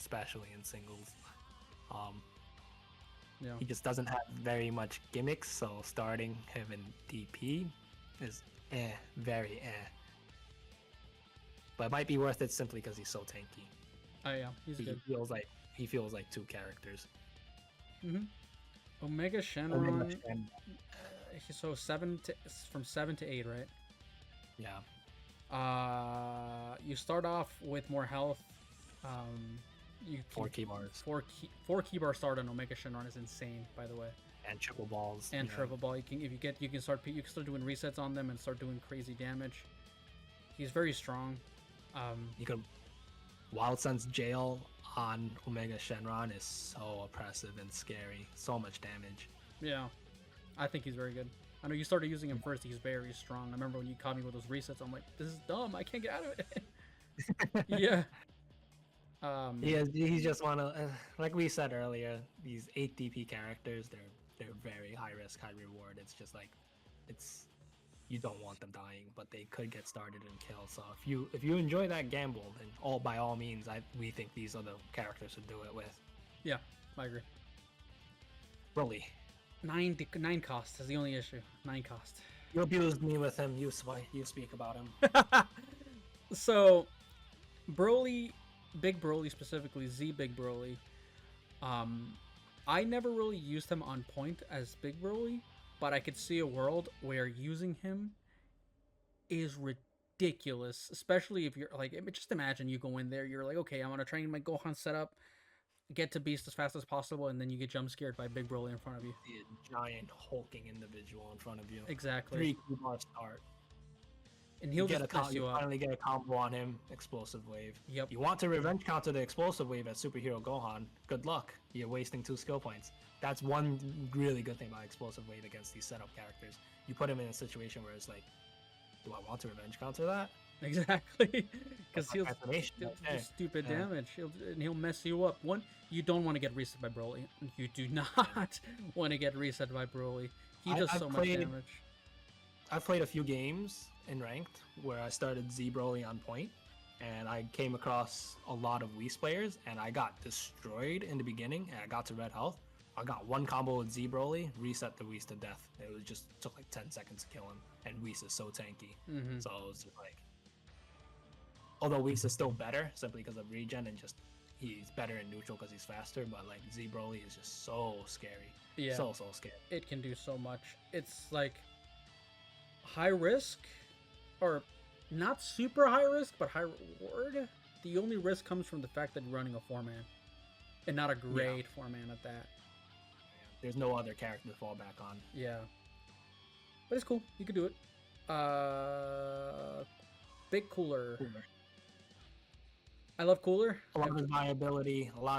Yeah. He just doesn't have very much gimmicks, so starting him in DP is very eh. But it might be worth it simply because he's so tanky. Oh yeah, he's good. He feels like 2 characters. Omega Shenron. So from 7 to 8, right? Yeah. You start off with more health. 4 key bars. 4 key bar start on Omega Shenron is insane, by the way. And triple balls. And triple ball. You can start doing resets on them and start doing crazy damage. He's very strong. You can Wild Sun's jail on Omega Shenron is so oppressive and scary. So much damage. Yeah, I think he's very good. I know you started using him first. He's very strong. I remember when you caught me with those resets. I'm like, this is dumb. I can't get out of it. Yeah. He's just one of, like we said earlier, these 8 DP characters. They're very high risk, high reward. It's just like, you don't want them dying, but they could get started and kill. So if you enjoy that gamble, then by all means, we think these are the characters to do it with. Yeah, I agree. Broly. 9 cost is the only issue. 9 cost. You abused me with him. You speak about him. So, Broly, Big Broly specifically, Z Big Broly. I never really used him on point as Big Broly, but I could see a world where using him is ridiculous, especially if you're like, just imagine you go in there, you're like, okay, I want to train my Gohan setup, get to Beast as fast as possible, and then you get jump scared by Big Broly in front of you. A giant hulking individual in front of you. Exactly. 3 key bar start. And he'll just mess you up. Finally get a combo on him. Explosive wave. Yep. You want to revenge counter the explosive wave at Superhero Gohan. Good luck. You're wasting 2 skill points. That's one really good thing about explosive wave against these setup characters. You put him in a situation where it's like, do I want to revenge counter that? Exactly. Because he'll do stupid damage. He'll mess you up. One, you don't want to get reset by Broly. You do not want to get reset by Broly. He does so much damage. I've played a few games in ranked where I started Z Broly on point, and I came across a lot of Whis players, and I got destroyed in the beginning, and I got to red health. I got one combo with Z Broly, reset the Whis to death. It was just took like 10 seconds to kill him, and Whis is so tanky. So it was just like, although Whis is still better simply because of regen and just he's better in neutral because he's faster, but like Z Broly is just so scary. Yeah, so scary. It can do so much. It's like high risk, or not super high risk, but high reward. The only risk comes from the fact that you're running a 4-man, and not a great 4-man at that. There's no other character to fall back on. Yeah, but it's cool. You can do it. Big Cooler. I love Cooler. A lot of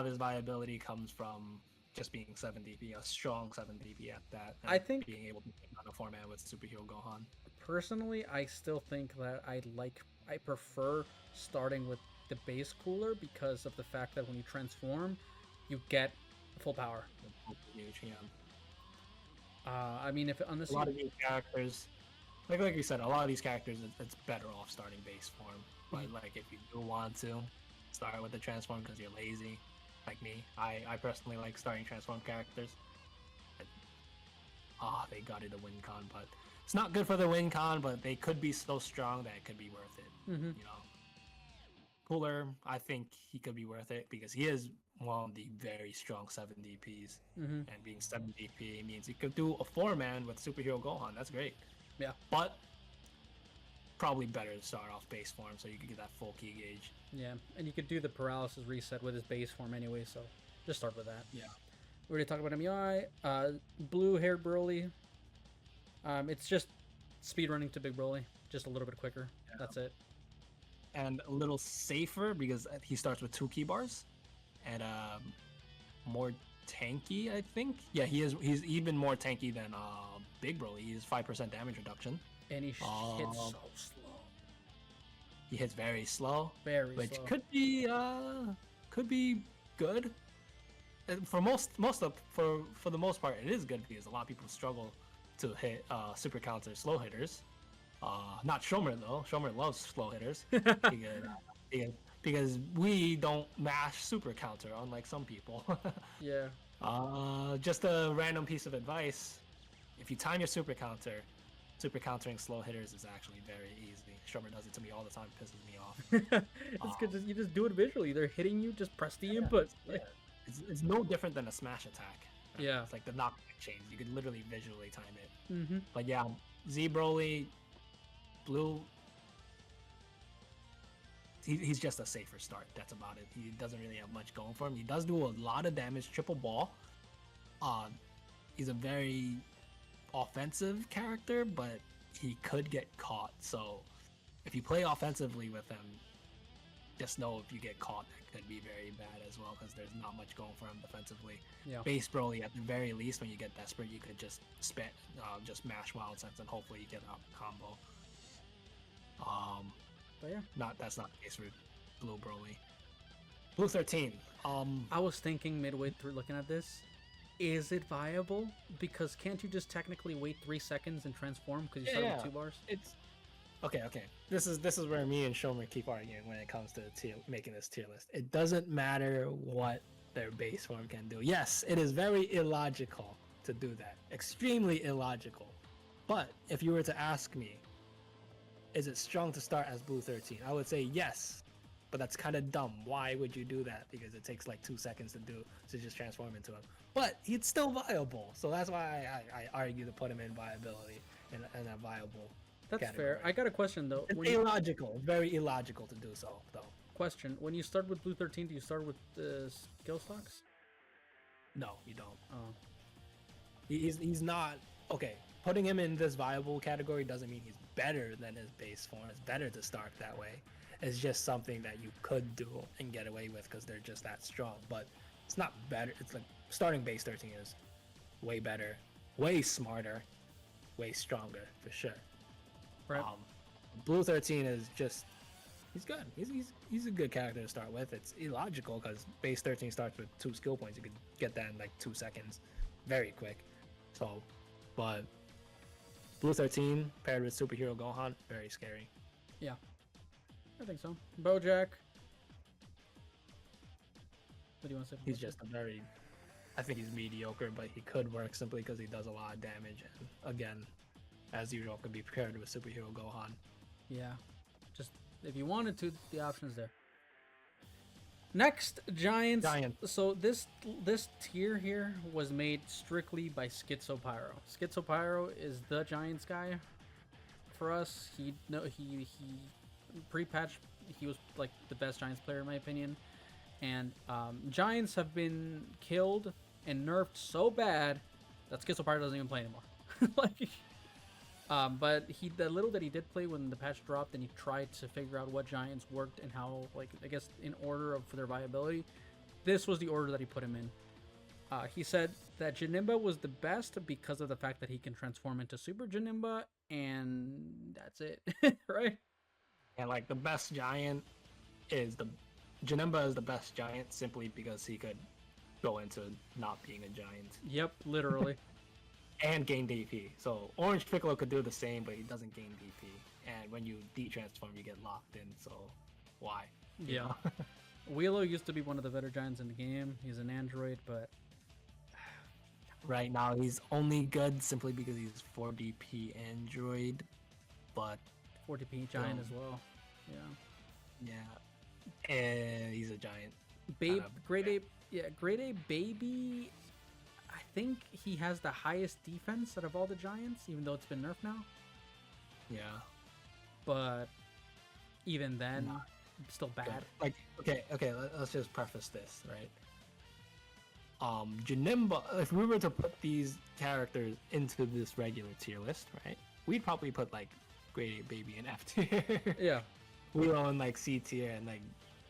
his viability comes from just being 7 DP, a strong 7 DP at that. I think being able to take on a 4-man with Superhero Gohan. Personally, I still think that I prefer starting with the base Cooler because of the fact that when you transform, you get full power. I mean, unless a lot of these characters, like you said, a lot of these characters, it's better off starting base form. But like, if you do want to start with the transform because you're lazy, like me, I personally like starting transform characters. They gutted a win con, but it's not good for the win con. But they could be so strong that it could be worth it. You know, Cooler, I think he could be worth it because he is one of the very strong 7 DPs, and being 7 DP means you could do a 4-man with Superhero Gohan. That's great. Yeah, but probably better to start off base form so you can get that full key gauge. Yeah, and you could do the paralysis reset with his base form anyway, so just start with that. Yeah. We already talked about MUI. Blue-haired Broly. It's just speedrunning to Big Broly, just a little bit quicker. Yeah. That's it. and a little safer because he starts with 2 key bars, and more tanky, I think. Yeah, he's even more tanky than Big Broly. He has 5% damage reduction. And he hits so slow. He hits very slow, which slow. could be good. And for the most part, it is good because a lot of people struggle to hit super counter slow hitters. Not Shromer though. Shromer loves slow hitters because we don't mash super counter unlike some people. Yeah. Just a random piece of advice: if you time your super countering slow hitters is actually very easy. Shromer does it to me all the time. It pisses me off. It's good. You just do it visually. They're hitting you. Just press the input. Yeah. It's no different than a smash attack. Right? Yeah. It's like the knockback chains. You could literally visually time it. Mm-hmm. But yeah, Z Broly, Blue. He's just a safer start. That's about it. He doesn't really have much going for him. He does do a lot of damage. Triple ball. He's a very offensive character, but he could get caught. So if you play offensively with him, just know if you get caught, that could be very bad as well because there's not much going for him defensively. Yeah. Base Broly, at the very least, when you get desperate, you could just just mash Wild Sense and hopefully you get a combo. But yeah, that's not the case for Blue Broly. Blue 13. I was thinking midway through looking at this, is it viable? Because can't you just technically wait 3 seconds and transform because you start with 2 bars? It's okay. This is where me and Shromer keep arguing when it comes to making this tier list. It doesn't matter what their base form can do. Yes, it is very illogical to do that. Extremely illogical. But if you were to ask me, is it strong to start as Blue 13? I would say yes. But that's kind of dumb. Why would you do that? Because it takes like 2 seconds to just transform into him. But it's still viable. So that's why I argue to put him in viability in a viable That's category. fair. I got a question though. It's illogical. Very illogical to do so, though. Question: when you start with Blue 13, do you start with skill stocks? No, you don't. Oh. He's not okay. Putting him in this viable category doesn't mean he's better than his base form. It's better to start that way. It's just something that you could do and get away with because they're just that strong. But it's not better. It's like starting base 13 is way better, way smarter, way stronger for sure. Right. Blue 13 is just he's good. He's a good character to start with. It's illogical because base 13 starts with 2 skill points. You could get that in like 2 seconds, very quick. So, but Blue 13 paired with Superhero Gohan, very scary. Yeah, I think so. Bojack. What do you want to say? He's just I think he's mediocre, but he could work simply because he does a lot of damage. And again, as usual, could be paired with Superhero Gohan. Yeah, just if you wanted to, the option's there. Next, Giants. So this tier here was made strictly by Schizopyro. Schizopyro is the Giants guy for us. He pre-patch he was like the best Giants player in my opinion. And Giants have been killed and nerfed so bad that Schizopyro doesn't even play anymore. But the little that he did play when the patch dropped and he tried to figure out what Giants worked and how, like, I guess in order for their viability, this was the order that he put him in. He said that Janemba was the best because of the fact that he can transform into Super Janemba, and that's it, right? And like the best Giant Janemba is the best Giant simply because he could go into not being a Giant. Yep, literally. And gain DP. So Orange Piccolo could do the same, but he doesn't gain DP. And when you de-transform, you get locked in. So why? Yeah. Wheelo used to be one of the better Giants in the game. He's an android, but right now he's only good simply because he's 4DP android. But 4DP Giant as well. Yeah. Yeah. And he's a Giant. Grade A baby. I think he has the highest defense out of all the Giants, even though it's been nerfed now. Yeah. But even then, still bad. Like, okay, let's just preface this, right? Janemba, if we were to put these characters into this regular tier list, right? We'd probably put like Grade A Baby and F tier. Yeah. Wheelo in like C tier and like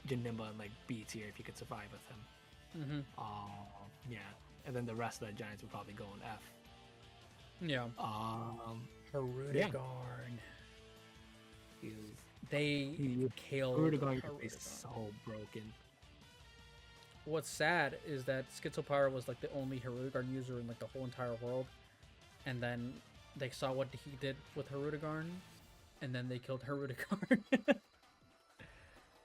Janemba in like B tier if you could survive with him. Yeah, and then the rest of the Giants would probably go in F. Yeah. Herudegarn. They killed Herudegarn Herudegarn. is so broken. What's sad is that Schizopyre was like the only Herudegarn user in like the whole entire world, and then they saw what he did with Herudegarn, and then they killed Herudegarn.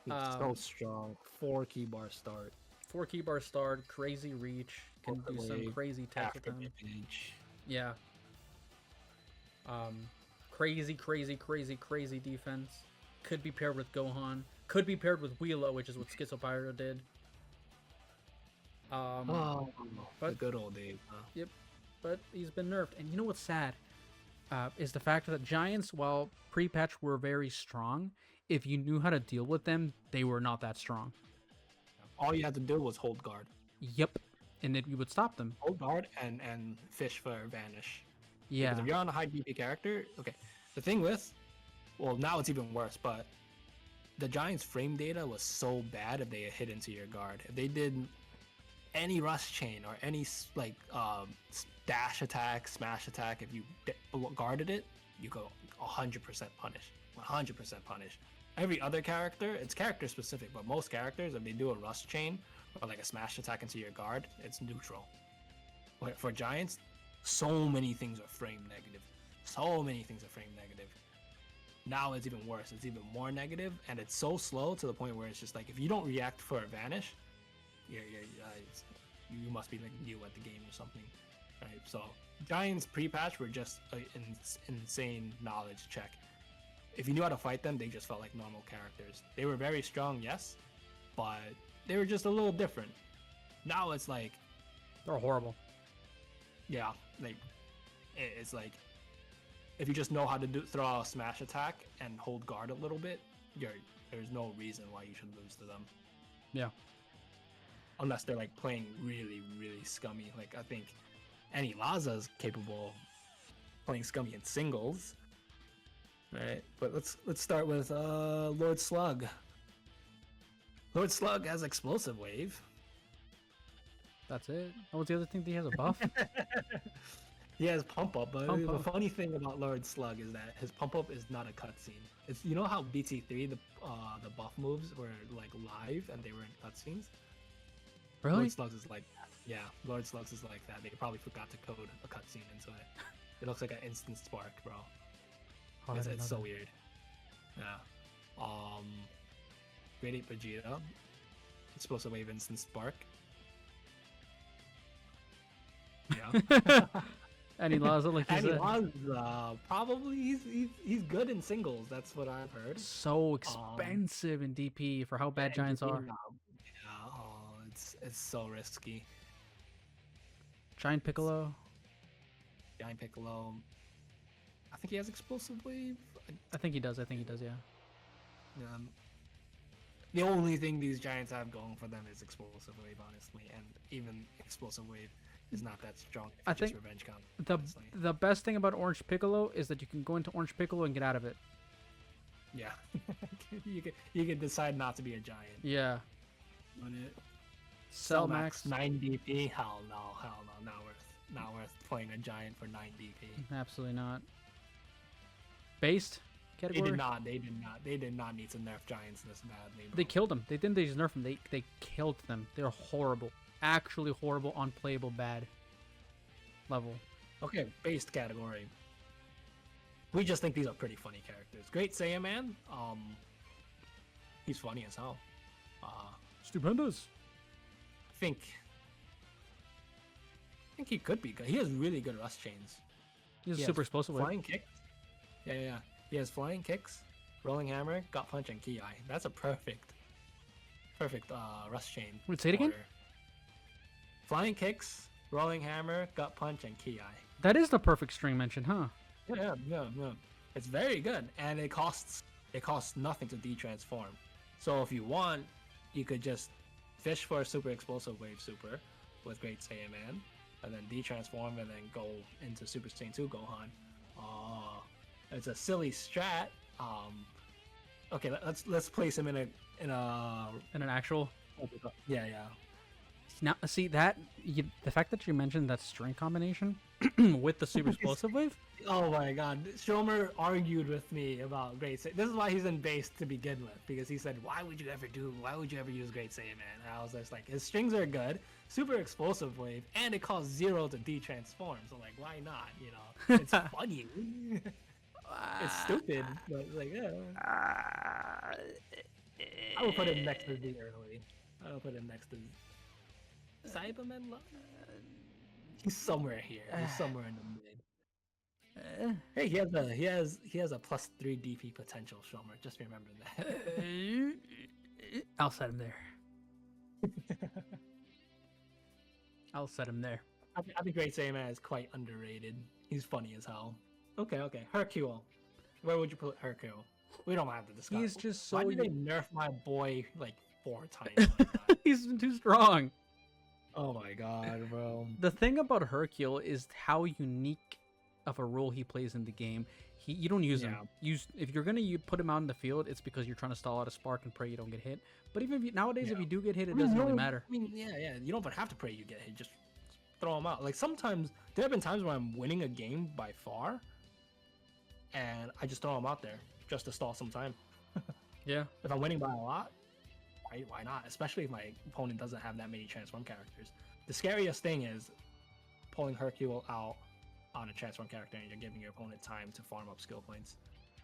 He's so strong. 4 key bar start. 4 key bar start, crazy reach, can do some crazy tech with him. Yeah. Crazy defense. Could be paired with Gohan. Could be paired with Wheelo, which is what Schizopyro did. But the good old days, huh? Yep. But he's been nerfed. And you know what's sad? Is the fact that Giants, while pre-patch were very strong, if you knew how to deal with them, they were not that strong. All you had to do was hold guard. Yep. And then you would stop them. Hold guard and fish for vanish. Yeah. Because if you're on a high DP character, okay. The thing with, well, now it's even worse, but the Giants' frame data was so bad if they hit into your guard. If they did any rush chain or any like dash attack, smash attack, if you guarded it, you go 100% punish. 100% punish. Every other character, it's character specific, but most characters, if they do a rush chain or like a smash attack into your guard, it's neutral. But for Giants, so many things are frame negative. So many things are frame negative. Now it's even worse. It's even more negative, and it's so slow to the point where it's just like if you don't react for a vanish, you must be like new at the game or something, right? So Giants pre-patch were just an insane knowledge check. If you knew how to fight them, they just felt like normal characters. They were very strong, yes, but they were just a little different. Now it's like they're horrible. Yeah, like it's like if you just know how to throw a smash attack and hold guard a little bit, there's no reason why you should lose to them. Yeah. Unless they're like playing really, really scummy. Like I think Annie Laza's capable of playing scummy in singles. Right, but let's start with Lord Slug. Lord Slug has explosive wave. That's it. Oh, what's the other thing? He has a buff. He has pump up, but Pump the up. funny thing about Lord Slug is that his pump up is not a cutscene. It's you know how BT3 the buff moves were like live and they were in cutscenes. Really? Lord Slugs is like that. Yeah, Lord Slugs is like that. They probably forgot to code a cutscene into it. It looks like an instant spark, bro. Oh, It's so weird. Yeah. Grade 8 Vegeta. It's supposed to wave instant spark. Yeah. Any Laza, like Annie Laza, probably he's good in singles. That's what I've heard. so expensive in DP for how bad Giants are. Yeah, it's so risky. Giant Piccolo. Giant Piccolo. I think he has explosive wave. I think he does. Yeah. The only thing these Giants have going for them is explosive wave, honestly, and even explosive wave is not that strong. If I you just think revenge count. the best thing about Orange Piccolo is that you can go into Orange Piccolo and get out of it. Yeah, you can decide not to be a giant. Yeah. On it. Cell Max 9 DP. Hell no. Not worth playing a giant for 9 DP. Absolutely not. Based category. They did not need to nerf giants this badly. Bro. They killed them. They didn't. They just nerfed them. They killed them. They're horrible. Actually horrible, unplayable, bad level. Okay, based category. We just think these are pretty funny characters. Great Saiyaman. He's funny as hell. Stupendous. I think he could be good. He has really good rush chains. He's He super has explosive. Flying kicks. Yeah. He has flying kicks, rolling hammer, gut punch, and ki. That's a perfect rush chain. Wait, say it again? order. Flying kicks, rolling hammer, gut punch, and ki. That is the perfect string mention, huh? Yeah. It's very good, and it costs nothing to de-transform. So if you want, you could just fish for a super explosive wave super with Great Saiyaman, and then de-transform and then go into Super Saiyan 2 Gohan. It's a silly strat, Okay, let's place him in a And an actual. yeah, yeah. Now, see the fact that you mentioned that string combination with the super explosive wave. Oh my god, Shromer argued with me about Great Saiyaman. This is why he's in base to begin with, because he said, why would you ever use Great Saiyaman? And I was just like, his strings are good, super explosive wave, and it costs 0 to de-transform, so like, why not, you know? It's funny. It's stupid, but like, yeah. I would put him next to the early. I would put him next to Cyberman. He's somewhere here. He's somewhere in the mid. Hey, he has a +3 DP potential, Shromer. Just remember that. I'll set him there. I'll set him there. I think Great Saiyaman is quite underrated. He's funny as hell. Okay. Hercule. Where would you put Hercule? We don't have to discuss. He's just so. Why did they nerf my boy like 4 times? Like that? He's too strong. Oh my god, bro. The thing about Hercule is how unique of a role he plays in the game. You don't use him. If you're gonna put him out in the field, it's because you're trying to stall out a spark and pray you don't get hit. But even if nowadays, if you do get hit, it doesn't really matter. I mean, yeah. You don't even have to pray you get hit. Just throw him out. Like sometimes there have been times where I'm winning a game by far, and I just throw him out there just to stall some time. Yeah. If I'm winning by a lot, why not? Especially if my opponent doesn't have that many transform characters. The scariest thing is pulling Hercule out on a transform character and you're giving your opponent time to farm up skill points.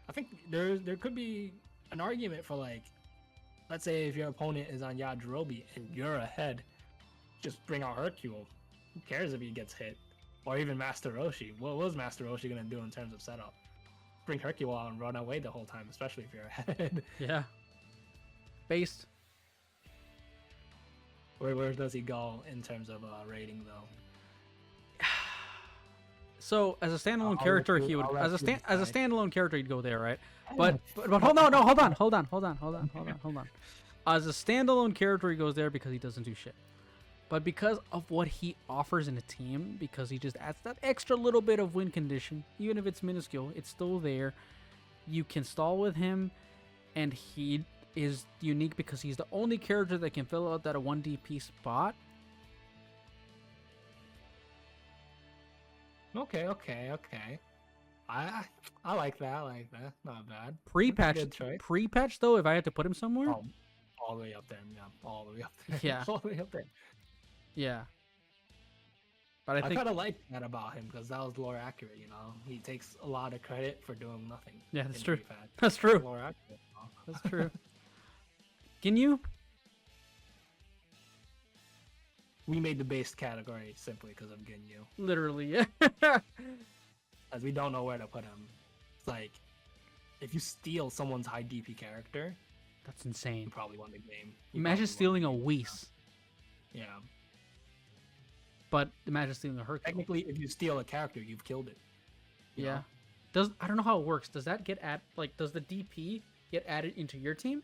I think there could be an argument for like, let's say if your opponent is on Yajirobe and you're ahead, just bring out Hercule. Who cares if he gets hit? Or even Master Roshi. What was Master Roshi gonna do in terms of setup? Bring Hercule out and run away the whole time, especially if you're ahead. Yeah. Based. Where does he go in terms of rating though? So as a standalone character, he would as a standalone character he'd go there, right? But hold on. As a standalone character, he goes there because he doesn't do shit. But because of what he offers in a team, because he just adds that extra little bit of win condition, even if it's minuscule, it's still there. You can stall with him, and he is unique because he's the only character that can fill out that a 1 DP spot. Okay. I like that. Not bad. Pre-patch though, if I had to put him somewhere, all the way up there. Yeah, all the way up there. Yeah, all the way up there. Yeah. But I kind of like that about him because that was lore accurate. You know, he takes a lot of credit for doing nothing. Yeah, that's true. That's true. Lore accurate. That's true. Ginyu? We made the base category simply because of Ginyu. Literally, yeah. As we don't know where to put him. It's like, if you steal someone's high DP character, that's insane. You probably won the game. Imagine stealing a Whis. Yeah. But imagine stealing a Hercule. Technically, if you steal a character, you've killed it. Yeah. I don't know how it works. Does that get does the DP get added into your team?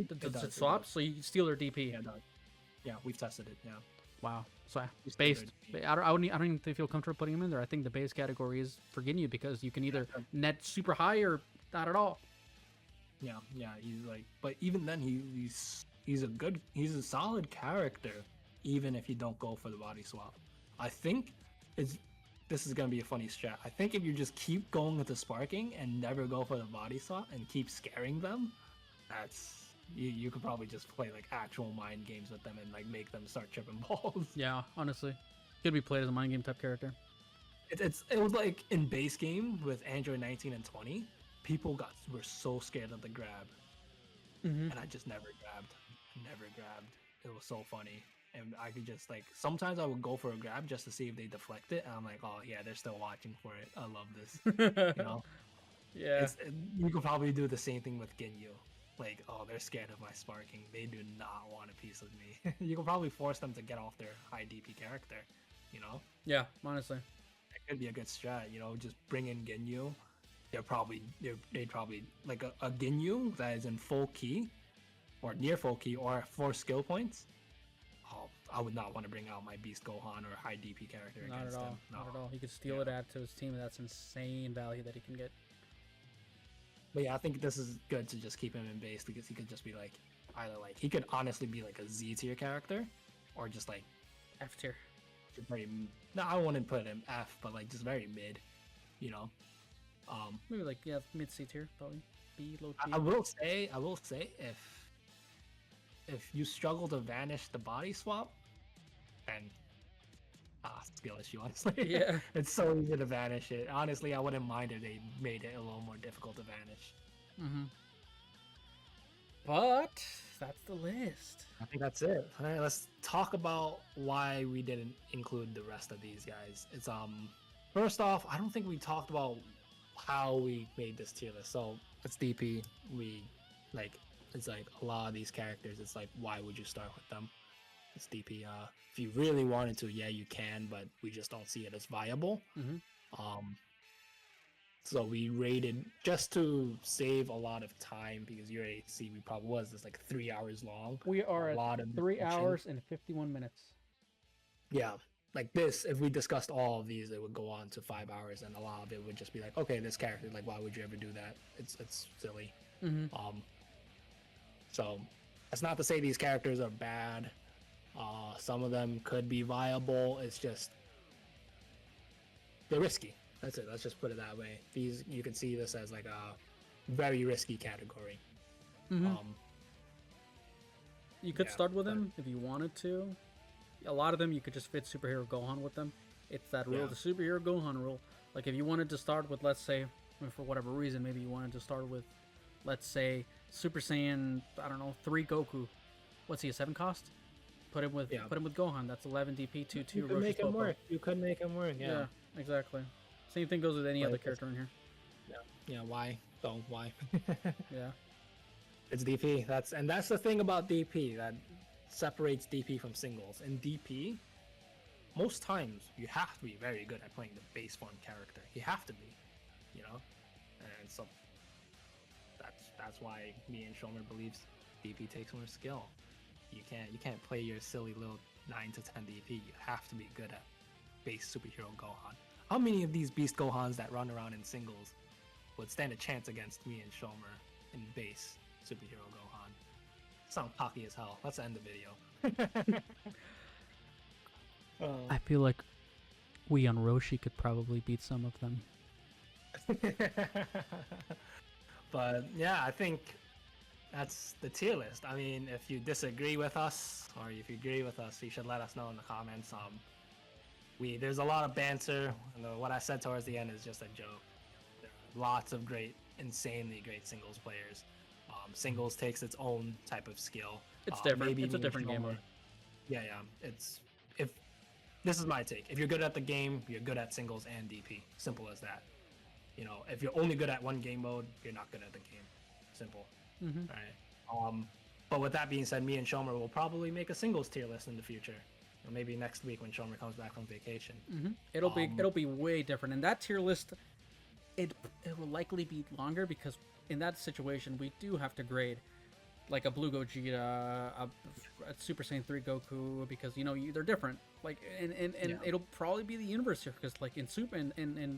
Does it swap? So you steal their DP? Yeah, it does. Yeah, we've tested it. Yeah. Wow. So based. I don't even feel comfortable putting him in there. I think the base category is for Ginyu because you can either net super high or not at all. Yeah. He's like, but even then, he's a solid character, even if you don't go for the body swap. I think this is gonna be a funny strat. I think if you just keep going with the sparking and never go for the body swap and keep scaring them, that's you could probably just play like actual mind games with them and like make them start tripping balls. Yeah, honestly, could be played as a mind game type character. It was like in base game with Android 19 and 20, people were so scared of the grab, and I just never grabbed. It was so funny. And I could just like, sometimes I would go for a grab just to see if they deflect it. And I'm like, oh yeah, they're still watching for it. I love this. You know? Yeah. You could probably do the same thing with Ginyu. Like, oh, they're scared of my sparking. They do not want a piece of me. You could probably force them to get off their high DP character, you know? Yeah, honestly. It could be a good strat, you know, just bring in Ginyu. They'd probably like a Ginyu that is in full key or near full key or 4 skill points. I would not want to bring out my Beast Gohan or high DP character against him. Not at all. He could steal it, add to his team. That's insane value that he can get. But yeah, I think this is good to just keep him in base because he could just be like either like he could honestly be like a Z tier character, or just like F tier. very. No, I wouldn't put him F, but like just very mid, you know. Maybe like yeah, mid C tier probably. B low T. I will say if you struggle to vanish the body swap, then skill issue, honestly. Yeah. It's so easy to vanish it. Honestly, I wouldn't mind if they made it a little more difficult to vanish. Mm-hmm. But that's the list. I think that's it. All right, let's talk about why we didn't include the rest of these guys. It's first off, I don't think we talked about how we made this tier list. So it's DP. We like it's like a lot of these characters. It's like why would you start with them? It's DP. If you really wanted to, yeah, you can, but we just don't see it as viable. Mm-hmm. So we rated just to save a lot of time because you already see we probably was this like 3 hours long. We are a lot at of 3 hours and 51 minutes. Yeah, like this. If we discussed all of these, it would go on to 5 hours, and a lot of it would just be like, okay, this character, like, why would you ever do that? It's silly. Mm-hmm. So that's not to say these characters are bad. Some of them could be viable. It's just they're risky. That's it. Let's just put it that way. These you can see this as like a very risky category. Mm-hmm. You could start with them if you wanted to. A lot of them you could just fit superhero Gohan with them. It's that rule, the superhero Gohan rule. Like if you wanted to start with, let's say, for whatever reason, maybe you wanted to start with, let's say, Super Saiyan, I don't know, 3 Goku. What's he, a 7 cost? Put him with Gohan. That's 11 DP, 2-2. You could make him work. You could make him work. Yeah, exactly. Same thing goes with any other character in here. Yeah. Why? Don't why? Yeah. It's DP. That's the thing about DP that separates DP from singles. In DP, most times you have to be very good at playing the base form character. You have to be, you know, and so that's why me and Shromer believes DP takes more skill. You can't play your silly little 9 to 10 DP. You have to be good at base superhero Gohan. How many of these beast Gohans that run around in singles would stand a chance against me and Shromer in base superhero Gohan? Sound cocky as hell. Let's end the video. I feel like we on Roshi could probably beat some of them. But yeah, I think that's the tier list. I mean, if you disagree with us or if you agree with us, you should let us know in the comments. There's a lot of banter. And what I said towards the end is just a joke. There are lots of insanely great singles players. Singles takes its own type of skill. It's different. Maybe it's a different game mode. Yeah. If this is my take. If you're good at the game, you're good at singles and DP. Simple as that. You know, if you're only good at one game mode, you're not good at the game. Simple. Mm-hmm. All right. But with that being said, me and Shromer will probably make a singles tier list in the future. Or maybe next week when Shromer comes back from vacation. Mm-hmm. It'll be way different. And that tier list, it will likely be longer because in that situation we do have to grade like a Blue Gogeta, a Super Saiyan 3 Goku, because they're different. Like and it'll probably be the universe here because like in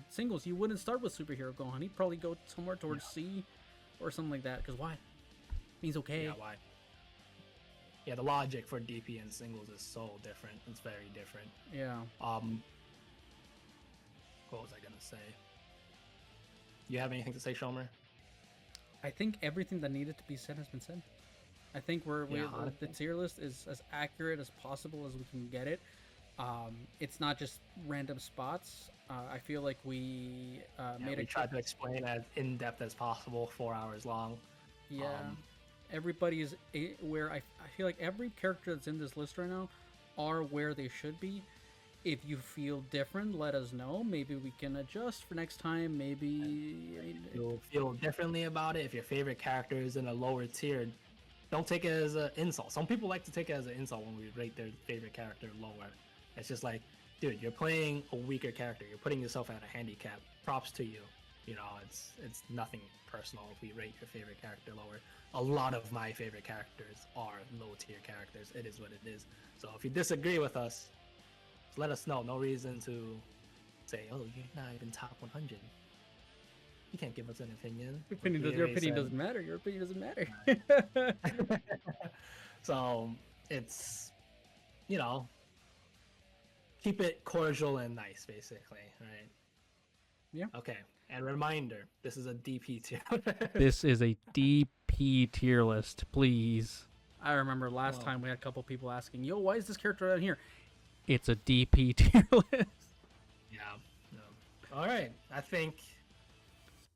singles you wouldn't start with superhero Gohan. He'd probably go somewhere towards C or something like that. Because why? He's okay. Yeah, why? Yeah, the logic for DP and singles is so different. It's very different. Yeah. What was I gonna say? You have anything to say, Shromer? I think everything that needed to be said has been said. I think the tier list is as accurate as possible as we can get it. It's not just random spots. I feel like we tried to explain as in depth as possible, 4 hours long. Yeah. Everybody is where I feel like every character that's in this list right now are where they should be. If you feel different, let us know. Maybe we can adjust for next time. Maybe you'll feel differently about it. If your favorite character is in a lower tier, don't take it as an insult. Some people like to take it as an insult when we rate their favorite character lower. It's just like, dude, you're playing a weaker character. You're putting yourself at a handicap. Props to you. You know, it's nothing personal if we rate your favorite character lower. A lot of my favorite characters are low tier characters. It is what it is. So if you disagree with us, let us know. No reason to say, oh, you're not even top 100. You can't give us an opinion. Your opinion doesn't matter. Your opinion doesn't matter. So it's, you know, keep it cordial and nice, basically, right? Yeah. Okay. And reminder, this is a DP tier. This is a DP tier list, please. I remember last time we had a couple people asking, "Yo, why is this character down here?" It's a DP tier list. Yeah. No. All right. I think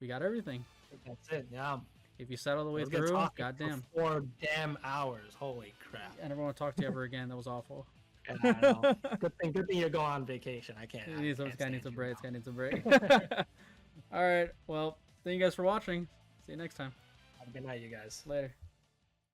We got everything. that's it. Yeah. If you sat all the way Let's get through, talking goddamn. for 4 damn hours. Holy crap. I never want to talk to you ever again. That was awful. Yeah, I know. Good thing you go on vacation. I can't. This I guy needs a break. This guy now. needs a break. All right. Well, thank you guys for watching. See you next time. Have a good night, you guys. Later.